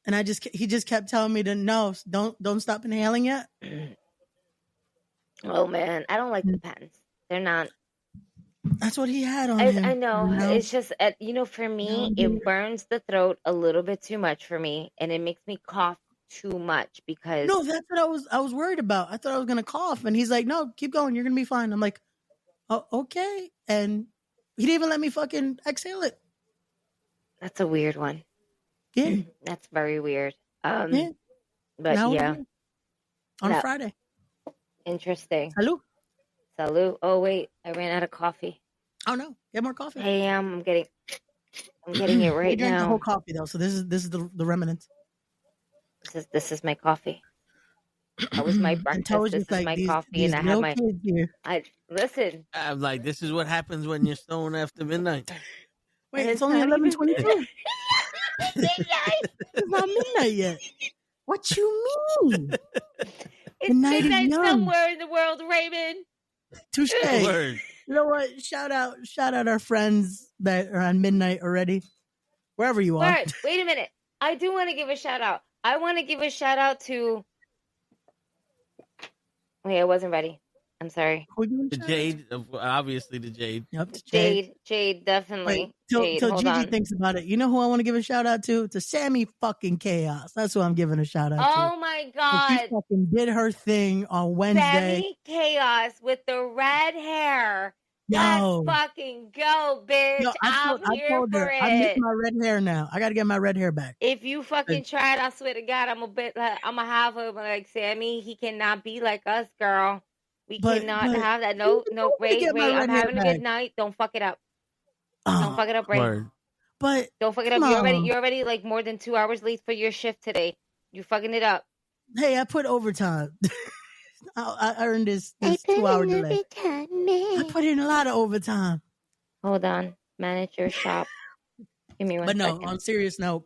And he just kept telling me to no, don't stop inhaling yet. Oh man, I don't like the pens. They're not. That's what he had on him. I know. It's just for me, it burns the throat a little bit too much for me, and it makes me cough too much because. No, that's what I was worried about. I thought I was gonna cough, and he's like, "No, keep going. You're gonna be fine." I'm like, "Oh, okay." And he didn't even let me fucking exhale it. That's a weird one. Yeah, that's very weird. Yeah, but now yeah, on a Friday. Interesting. Salud. Oh wait, I ran out of coffee. Oh no, get more coffee. I am. I'm getting it right now. You drank the whole coffee though, so this is the remnant. This is my coffee. That was my breakfast. This is my coffee, and I have my. Listen. I'm like, this is what happens when you're stoned after midnight. Wait, it's only 11:22. It's not midnight yet. What you mean? It's midnight somewhere in the world, Raymond. Touche. You know what? Shout out our friends that are on midnight already. Wherever you are. Right. Wait a minute. I do want to give a shout out. I want to give a shout out to. Wait, I wasn't ready. I'm sorry. The Jade, obviously the Jade. Yep, Jade, definitely. Wait, till Gigi thinks about it. You know who I want to give a shout out to? To Sammy fucking Chaos. That's who I'm giving a shout out to. Oh my god. She fucking did her thing on Wednesday. Sammy Chaos with the red hair. Let's fucking go, bitch. Yo, I told her, I miss my red hair now. I got to get my red hair back. If you fucking try it, I swear to God, I'm going to have her like, Sammy, he cannot be like us, girl. We cannot have that. No, Ray, I'm having a good night. Don't fuck it up. Don't fuck it up, Ray. Word. But don't fuck it up. You're already like more than 2 hours late for your shift today. You're fucking it up. Hey, I put overtime. I earned this 2 hour delay. I put in a lot of overtime. Hold on. Manage your shop. Give me one second. But no, on serious note,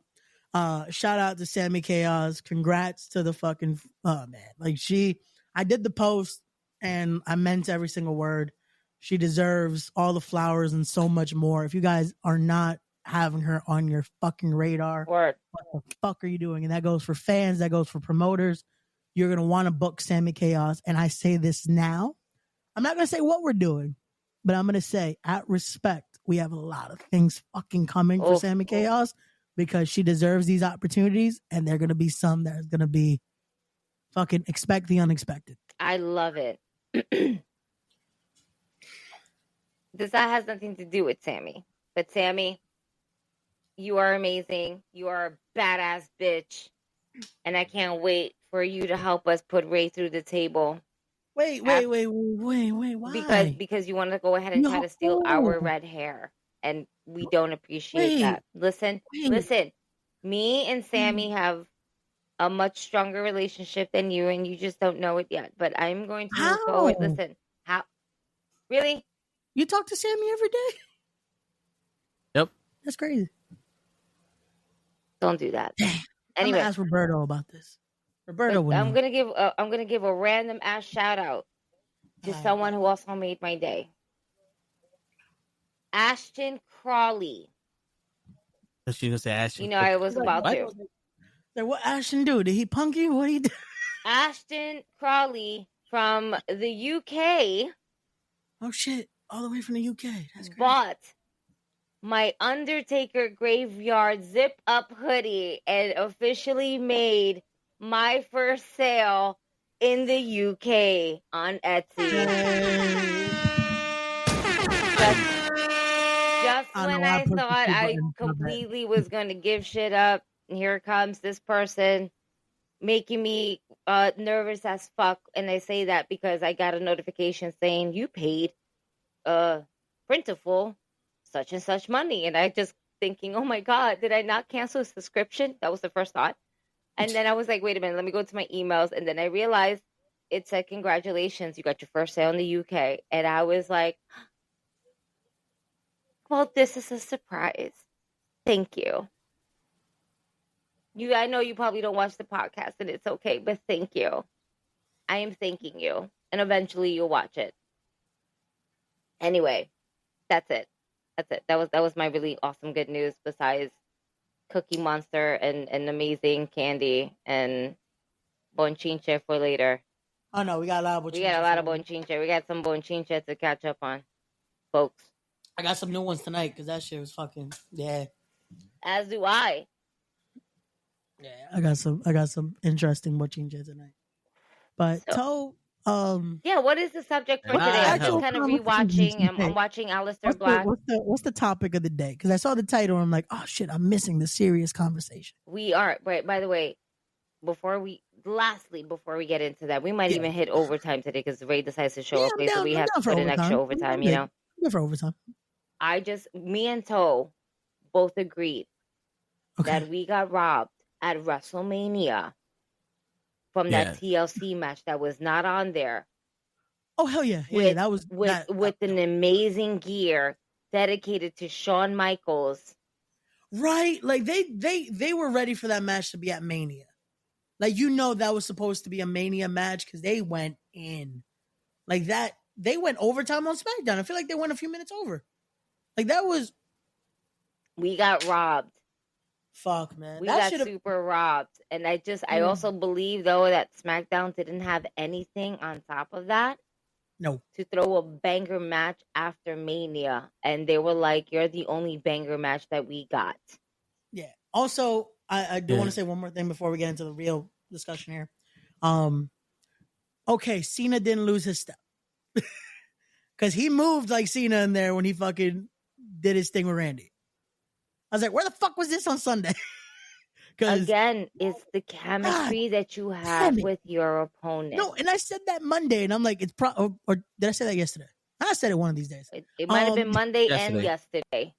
shout out to Sammy Chaos. Congrats to the fucking man. Like I did the post and I meant every single word. She deserves all the flowers and so much more. If you guys are not having her on your fucking radar, what the fuck are you doing? And that goes for fans, that goes for promoters. You're going to want to book Sammy Chaos. And I say this now. I'm not going to say what we're doing, but I'm going to say, at respect, we have a lot of things fucking coming for Sammy Chaos because she deserves these opportunities. And there are going to be some that is going to be fucking expect the unexpected. I love it. This has nothing to do with Sammy. But Sammy, you are amazing. You are a badass bitch. And I can't wait for you to help us put Ray through the table. Wait, why? Because you want to go ahead and try to steal our red hair. And we don't appreciate that. Listen. Me and Sammy have a much stronger relationship than you, and you just don't know it yet. But I'm going to move forward. Listen. How? Really? You talk to Sammy every day? Yep. That's crazy. Don't do that. Damn. Anyway, I'm gonna ask Roberto about this. Roberto, I'm gonna give a random ass shout out to someone who also made my day. Ashton Crawley. She gonna say Ashton. You know, I was about to. What Ashton do? Did he punk you? What he do? Ashton Crawley from the UK. Oh shit! All the way from the UK. That's crazy. Bought my Undertaker Graveyard zip-up hoodie and officially made my first sale in the UK on Etsy. Just when I thought I completely was going to give shit up, here comes this person making me nervous as fuck. And I say that because I got a notification saying you paid Printful such and such money. And I just thinking, oh my God, did I not cancel a subscription? That was the first thought. And then I was like, wait a minute, let me go to my emails. And then I realized it said, congratulations, you got your first sale in the UK. And I was like, well, this is a surprise. Thank you. I know you probably don't watch the podcast, and it's okay, but thank you. I am thanking you. And eventually you'll watch it. Anyway, that's it. That was my really awesome good news, besides Cookie Monster and amazing candy and bonchinche for later. Oh no, we got a lot of bonchinche. We got a lot of bonchinche. We got some bonchinche to catch up on, folks. I got some new ones tonight because that shit was fucking As do I. Yeah, I got some interesting bonchinche tonight. But what is the subject for today? I'm just kind of rewatching. I'm watching Alistair Black. What's the topic of the day? Because I saw the title and I'm like, oh shit, I'm missing the serious conversation. We are. By the way, before we get into that, we might even hit overtime today because Ray decides to show up late, so we have to put in extra overtime. You know, good for overtime. Me and Toe both agreed that we got robbed at WrestleMania from that TLC match that was not on there. Oh hell yeah! That was with an amazing gear dedicated to Shawn Michaels. Right, like they were ready for that match to be at Mania. Like that was supposed to be a Mania match because they went in like that. They went overtime on SmackDown. I feel like they went a few minutes over. Like that was. We got robbed. Fuck, man. We got super robbed. And I also believe, though, that SmackDown didn't have anything on top of that. No. To throw a banger match after Mania. And they were like, you're the only banger match that we got. Yeah. Also, I do want to say one more thing before we get into the real discussion here. Okay, Cena didn't lose his step. Because he moved like Cena in there when he fucking did his thing with Randy. I was like, where the fuck was this on Sunday? Again, it's the chemistry that you have with your opponent. No, and I said that Monday, and I'm like, it's or did I say that yesterday? I said it one of these days. It might have been Monday and yesterday.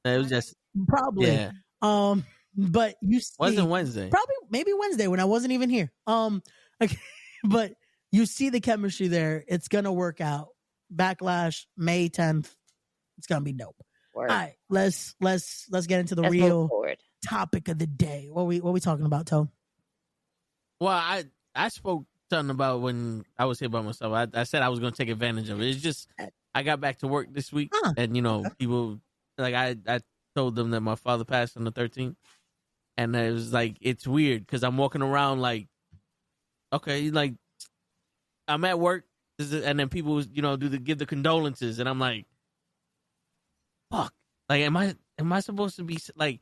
It was just probably. Yeah. But you see, wasn't Wednesday. Probably maybe Wednesday when I wasn't even here. Okay, but you see the chemistry there. It's gonna work out. Backlash May 10th. It's gonna be dope. Word. All right, let's get into the real topic of the day. What we talking about, Toe? Well, I spoke something about when I was here by myself. I said I was going to take advantage of it. It's just I got back to work this week, and people like I told them that my father passed on the 13th, and it was like it's weird because I'm walking around like, okay, like I'm at work, and then people give the condolences, and I'm like, fuck, like am I supposed to be like?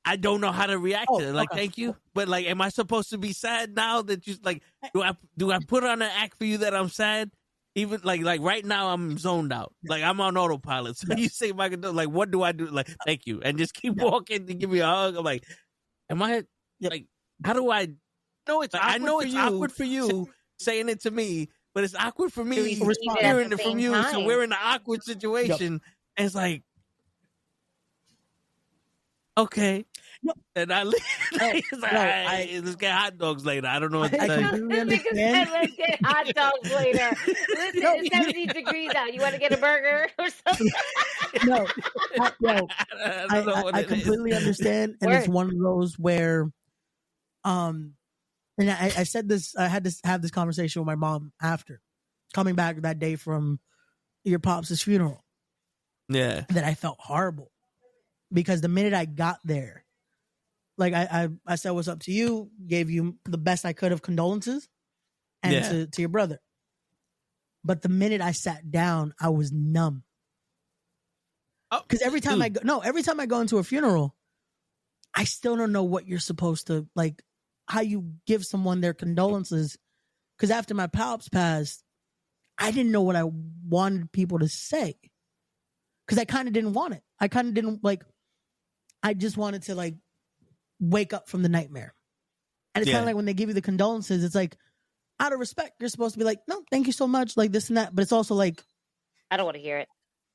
I don't know how to react to it. Like, thank you, but like, am I supposed to be sad now that you like? Do I put on an act for you that I'm sad? Even like right now I'm zoned out. Like I'm on autopilot. So you say my like, what do I do? Like, thank you, and just keep walking and give me a hug. I'm like, am I like? How do I? No, it's I know it's awkward for you saying it to me, but it's awkward for me hearing it from you. Time. So we're in an awkward situation, and it's like. Okay. No. And I let's get hot dogs later. I don't know what to tell you. Let's get hot dogs later. Listen, it's 70 degrees out. You want to get a burger or something? No. I completely understand. And it's one of those where, and I said this, I had to have this conversation with my mom after coming back that day from your pops' funeral. Yeah. That I felt horrible. Because the minute I got there, like I said, what's up to you, gave you the best I could of condolences and to your brother. But the minute I sat down, I was numb. Because every time I go into a funeral, I still don't know what you're supposed to, like, how you give someone their condolences. Because after my pops passed, I didn't know what I wanted people to say. Because I kind of didn't want it. I kind of didn't like, I just wanted to like wake up from the nightmare. And it's kind of like when they give you the condolences, it's like, out of respect, you're supposed to be like, no, thank you so much, like this and that. But it's also like, I don't want to hear it.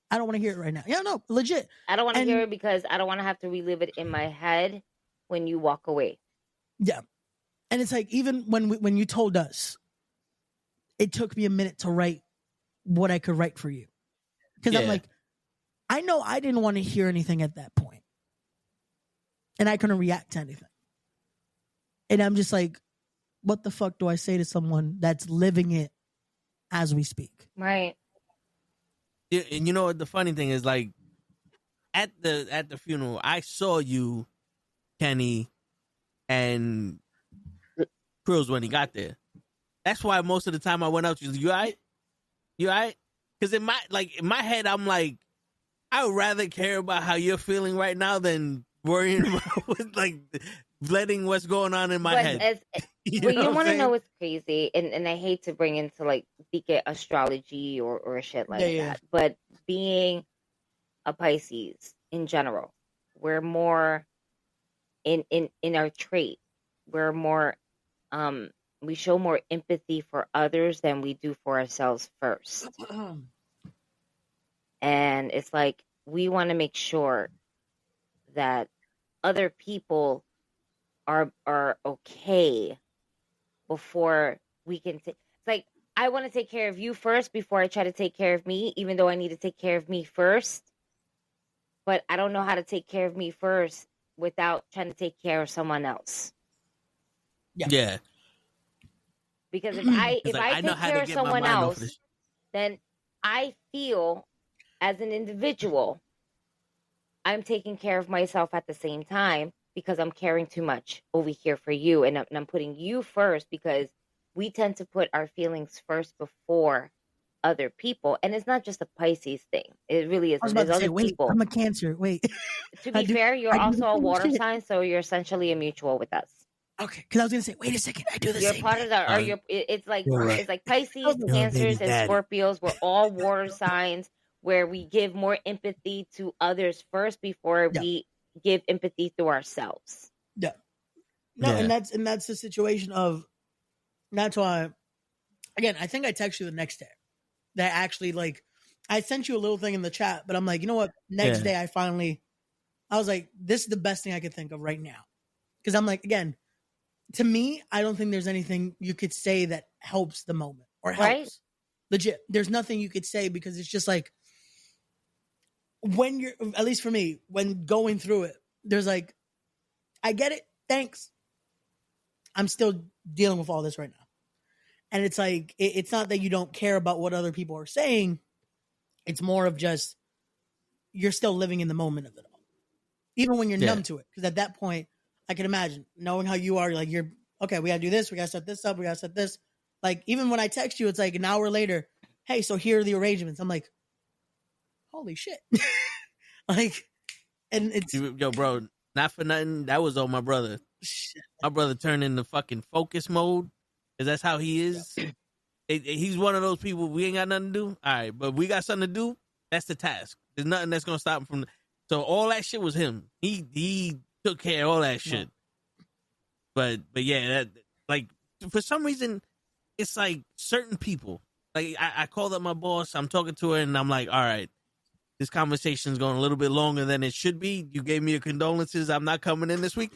I don't want to hear it right now. Yeah, no, legit. I don't want to hear it because I don't want to have to relive it in my head when you walk away. Yeah. And it's like, even when you told us, it took me a minute to write what I could write for you. Because I'm like, I know I didn't want to hear anything at that point. And I couldn't react to anything. And I'm just like, what the fuck do I say to someone that's living it as we speak? Right. Yeah, and you know what the funny thing is, like at the funeral, I saw you, Kenny, and Kryllzzz when he got there. That's why most of the time I went out to you all right? You all right? Because in my head, I'm like, I would rather care about how you're feeling right now than worrying about like letting what's going on in my head. You want to know what's crazy, and I hate to bring into like astrology or shit like that, but being a Pisces in general, we're more in our trait. We're more we show more empathy for others than we do for ourselves first. And it's like we want to make sure that other people are okay before we can it's like I want to take care of you first before I try to take care of me, even though I need to take care of me first. But I don't know how to take care of me first without trying to take care of someone else. Yeah. Because if I take care of someone else, then I feel as an individual, I'm taking care of myself at the same time because I'm caring too much over here for you. And I'm putting you first because we tend to put our feelings first before other people. And it's not just a Pisces thing. It really is. There's other people. I'm a Cancer. Wait. To be fair, you're also a water sign, so you're essentially a mutual with us. Okay, because I was gonna say, wait a second, I do the same. You're part of that. It's like Pisces, Cancers, and Scorpios. We're all water signs where we give more empathy to others first before we give empathy to ourselves. Yeah. No, and that's the situation of. That's why. Again, I think I texted you the next day. That actually, like, I sent you a little thing in the chat, but I'm like, you know what? Next day, I was like, this is the best thing I could think of right now, because I'm like, again. To me, I don't think there's anything you could say that helps the moment or helps. Right? Legit. There's nothing you could say because it's just like when you're, at least for me, when going through it, there's like, I get it. Thanks. I'm still dealing with all this right now. And it's like, it's not that you don't care about what other people are saying. It's more of just, you're still living in the moment of it all. Even when you're numb to it. Because at that point, I can imagine knowing how you are, like you're okay. We gotta do this. We gotta set this up. We gotta set this. Like even when I text you, it's like an hour later. Hey, so here are the arrangements. I'm like, holy shit! Like, and it's yo, bro. Not for nothing. That was on my brother. Shit. My brother turned into fucking focus mode because that's how he is. He's one of those people. We ain't got nothing to do. All right, but we got something to do. That's the task. There's nothing that's gonna stop him from. So all that shit was him. He took care of all that shit. But yeah, that like for some reason it's like certain people. Like I called up my boss, I'm talking to her and I'm like, all right, this conversation's going a little bit longer than it should be. You gave me your condolences, I'm not coming in this week.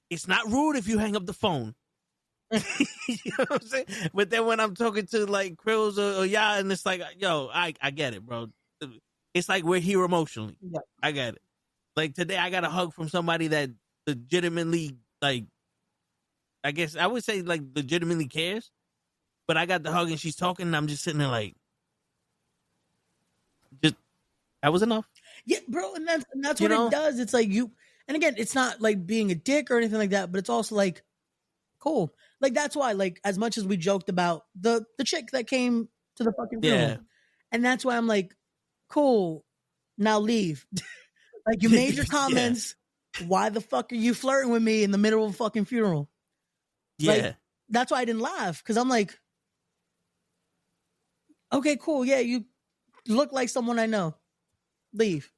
It's not rude if you hang up the phone. You know what I'm saying? But then when I'm talking to like Kryllzzz or y'all, and it's like, yo, I get it, bro. It's like we're here emotionally. Yeah. I get it. Like today, I got a hug from somebody that legitimately, like, I guess I would say, like, legitimately cares. But I got the hug and she's talking, and I'm just sitting there, like, just that was enough. Yeah, bro, and that's what it does. It's like you, and again, it's not like being a dick or anything like that, but it's also like, cool. Like that's why, like, as much as we joked about the chick that came to the fucking funeral, and that's why I'm like, cool, now leave. Like, you made your comments. Why the fuck are you flirting with me in the middle of a fucking funeral? Yeah. Like, that's why I didn't laugh, because I'm like, okay, cool, yeah, you look like someone I know. Leave.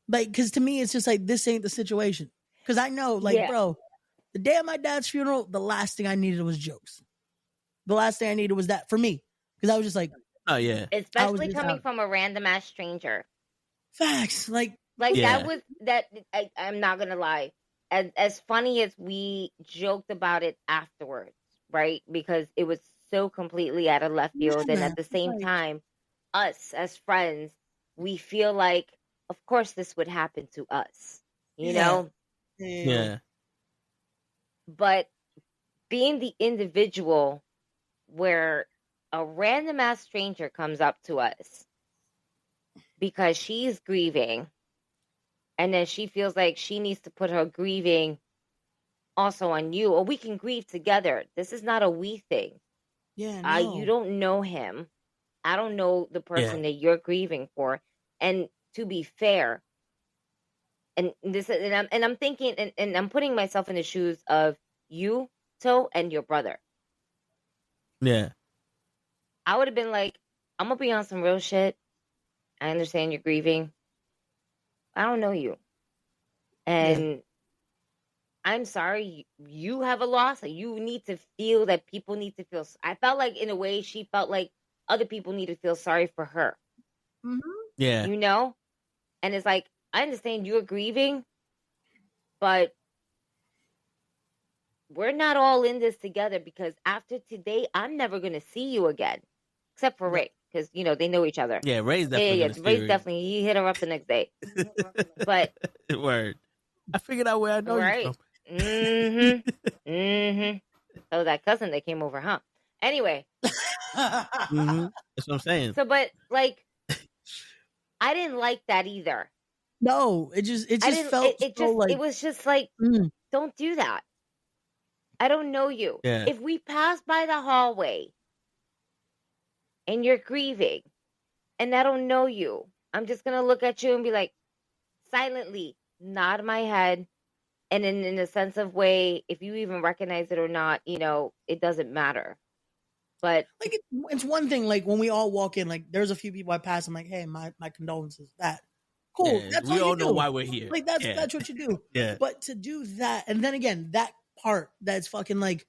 Like, because to me, it's just like, this ain't the situation. Because I know, like, Yeah. bro, the day of my dad's funeral, the last thing I needed was jokes. The last thing I needed was that for me. Because I was just like, Oh yeah. Especially just coming out. from a random ass stranger. Facts. Like Yeah. That was that. I'm not gonna lie. As funny as we joked about it afterwards, right? Because it was so completely out of left field, and Yeah, at the same like- time, us as friends, we feel like, of course, this would happen to us, you Yeah. know. Yeah. But being the individual where a random ass stranger comes up to us because she's grieving, and then she feels like she needs to put her grieving also on you, or we can grieve together. This is not a we thing. Yeah, no. You don't know him. I don't know the person that you're grieving for. And to be fair, and I'm thinking, and I'm putting myself in the shoes of you, Toe, and your brother. Yeah. I would have been like, I'm gonna be on some real shit. I understand you're grieving. I don't know you. And I'm sorry, you have a loss. You need to feel that people need to feel. I felt like, in a way, she felt like other people need to feel sorry for her. Mhm. Yeah. You know? And it's like, I understand you're grieving, but we're not all in this together, because after today, I'm never going to see you again. Except for Ray, because, they know each other. Yeah, Ray's definitely Yeah. gonna Ray's steer definitely, he hit her up the next day. But it. Word. I figured out where I know right. you from. So that cousin that came over, huh? Anyway. Mm-hmm. That's what I'm saying. So, but like, I didn't like that either. No, it just felt it was just like, don't do that. I don't know you. Yeah. If we pass by the hallway and you're grieving and I don't know you, I'm just going to look at you and be like, silently nod my head. And in a sense of way, if you even recognize it or not, it doesn't matter. But like, it's one thing, like, when we all walk in, like, there's a few people I pass, I'm like, hey, my condolences. That cool. Yeah, That's we all you know do. why we're here. Like, that's what you do. Yeah. But to do that, and then again, that part that's fucking like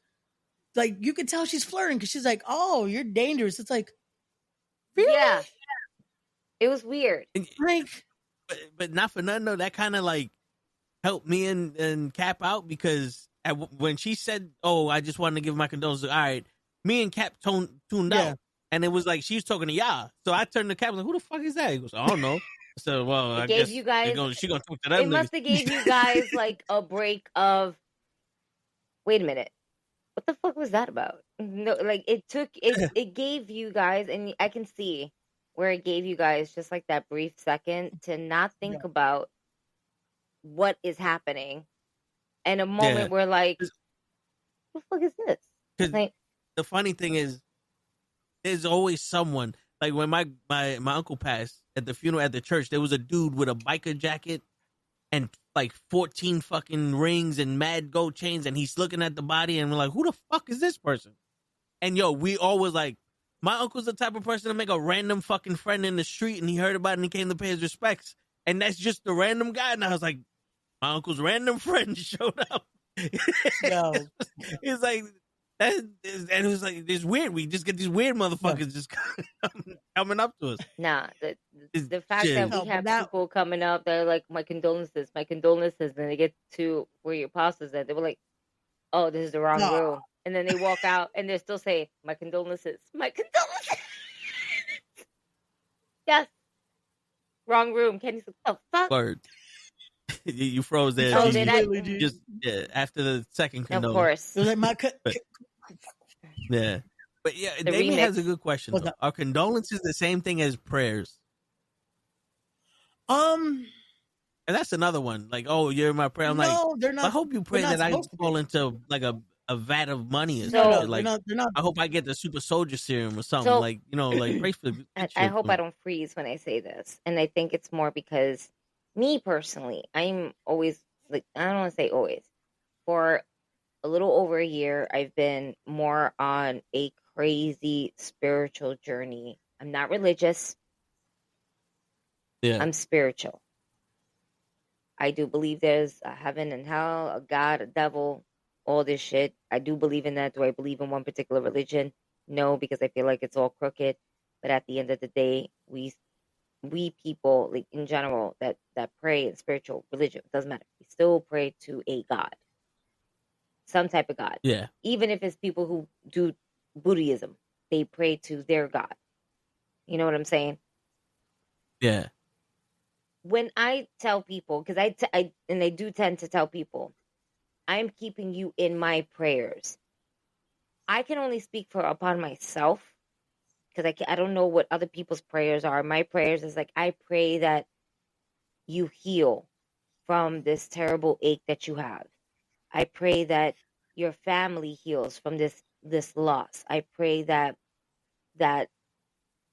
you could tell she's flirting, because she's like, oh, you're dangerous. It's like, really? Yeah. It was weird. Like, but not for nothing though. That kind of like helped me and Cap out, because when she said, "Oh, I just wanted to give my condolences," all right, me and Cap tuned out, and it was like she's talking to y'all. So I turned to Cap, like, "Who the fuck is that?" He goes, "I don't know." So, well, I gave guess you guys. she gonna talk to them. It must have gave you guys like a break of. Wait a minute. What the fuck was that about? No, like it gave you guys, and I can see where it gave you guys just like that brief second to not think about what is happening, and a moment where like, what the fuck is this? Because the funny thing is, there's always someone, like when my uncle passed at the funeral at the church, there was a dude with a biker jacket and like 14 fucking rings and mad gold chains, and he's looking at the body, and we're like, who the fuck is this person? And we always like, my uncle's the type of person to make a random fucking friend in the street, and he heard about it and he came to pay his respects, and that's just the random guy. And I was like, my uncle's random friend showed up. no. It's like that, and it was like, it's weird. We just get these weird motherfuckers just coming up to us. Nah, the fact that we have people coming up, they're like, my condolences, and then they get to where your pastor's at, they were like, oh, this is the wrong room. And then they walk out and they're still saying, my condolences. Yes. Wrong room. Kenny's like, oh, fuck. Word. You froze there. Oh, did I? Just after the second condolence. Of course. It was like yeah. But yeah, The Damien remix. has a good question. Though. Are condolences the same thing as prayers? And that's another one. Like, oh, you're in my prayer. I'm no, they're not. I hope you pray that I fall into like a vat of money or something. Like, they're not. I hope I get the super soldier serum or something. So, like, like pray for. I hope I don't freeze when I say this, and I think it's more because me personally, I'm always like, I don't want to say always, for a little over a year, I've been more on a crazy spiritual journey. I'm not religious. Yeah. I'm spiritual. I do believe there's a heaven and hell, a God, a devil, all this shit. I do believe in that. Do I believe in one particular religion? No, because I feel like it's all crooked. But at the end of the day, we people, like in general, that pray in spiritual religion, it doesn't matter. We still pray to a God, some type of God. Yeah. Even if it's people who do Buddhism, they pray to their God. You know what I'm saying? Yeah. When I tell people, because I do tend to tell people, I'm keeping you in my prayers. I can only speak upon myself, because I don't know what other people's prayers are. My prayers is like, I pray that you heal from this terrible ache that you have. I pray that your family heals from this loss. I pray that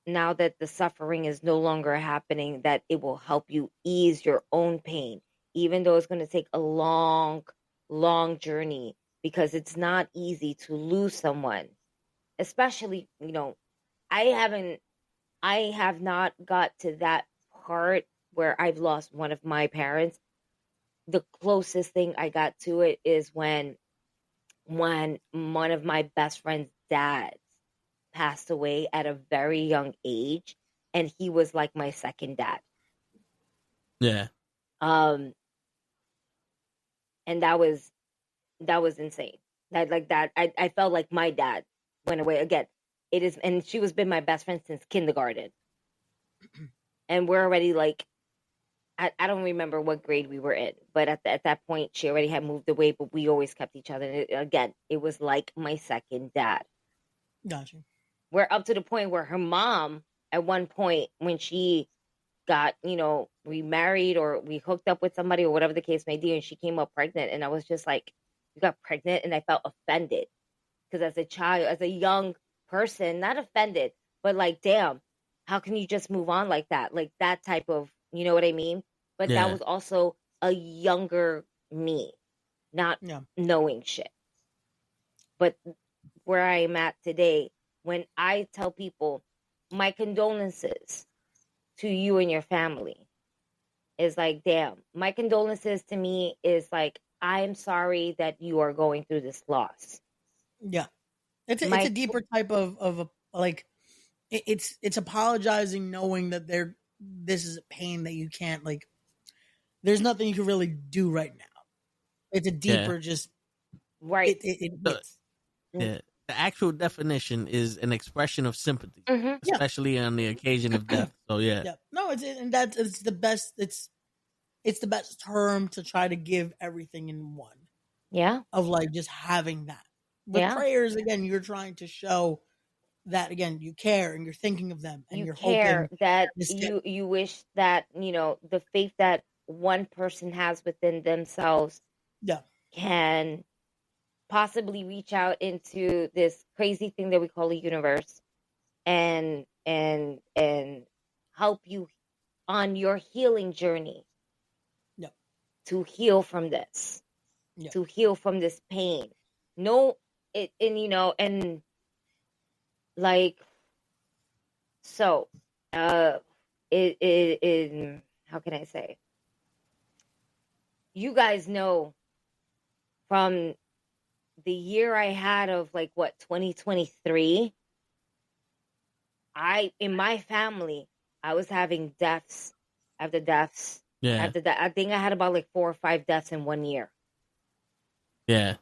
now that the suffering is no longer happening, that it will help you ease your own pain, even though it's going to take a long, long journey, because it's not easy to lose someone, especially, I have not got to that part where I've lost one of my parents. The closest thing I got to it is when one of my best friend's dads passed away at a very young age, and he was like my second dad. Yeah. And that was insane. I felt like my dad went away again. It is, and she was been my best friend since kindergarten, and we're already like, I don't remember what grade we were in, but at that point she already had moved away. But we always kept each other. And again, it was like my second dad. Gotcha. We're up to the point where her mom, at one point, when she got, remarried or we hooked up with somebody or whatever the case may be, and she came up pregnant, and I was just like, you got pregnant? And I felt offended, because as a child, as a young person, not offended, but like, damn, how can you just move on like that? Like that type of, you know what I mean? But Yeah. that was also a younger me, not knowing shit. But where I am at today, when I tell people my condolences to you and your family, is like, damn, my condolences to me is like, I'm sorry that you are going through this loss. Yeah. It's a deeper type of like, it's apologizing, knowing that this is a pain that you can't, like, there's nothing you can really do right now. It's a deeper, just right. It hits. Yeah. The actual definition is an expression of sympathy, especially on the occasion of death. So yeah. No, it's the best. It's the best term to try to give everything in one. Yeah. Of like just having that. With prayers, again, you're trying to show that, again, you care and you're thinking of them and you're care hoping that you wish that, the faith that one person has within themselves can possibly reach out into this crazy thing that we call a universe and help you on your healing journey to heal from this, to heal from this pain. And like, so, it how can I say? You guys know from the year I had of 2023, in my family, I was having deaths after deaths. Yeah. After that, I think I had about 4 or 5 deaths in 1 year. Yeah.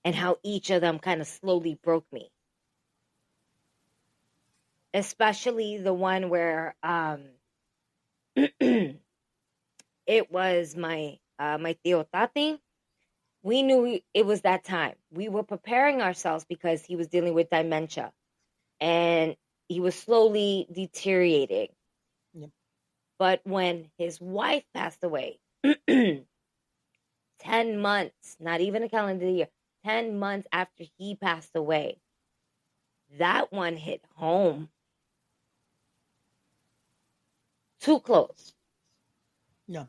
And how each of them kind of slowly broke me. Especially the one where it was my tío Tati. We knew it was that time. We were preparing ourselves because he was dealing with dementia. And he was slowly deteriorating. Yep. But when his wife passed away, 10 months, not even a calendar year, 10 months after he passed away, that one hit home. Too close. Yeah.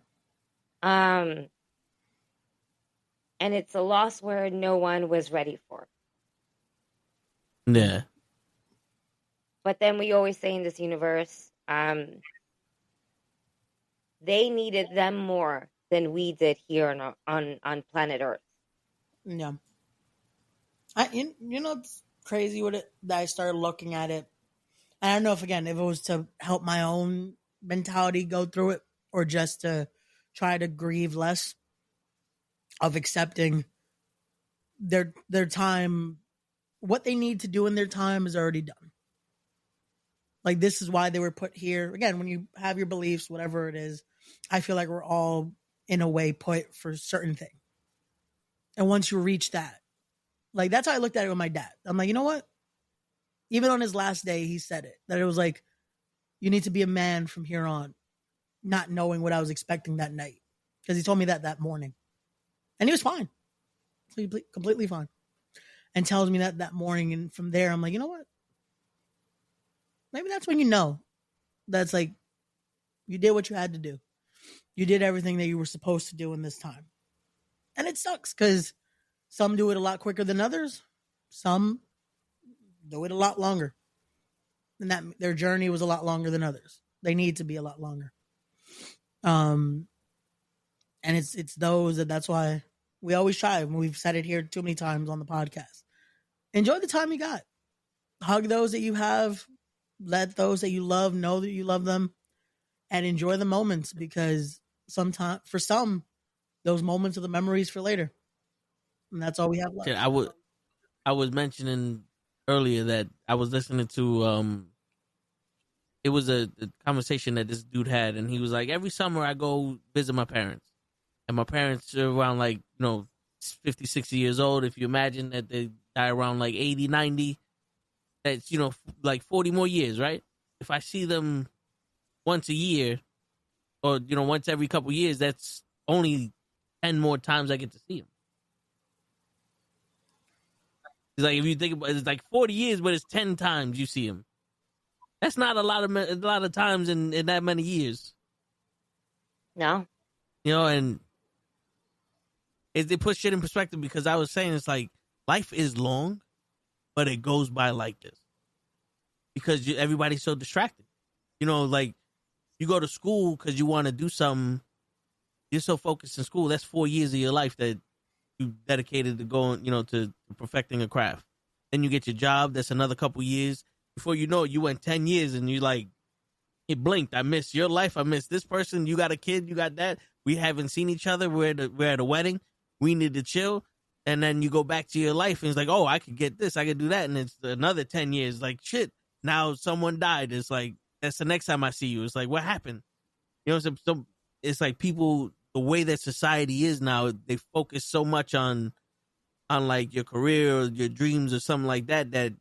And it's a loss where no one was ready for. Yeah. But then we always say in this universe, they needed them more than we did here on planet Earth. Yeah. You know, it's crazy with it that I started looking at it. I don't know if it was to help my own mentality go through it or just to try to grieve less of accepting their time. What they need to do in their time is already done. Like, this is why they were put here. Again, when you have your beliefs, whatever it is, I feel like we're all, in a way, put for certain things. And once you reach that, like, that's how I looked at it with my dad. I'm like, you know what? Even on his last day, he said it. That it was like, you need to be a man from here on, not knowing what I was expecting that night. Because he told me that morning. And he was fine. Completely fine. And tells me that morning. And from there, I'm like, you know what? Maybe that's when you know. That's like, you did what you had to do. You did everything that you were supposed to do in this time. And it sucks because some do it a lot quicker than others. Some do it a lot longer. And that their journey was a lot longer than others. They need to be a lot longer. And it's those that's why we always try. We've said it here too many times on the podcast. Enjoy the time you got. Hug those that you have. Let those that you love know that you love them, and enjoy the moments, because sometimes, for some, those moments are the memories for later, and that's all we have left. Yeah, I was mentioning earlier that I was listening to it was a conversation that this dude had, and he was like, every summer I go visit my parents, and my parents are around, like, 50, 60 years old. If you imagine that they die around like 80, 90, that's, like 40 more years, right? If I see them once a year, or, once every couple years, that's only 10 more times I get to see them. It's like, if you think about it, it's like 40 years, but it's 10 times you see him. That's not a lot of times in that many years. No. And it puts shit in perspective, because I was saying, it's like, life is long, but it goes by like this. Because everybody's so distracted. Like, you go to school because you want to do something. You're so focused in school. That's 4 years of your life that you dedicated to going, to perfecting a craft. Then you get your job. That's another couple years. Before you know it, you went 10 years and you like, it blinked. I missed your life. I missed this person. You got a kid. You got that. We haven't seen each other. We're at a wedding. We need to chill. And then you go back to your life and it's like, oh, I could get this. I could do that. And it's another 10 years. Like, shit. Now someone died. It's like, that's the next time I see you. It's like, what happened? So it's like, people, the way that society is now, they focus so much on like your career or your dreams or something like that, that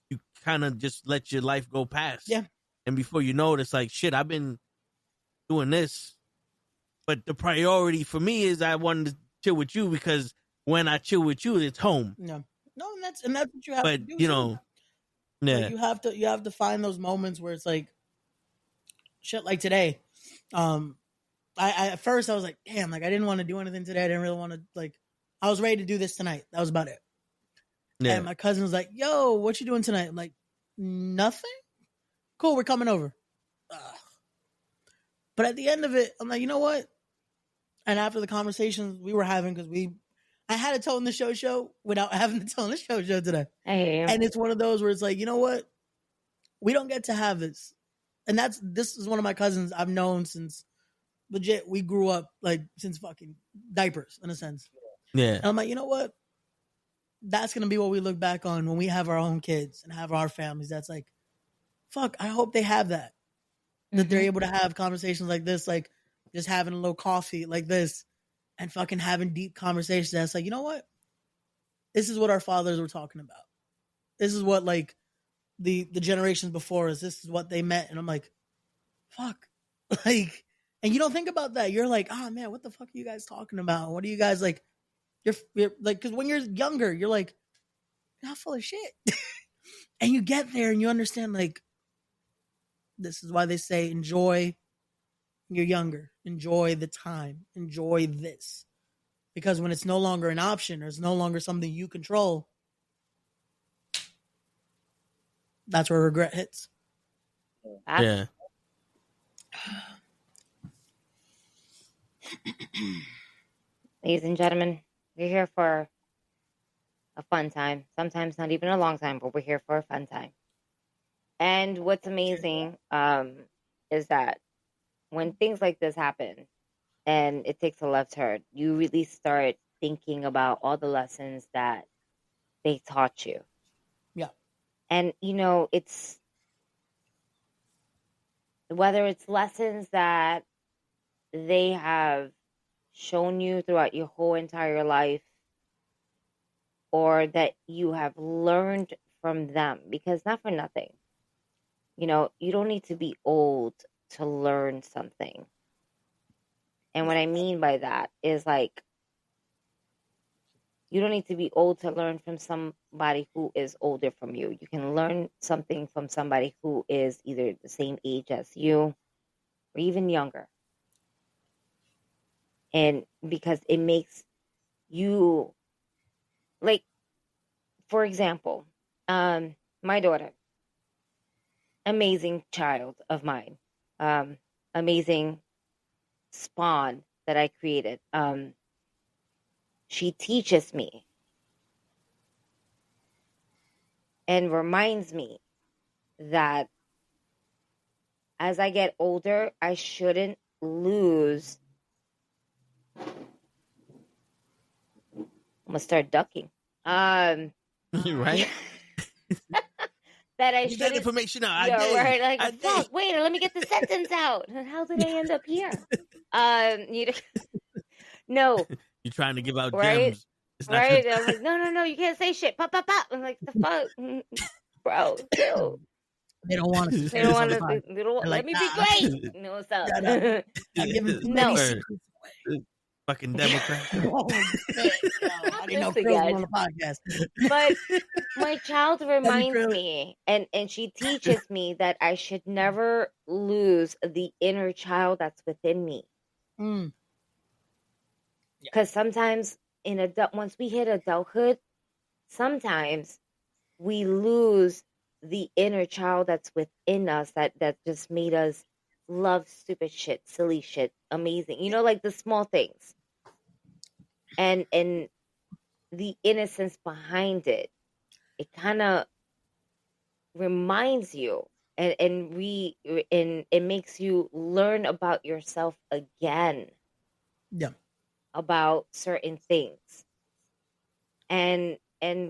you kind of just let your life go past. Yeah. And before you know it, it's like, shit, I've been doing this. But the priority for me is I wanted to chill with you, because when I chill with you, it's home. No, and that's what you have to do. Yeah. Like, you have to find those moments where it's like, shit, like today. I at first I was like, damn, like I didn't want to do anything today. I didn't really want to, like, I was ready to do this tonight. That was about it. Yeah. And my cousin was like, yo, what you doing tonight? I'm like, nothing. Cool, we're coming over. Ugh. But at the end of it, I'm like, you know what? And after the conversations we were having, because I had to tell him the show without having to tell him the show today. And it's one of those where it's like, you know what? We don't get to have this. And this is one of my cousins I've known since legit, we grew up like since fucking diapers, in a sense. Yeah. And I'm like, you know what? That's going to be what we look back on when we have our own kids and have our families. That's like, fuck, I hope they have that. That they're able to have conversations like this, like just having a little coffee like this and fucking having deep conversations. That's like, you know what? This is what our fathers were talking about. This is what, like, the generations before us, this is what they meant. And I'm like, fuck. Like, and you don't think about that. You're like, oh man, what the fuck are you guys talking about? What are you guys like? You're like, because when you're younger, you're like, you're not full of shit. And you get there and you understand, like, this is why they say enjoy you're younger. Enjoy the time. Enjoy this. Because when it's no longer an option or it's no longer something you control, that's where regret hits. Yeah. Ladies and gentlemen, we're here for a fun time. Sometimes not even a long time, but we're here for a fun time. And what's amazing is that when things like this happen and it takes a left turn, you really start thinking about all the lessons that they taught you. Yeah. And, it's whether it's lessons that they have shown you throughout your whole entire life or that you have learned from them, because not for nothing, you don't need to be old to learn something. And what I mean by that is like, you don't need to be old to learn from somebody who is older from you. You can learn something from somebody who is either the same age as you or even younger. And because it makes you, like, for example, my daughter, amazing child of mine, amazing spawn that I created. She teaches me and reminds me that as I get older, I shouldn't lose. I'm gonna start ducking. Right? That I You got shouldn't. information out. Yeah, I did. right. Like, I fuck. did. Wait, let me get the sentence out. How did I end up here? No. You're trying to give out Right? gems. It's not Right? your- I'm like, no, you can't say shit. Pop, pop, pop. I'm like, the fuck, bro. Chill. They don't want to. They don't want to. They don't. They're Let like, me nah. be great. No, what's up? Gotta give them No. many secrets away. Fucking Democrat. Oh, shit, yo, I didn't know This Krills again. was on the podcast. But my child reminds Krills. me, and she teaches me that I should never lose the inner child that's within me. Mm. Because sometimes once we hit adulthood, sometimes we lose the inner child that's within us that just made us love stupid shit, silly shit, amazing. Like the small things. And the innocence behind it. It kind of reminds you and it makes you learn about yourself again. Yeah. About certain things. And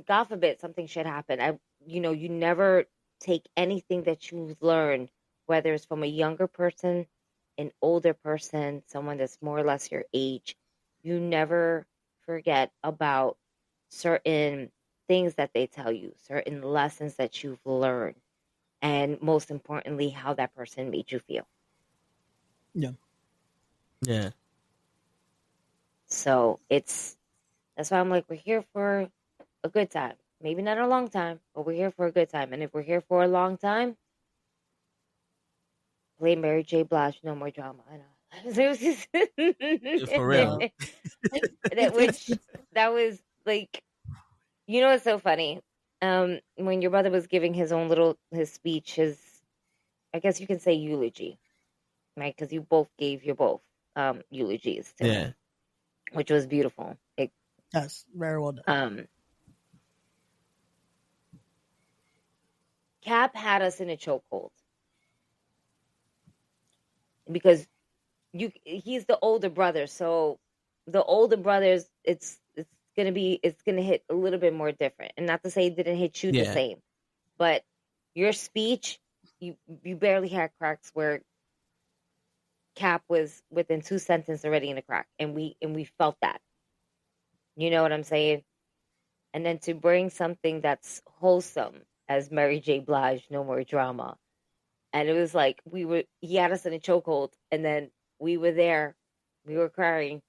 God forbid something should happen. You never take anything that you've learned, whether it's from a younger person, an older person, someone that's more or less your age, you never forget about certain things that they tell you, certain lessons that you've learned, and most importantly, how that person made you feel. Yeah. Yeah. So that's why I'm like, we're here for a good time. Maybe not a long time, but we're here for a good time. And if we're here for a long time, play Mary J. Blige, No More Drama. I know. For real. That was like, it's so funny. When your brother was giving his speech, I guess you can say eulogy, right? Because you both gave your eulogies to him, which was beautiful. Yes, very well done. Cap had us in a chokehold because he's the older brother, so the older brothers, it's gonna hit a little bit more different, and not to say it didn't hit you the same, but your speech, you barely had cracks where Cap was within 2 sentences already in a crack, and we felt that. You know what I'm saying? And then to bring something that's wholesome as Mary J. Blige, No More Drama. And it was like he had us in a chokehold, and then we were there, we were crying.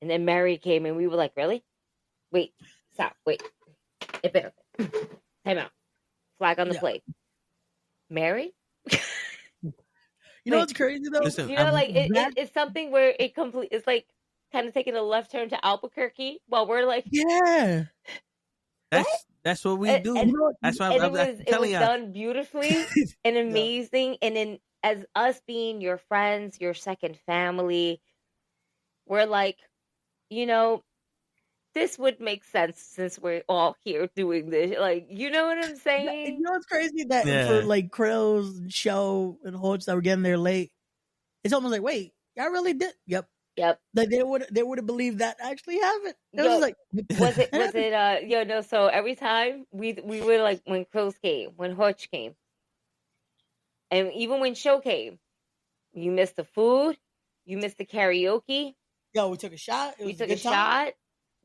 And then Mary came and we were like, really? Wait, stop, wait. Time out. Flag on the plate. Mary? You know what's crazy though? Listen, it's something where it's like kind of taking a left turn to Albuquerque while we're like, Yeah. That's what we do. That's why I'm it telling was you. done beautifully and amazing. And then as us being your friends, your second family, we're like, you know, this would make sense since we're all here doing this. Like, you know what I'm saying? You know what's crazy? That for like Krillz and Show and Hodge that were getting there late, it's almost like, wait, y'all really did? Yep. Like they would have believed that actually happened. It was like, so every time we would, like, when Krillz came, when Hodge came, and even when Show came, you missed the food, you missed the karaoke. Yo, we took a shot. We took a shot.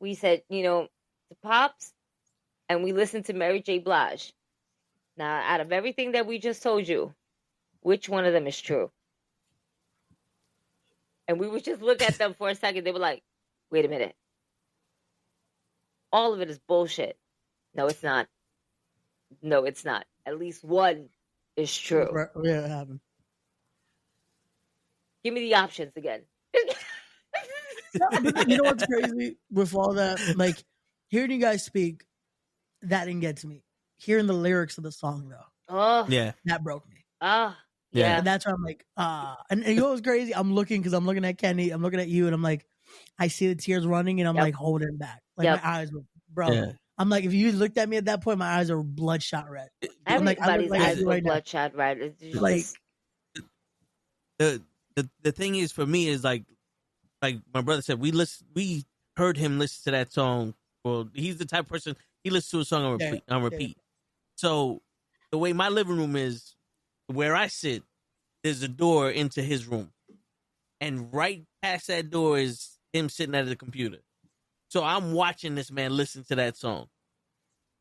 We said, to Pops, and we listened to Mary J. Blige. Now, out of everything that we just told you, which one of them is true? And we would just look at them for a second. They were like, wait a minute. All of it is bullshit. No, it's not. No, it's not. At least one is true. Yeah, it happened. Give me the options again. You know what's crazy with all that? Like, hearing you guys speak, that didn't get to me. Hearing the lyrics of the song, though. That broke me. Yeah. And that's why I'm like, And you know what's crazy? I'm looking at Kenny, I'm looking at you, and I'm like, I see the tears running, and I'm like holding back. Like, my eyes were, bro. Yeah. I'm like, if you looked at me at that point, my eyes are bloodshot red. Everybody's eyes were bloodshot red. It's just like, the thing is, for me, is like my brother said, we heard him listen to that song. Well, he's the type of person, he listens to a song on repeat. So the way my living room is, where I sit, there's a door into his room. And right past that door is him sitting at the computer. So I'm watching this man listen to that song.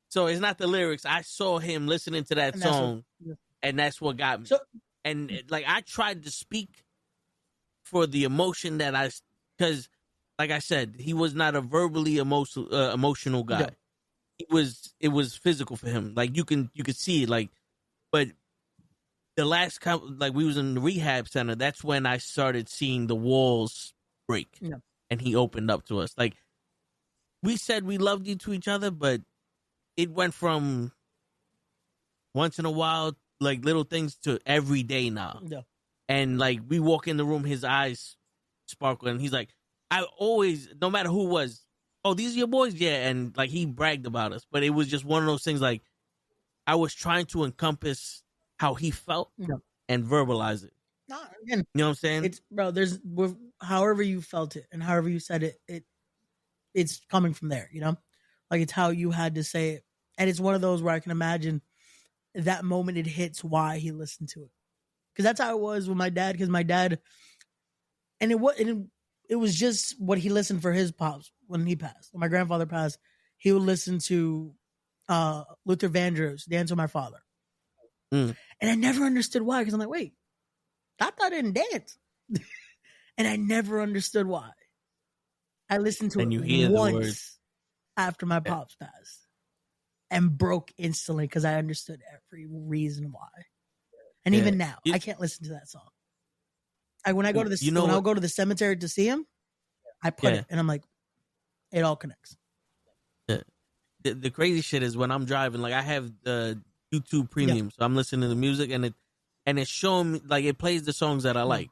So it's not the lyrics. I saw him listening to that song, and that's what got me. So, and like, I tried to speak for the emotion that because like I said, he was not a verbally emotional guy. Yeah. It was physical for him. Like, you could see it. Like, but the last like, we was in the rehab center. That's when I started seeing the walls break, and he opened up to us. Like, we said we loved you to each other, but it went from once in a while, like, little things, to every day now. Yeah. And like, we walk in the room, his eyes sparkle, and he's like, I always, no matter who was, oh, these are your boys? Yeah. And like, he bragged about us, but it was just one of those things. Like, I was trying to encompass how he felt and verbalize it. Again, you know what I'm saying? It's, bro, however you felt it and however you said it, it's coming from there, like, it's how you had to say it. And it's one of those where I can imagine that moment it hits why he listened to it. Because that's how it was with my dad. Because my dad, and it was just what he listened for his pops when he passed. When my grandfather passed, he would listen to Luther Vandross, Dance with My Father. And I never understood why. Because I'm like, wait, I thought I didn't dance. And I never understood why. I listened to it once after my pops passed and broke instantly because I understood every reason why. And even now, I can't listen to that song. When I go to I'll go to the cemetery to see him, I put it, and I'm like, it all connects. The crazy shit is when I'm driving, like, I have the YouTube Premium, so I'm listening to the music, and it's showing me, like, it plays the songs that I like.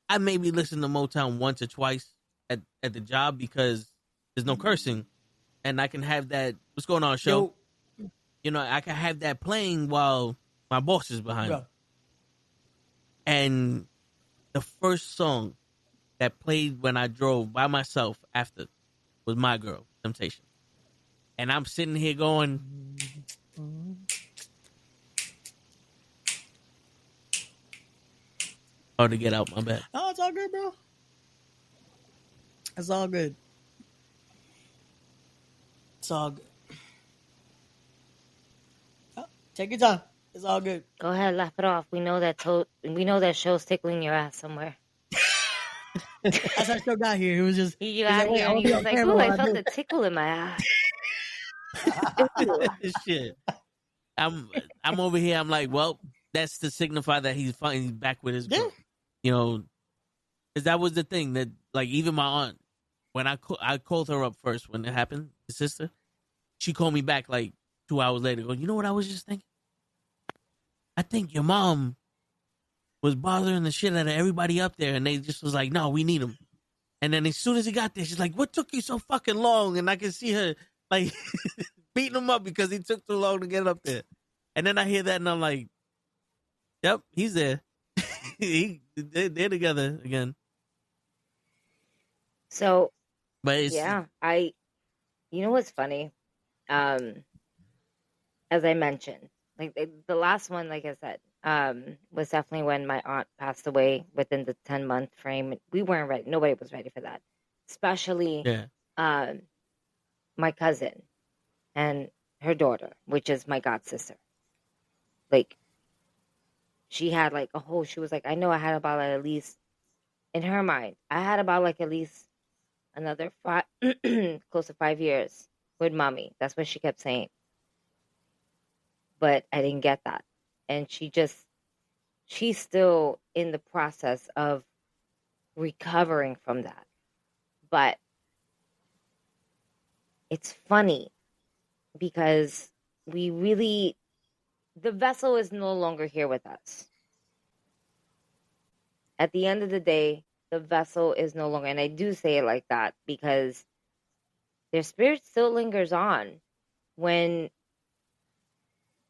I maybe listen to Motown once or twice at the job because there's no cursing, and I can have that. What's going on, show? I can have that playing while my boss is behind me. And the first song that played when I drove by myself after was My Girl, Temptation. And I'm sitting here going, hard to get out my bed. Oh, it's all good, bro. It's all good. It's all good. Oh, take your time. It's all good. Go ahead, laugh it off. We know that show's tickling your ass somewhere. As I still got here, he was just. He got here and he was like, "Ooh, I felt a tickle in my ass." Shit. I'm over here. I'm like, well, that's to signify that he's back with his girl. Because that was the thing that, like, even my aunt, when I called her up first when it happened, his sister, she called me back like 2 hours later. Going, you know what I was just thinking? I think your mom was bothering the shit out of everybody up there, and they just was like, no, we need him. And then as soon as he got there, she's like, what took you so fucking long? And I can see her like beating him up because he took too long to get up there. And then I hear that and I'm like, yep, he's there. They're together again. So, but it's, yeah, you know what's funny? As I mentioned, like the last one, like I said, was definitely when my aunt passed away within the 10-month frame. We weren't ready. Nobody was ready for that, especially my cousin and her daughter, which is my god sister. Like, she had like she was like, I know I had about like, at least, in her mind, I had about like at least another close to 5 years with mommy. That's what she kept saying. But I didn't get that. And she's still in the process of recovering from that. But it's funny because the vessel is no longer here with us. At the end of the day, the vessel is no longer, and I do say it like that because their spirit still lingers on when,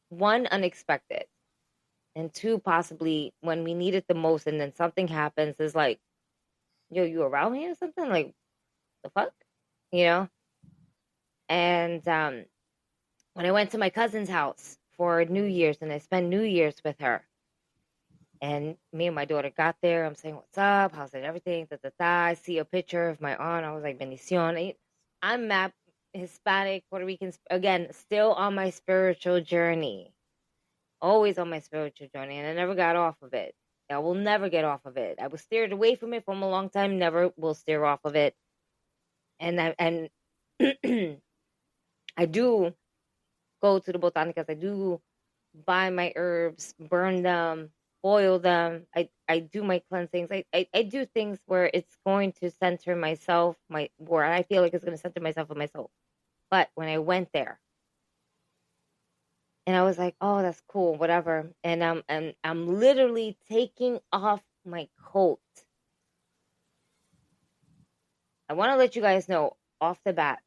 one, unexpected, and two, possibly when we need it the most, and then something happens. It's like, yo, you around here or something? Like, the fuck? You know? And when I went to my cousin's house for New Year's, and I spent New Year's with her, and me and my daughter got there, I'm saying, what's up? How's it, everything? I see a picture of my aunt. I was like, bendición. I'm mad, Hispanic, Puerto Rican, again, still on my spiritual journey. Always on my spiritual journey, and I never got off of it. I will never get off of it. I was steered away from it from a long time, never will steer off of it. And I do go to the botanicas. I do buy my herbs, burn them, boil them. I do my cleansings. I do things where it's going to center myself, where I feel like it's going to center myself and my soul. But when I went there, and I was like, oh, that's cool, whatever. And I'm literally taking off my coat. I want to let you guys know off the bat,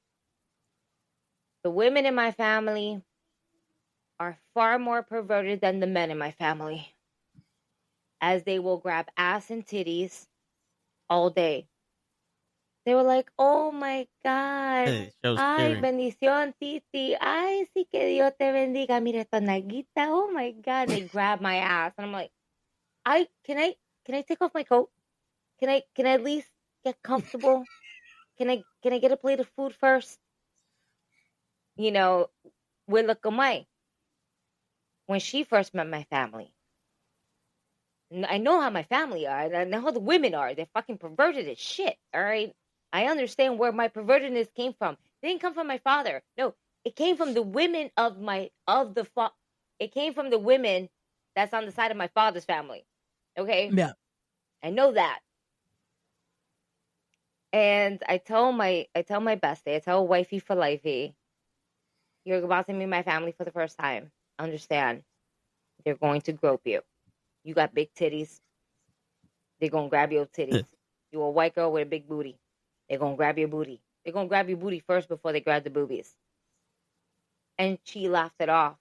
the women in my family are far more perverted than the men in my family, as they will grab ass and titties all day. They were like, oh my God. Ay, bendición, Titi. Ay, sí, que Dios te bendiga. Mira esta naguita. Oh my God. They grab my ass. And I'm like, can I take off my coat? Can I at least get comfortable? Can I get a plate of food first? You know, with Lakamai. When she first met my family, I know how my family are. I know how the women are. They're fucking perverted as shit. All right. I understand where my pervertedness came from. It didn't come from my father. No, it came from the women it came from the women that's on the side of my father's family. Okay? Yeah. I know that. And I tell my bestie, I tell wifey for lifey, you're about to meet my family for the first time. Understand. They're going to grope you. You got big titties. They're going to grab your titties. You're a white girl with a big booty. They're going to grab your booty. They're going to grab your booty first before they grab the boobies. And she laughed it off.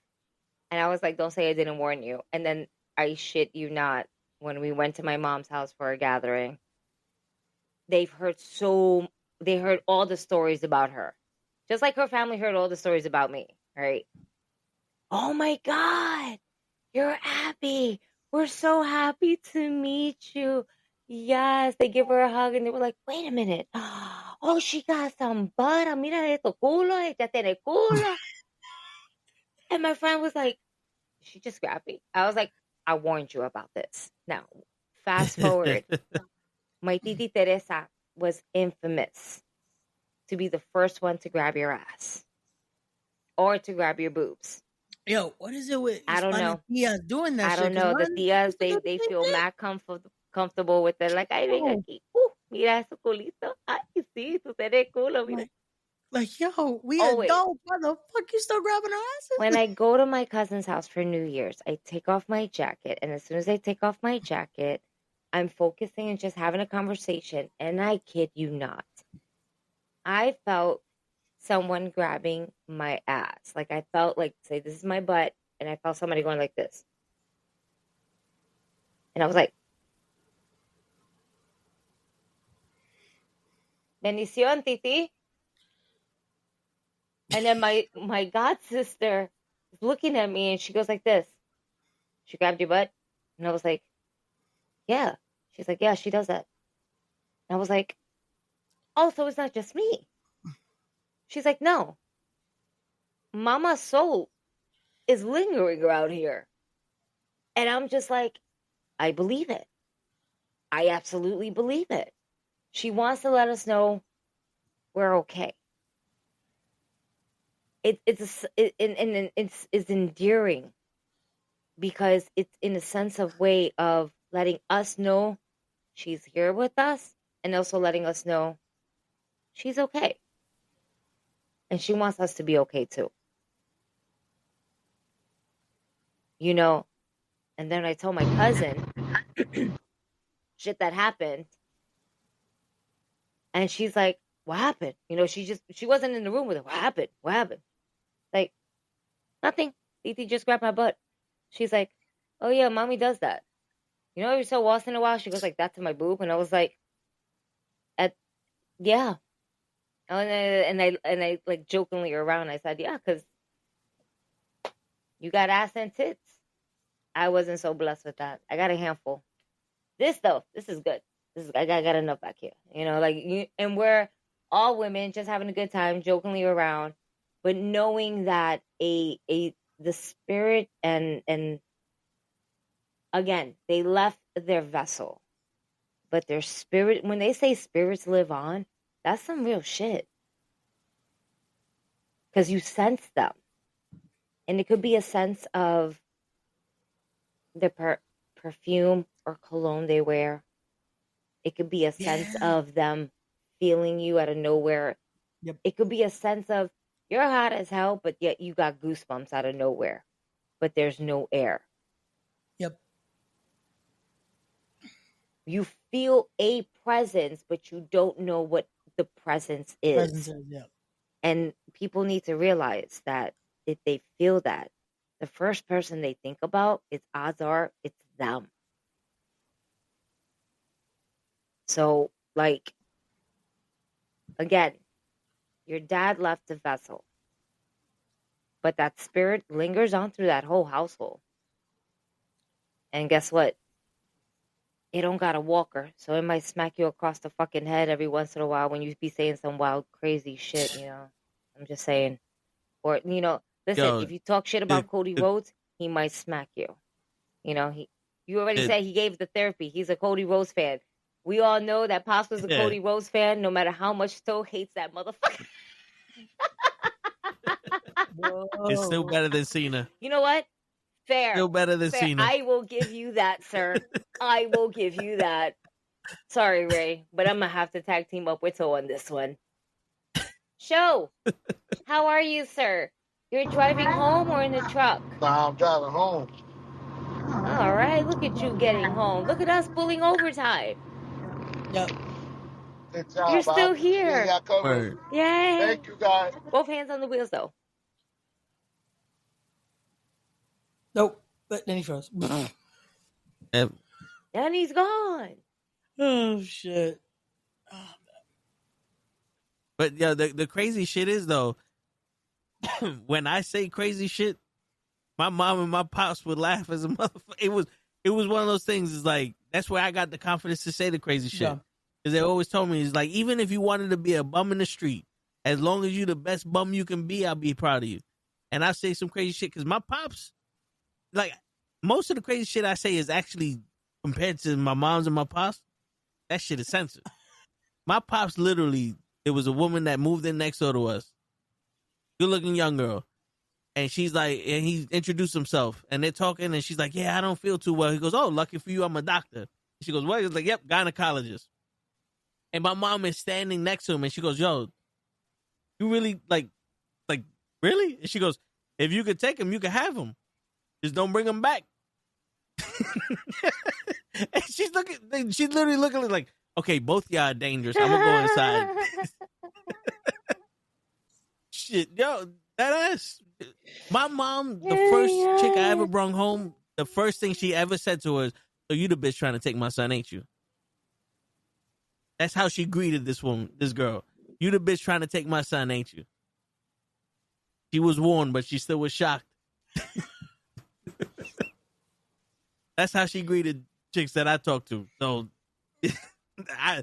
And I was like, don't say I didn't warn you. And then I shit you not, when we went to my mom's house for a gathering, they heard all the stories about her. Just like her family heard all the stories about me, right? Oh my God, you're Abby. We're so happy to meet you. Yes, they give her a hug and they were like, wait a minute. Oh, she got some butter. Mira esto culo, ella tiene culo. And my friend was like, she just grabbed me. I was like, I warned you about this. Now, fast forward. My Titi Teresa was infamous to be the first one to grab your ass or to grab your boobs. Yo, what is it with I don't know. Doing that I shit? don't know. The tias, they feel mad comfortable with it. Like, I venga aquí. Mira ese culito. Ay, sí, tú tenés culo. Mira. Like, yo, we Always. adults. Why the fuck you still grabbing our asses? When I go to my cousin's house for New Year's, I take off my jacket. And as soon as I take off my jacket, I'm focusing and just having a conversation. And I kid you not. I felt someone grabbing my ass. Like I felt like, say, this is my butt. And I felt somebody going like this. And I was like, bendición, Titi. And then my god sister was looking at me and she goes like this. She grabbed your butt? And I was like, yeah. She's like, yeah, she does that. And I was like, oh, so it's not just me. She's like, no. Mama's soul is lingering around here. And I'm just like, I believe it. I absolutely believe it. She wants to let us know we're okay. It's endearing because it's in a sense of way of letting us know she's here with us and also letting us know she's okay. And she wants us to be okay too. You know, and then I told my cousin shit that happened. And she's like, what happened? You know, she wasn't in the room with her. What happened? What happened? Like, nothing. Titi just grabbed my butt. She's like, oh yeah, mommy does that. You know, every so once in a while, she goes like that to my boob. And I was like, yeah. And I like jokingly around, I said, yeah, because you got ass and tits. I wasn't so blessed with that. I got a handful. This is good. I got enough back here. You know, like, and we're all women just having a good time, jokingly around, but knowing that the spirit and again, they left their vessel, but their spirit, when they say spirits live on, that's some real shit. Because you sense them. And it could be a sense of the perfume or cologne they wear. It could be a sense of them feeling you out of nowhere. Yep. It could be a sense of you're hot as hell, but yet you got goosebumps out of nowhere. But there's no air. Yep. You feel a presence, but you don't know what the presence is. Yeah. And people need to realize that if they feel that, the first person they think about, odds are it's them. So, like, again, your dad left the vessel, but that spirit lingers on through that whole household. And guess what? It don't got a walker, so it might smack you across the fucking head every once in a while when you be saying some wild, crazy shit, you know? I'm just saying. Or, you know, listen, if you talk shit about Cody Rhodes, he might smack you. You know, you already said he gave the therapy. He's a Cody Rhodes fan. We all know that Pops was a Cody Rhodes fan, no matter how much Stowe hates that motherfucker. It's still better than Cena. You know what? Fair. Still better than Cena. I will give you that, sir. I will give you that. Sorry, Ray, but I'm going to have to tag team up with Toe on this one. Show, how are you, sir? You're driving home or in the truck? No, I'm driving home. All right, look at you getting home. Look at us pulling overtime. Yep. Good job. You're still here. Word. Yay. Thank you, guys. Both hands on the wheels, though. Nope. But then he froze. And he's gone. Oh, shit. But yeah, the crazy shit is, though, when I say crazy shit, my mom and my pops would laugh as a motherfucker. It was one of those things. It's like, that's where I got the confidence to say the crazy shit. Yeah. Because they always told me, it's like, even if you wanted to be a bum in the street, as long as you the best bum you can be, I'll be proud of you. And I say some crazy shit because my pops, like, most of the crazy shit I say is actually, compared to my mom's and my pops, that shit is censored. My pops literally, there was a woman that moved in next door to us, good looking young girl. And she's like, and he introduced himself and they're talking and she's like, yeah, I don't feel too well. He goes, oh, lucky for you, I'm a doctor. She goes, what? He's like, yep, gynecologist. And my mom is standing next to him, and she goes, "Yo, you really like really?" And she goes, "If you could take him, you could have him. Just don't bring him back." And she's literally looking like, "Okay, both y'all are dangerous. I'm gonna go inside." Shit, yo, that ass. My mom, the first chick I ever brung home, the first thing she ever said to her is, "So you the bitch trying to take my son, ain't you?" That's how she greeted this girl. "You the bitch trying to take my son, ain't you?" She was warned, but she still was shocked. That's how she greeted chicks that I talked to. So I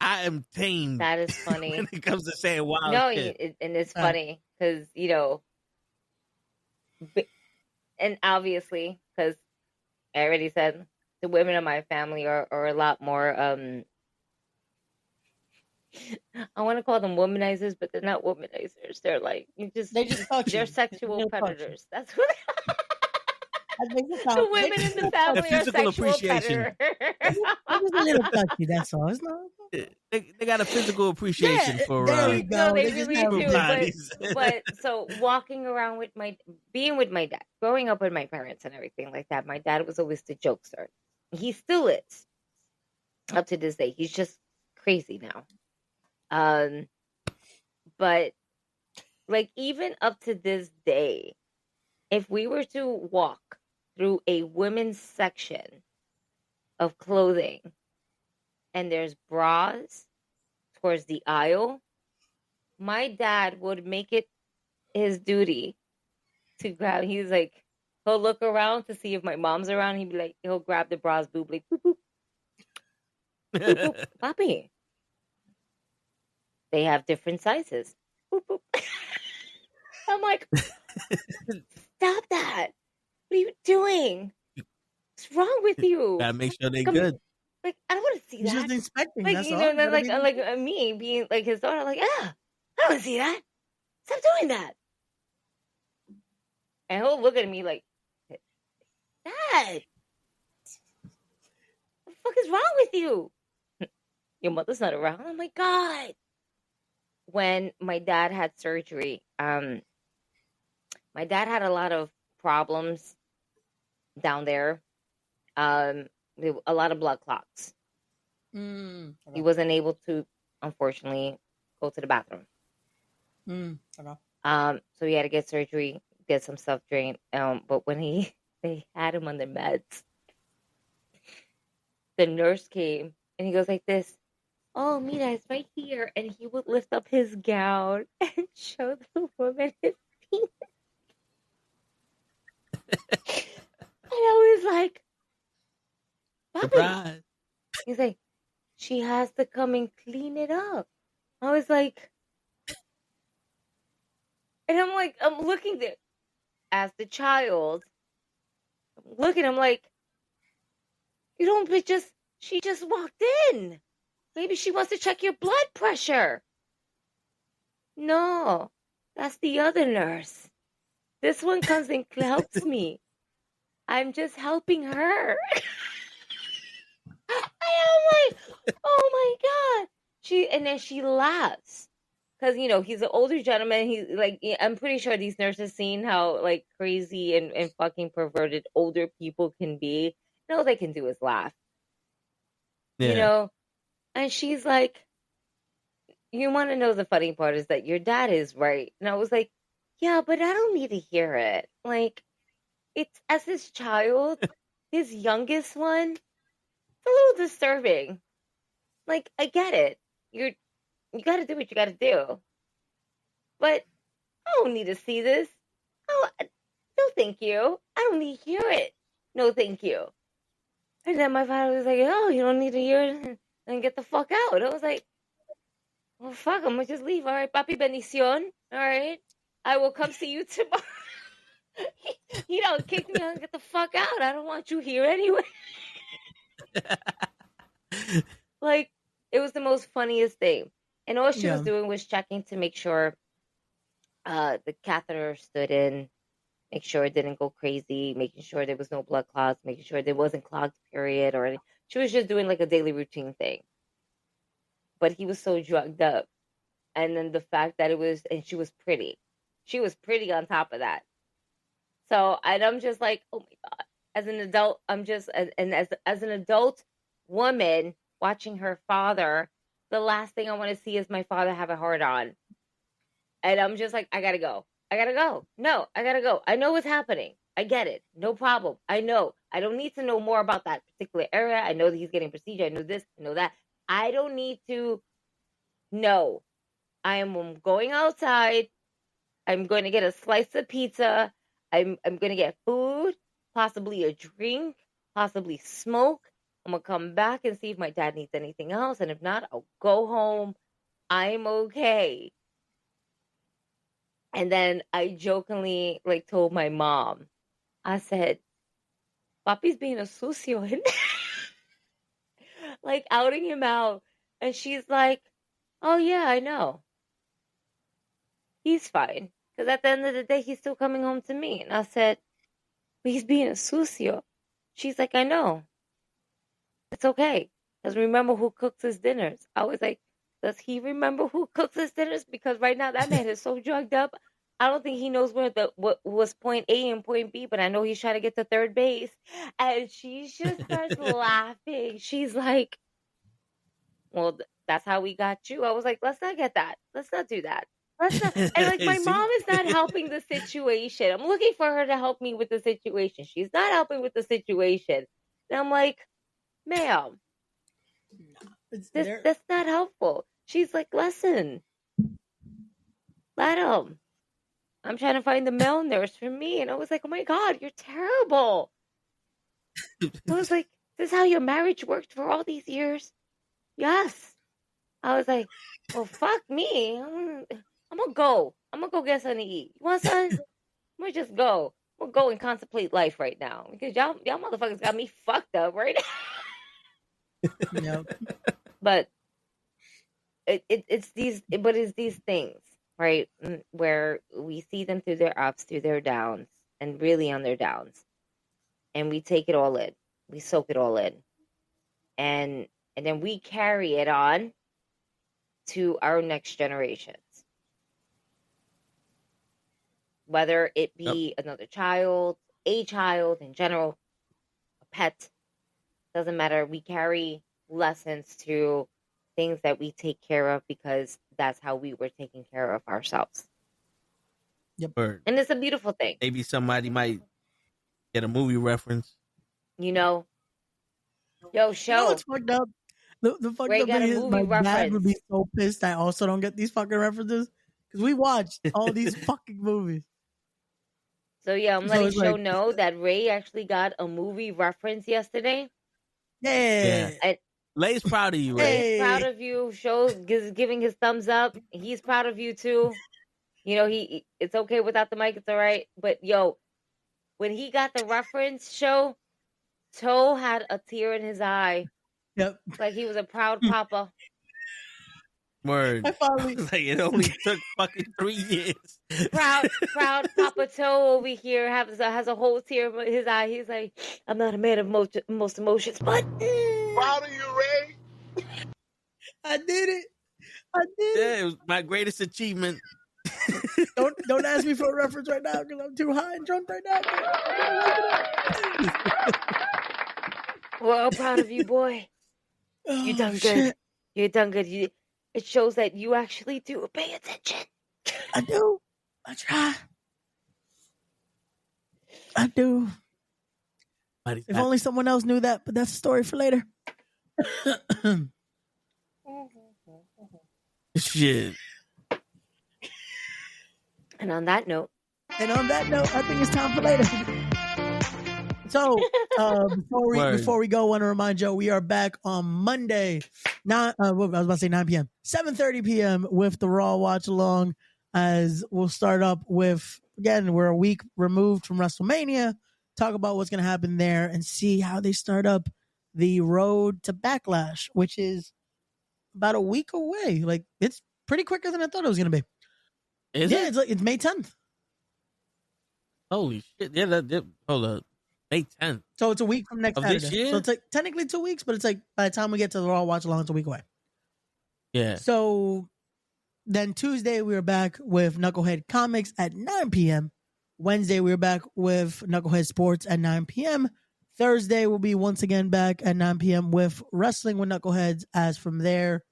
am tamed. That is funny. When it comes to saying wild No, shit. and it's funny because, and obviously, because I already said the women in my family are a lot more, I want to call them womanizers, but they're not womanizers. They're like, they're sexual predators. That's what the women in the family are physical sexual appreciation. predators. It's a little touchy, that's all. It's not. They got a physical appreciation for there we go. No, they just really do. bodies. But so walking around being with my dad, growing up with my parents and everything like that, my dad was always the jokester. He still is up to this day. He's just crazy now. But like even up to this day, if we were to walk through a women's section of clothing and there's bras towards the aisle, my dad would make it his duty to grab. He's like, he'll look around to see if my mom's around. He'd be like, he'll grab the bra's boob, like, boop, boop. Boop, boop. Papi. They have different sizes. Boop, boop. I'm like, stop that. What are you doing? What's wrong with you? Gotta make sure they're good. Like, I don't want to see He's that. just inspecting. Like, that's you all. know, like me being like his daughter, like, I don't want to see that. Stop doing that. And he'll look at me like, Dad, what the fuck is wrong with you? Your mother's not around. Oh my God. When my dad had surgery, my dad had a lot of problems down there. A lot of blood clots. Okay. He wasn't able to, unfortunately, go to the bathroom. Okay. So he had to get surgery, get some stuff drained. But when they had him on the meds, the nurse came and he goes like this, "Oh, mira, it's right here." And he would lift up his gown and show the woman his penis. And I was like, Papi. Surprise. He's like, "She has to come and clean it up." I was like, and I'm like, I'm looking there as the child. I'm looking, I'm like, you don't, but she just walked in. Maybe she wants to check your blood pressure. No, that's the other nurse. This one comes and helps me. I'm just helping her. I am like, oh my God. And then she laughs. Because, he's an older gentleman. He's like, I'm pretty sure these nurses seen how like crazy and fucking perverted older people can be. And all they can do is laugh. Yeah. And she's like, you want to know the funny part is that your dad is right. And I was like, yeah, but I don't need to hear it. Like, it's as his child, his youngest one, it's a little disturbing. Like, I get it. You got to do what you got to do. But I don't need to see this. Oh, no, thank you. I don't need to hear it. No, thank you. And then my father was like, oh, you don't need to hear it? Then get the fuck out. I was like, well, fuck, I'm going to just leave. All right, papi bendición. All right. I will come see you tomorrow. Kick me out and get the fuck out. I don't want you here anyway. Like, it was the most funniest thing. And all she was doing was checking to make sure the catheter stood in, make sure it didn't go crazy, making sure there was no blood clots, making sure there wasn't clogged period or anything. She was just doing like a daily routine thing. but he was so drugged up. And then the fact that and she was pretty. She was pretty on top of that. So, and I'm just like, oh my God. As an adult, as an adult woman watching her father, the last thing I want to see is my father have a heart on. And I'm just like, I gotta go. No, I gotta go. I know what's happening. I get it. No problem. I know. I don't need to know more about that particular area. I know that he's getting procedure. I know this. I know that. I don't need to know. I am going outside. I'm going to get a slice of pizza. I'm going to get food, possibly a drink, possibly smoke. I'm going to come back and see if my dad needs anything else. And if not, I'll go home. I'm okay. And then I jokingly told my mom, I said, Papi's being a sucio. Outing him out. And she's like, oh yeah, I know. He's fine. Because at the end of the day, he's still coming home to me. And I said, but he's being a sucio. She's like, I know. It's okay. Doesn't remember who cooks his dinners. I was like, does he remember who cooks his dinners? Because right now that man is so drugged up. I don't think he knows what was point A and point B, but I know he's trying to get to third base. And she just starts laughing. She's like, well, that's how we got you. I was like, let's not get that. Let's not do that. Let's not. And my mom is not helping the situation. I'm looking for her to help me with the situation. She's not helping with the situation. And I'm like, ma'am, that's not helpful. She's like, listen, let him. I'm trying to find the male nurse for me. And I was like, oh my God, you're terrible. I was like, this is how your marriage worked for all these years? Yes. I was like, well, fuck me. I'm going to go. I'm going to go get something to eat. You want something? I'm going to just go. I'm going to go and contemplate life right now. Because y'all motherfuckers got me fucked up right now. Yep. But it's these things, right? Where we see them through their ups, through their downs, and really on their downs. And we take it all in. We soak it all in. And then we carry it on to our next generations. Whether it be another child, a child in general, a pet, doesn't matter. We carry lessons to things that we take care of because that's how we were taking care of ourselves. Yep. And it's a beautiful thing. Maybe somebody might get a movie reference. You know? Yo, show. You know what's fucked up? The fucked Ray up got thing a is movie my dad reference. would be so pissed I also don't get these fucking references. Because we watched all these fucking movies. So yeah, I'm So letting it's Show like- know that Ray actually got a movie reference yesterday. Yeah. Lay's proud of you, Ray. Hey. Ray's proud of you. Show giving his thumbs up. He's proud of you too. You know, it's okay without the mic. It's all right. But yo, when he got the reference, Show, Toe had a tear in his eye. Yep. Like he was a proud papa. Word. I finally Like it only took fucking 3 years. Proud Papa Toe over here has a whole tear in his eye. He's like, I'm not a man of most emotions, but Proud of you, Ray. I did it. Yeah, it was my greatest achievement. Don't ask me for a reference right now because I'm too high and drunk right now. well, proud of you, boy. You done good. Shit. You done good. It shows that you actually do pay attention. I do. I try. I do. If only someone else knew that, but that's a story for later. Shit. And on that note, I think it's time for later. So, before we go, I want to remind you, we are back on Monday. I was about to say 9 p.m. 7:30 p.m. with the Raw Watch Along, as we'll start up with, again, we're a week removed from WrestleMania, talk about what's going to happen there and see how they start up the road to Backlash, which is about a week away. Like, it's pretty quicker than I thought it was going to be. Is it? It's May 10th. Holy shit. Yeah, hold up. May 10th. So it's a week from next Of Saturday. this year? So it's like technically 2 weeks, but it's like by the time we get to the Raw Watch Along, it's a week away. Yeah. So then Tuesday we were back with Knucklehead Comics at 9 p.m. Wednesday we were back with Knucklehead Sports at 9 p.m. Thursday we'll be once again back at 9 p.m. with Wrestling with Knuckleheads. As from there,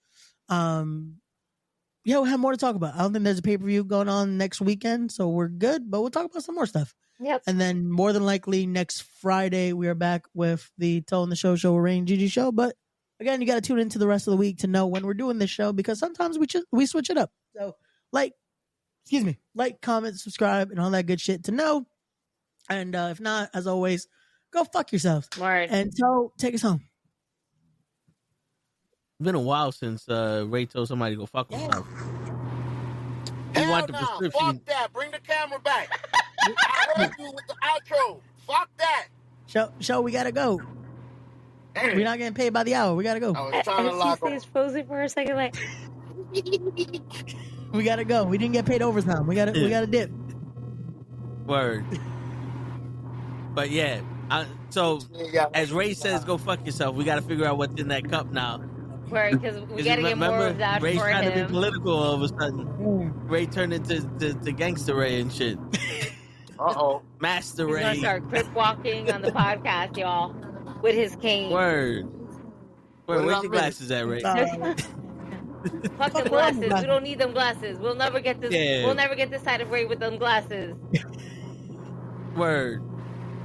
we'll have more to talk about. I don't think there's a pay-per-view going on next weekend, so we're good, but we'll talk about some more stuff. Yep. And then more than likely next Friday, we are back with the Telling the Show with Ray and GIGI show. But again, you got to tune into the rest of the week to know when we're doing this show, because sometimes we switch it up. So like, comment, subscribe, and all that good shit to know. And if not, as always, go fuck yourselves. Word. And so take us home. It's been a while since Ray told somebody to go fuck himself. He Hell want the no, prescription. fuck that. Bring the camera back. I heard you with the outro. Fuck that. Show, we gotta go. Damn. We're not getting paid by the hour. We gotta go. I was trying to And lock she stays frozen for a second, like, We gotta go. We didn't get paid overtime. We gotta dip. Word. But yeah, so as Ray says, go fuck yourself. We got to figure out what's in that cup now. word, because we got to get more of that Ray's for trying to be him. political all of a sudden. Ray turned into gangster Ray and shit. Uh-oh. Master He's Ray. going to start crip walking on the podcast, y'all, with his cane. Word. Put it Where's on your me. glasses at, Ray? Fuck them glasses. We don't need them glasses. We'll never get this. Yeah. We'll never get this side of Ray with them glasses. Word.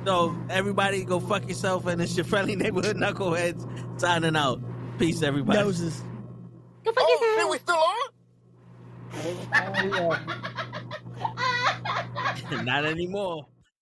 So everybody go fuck yourself, and it's your friendly neighborhood knuckleheads signing out. Peace, everybody. Noses. Go fuck Oh, shit, yourself. we still on? Not anymore.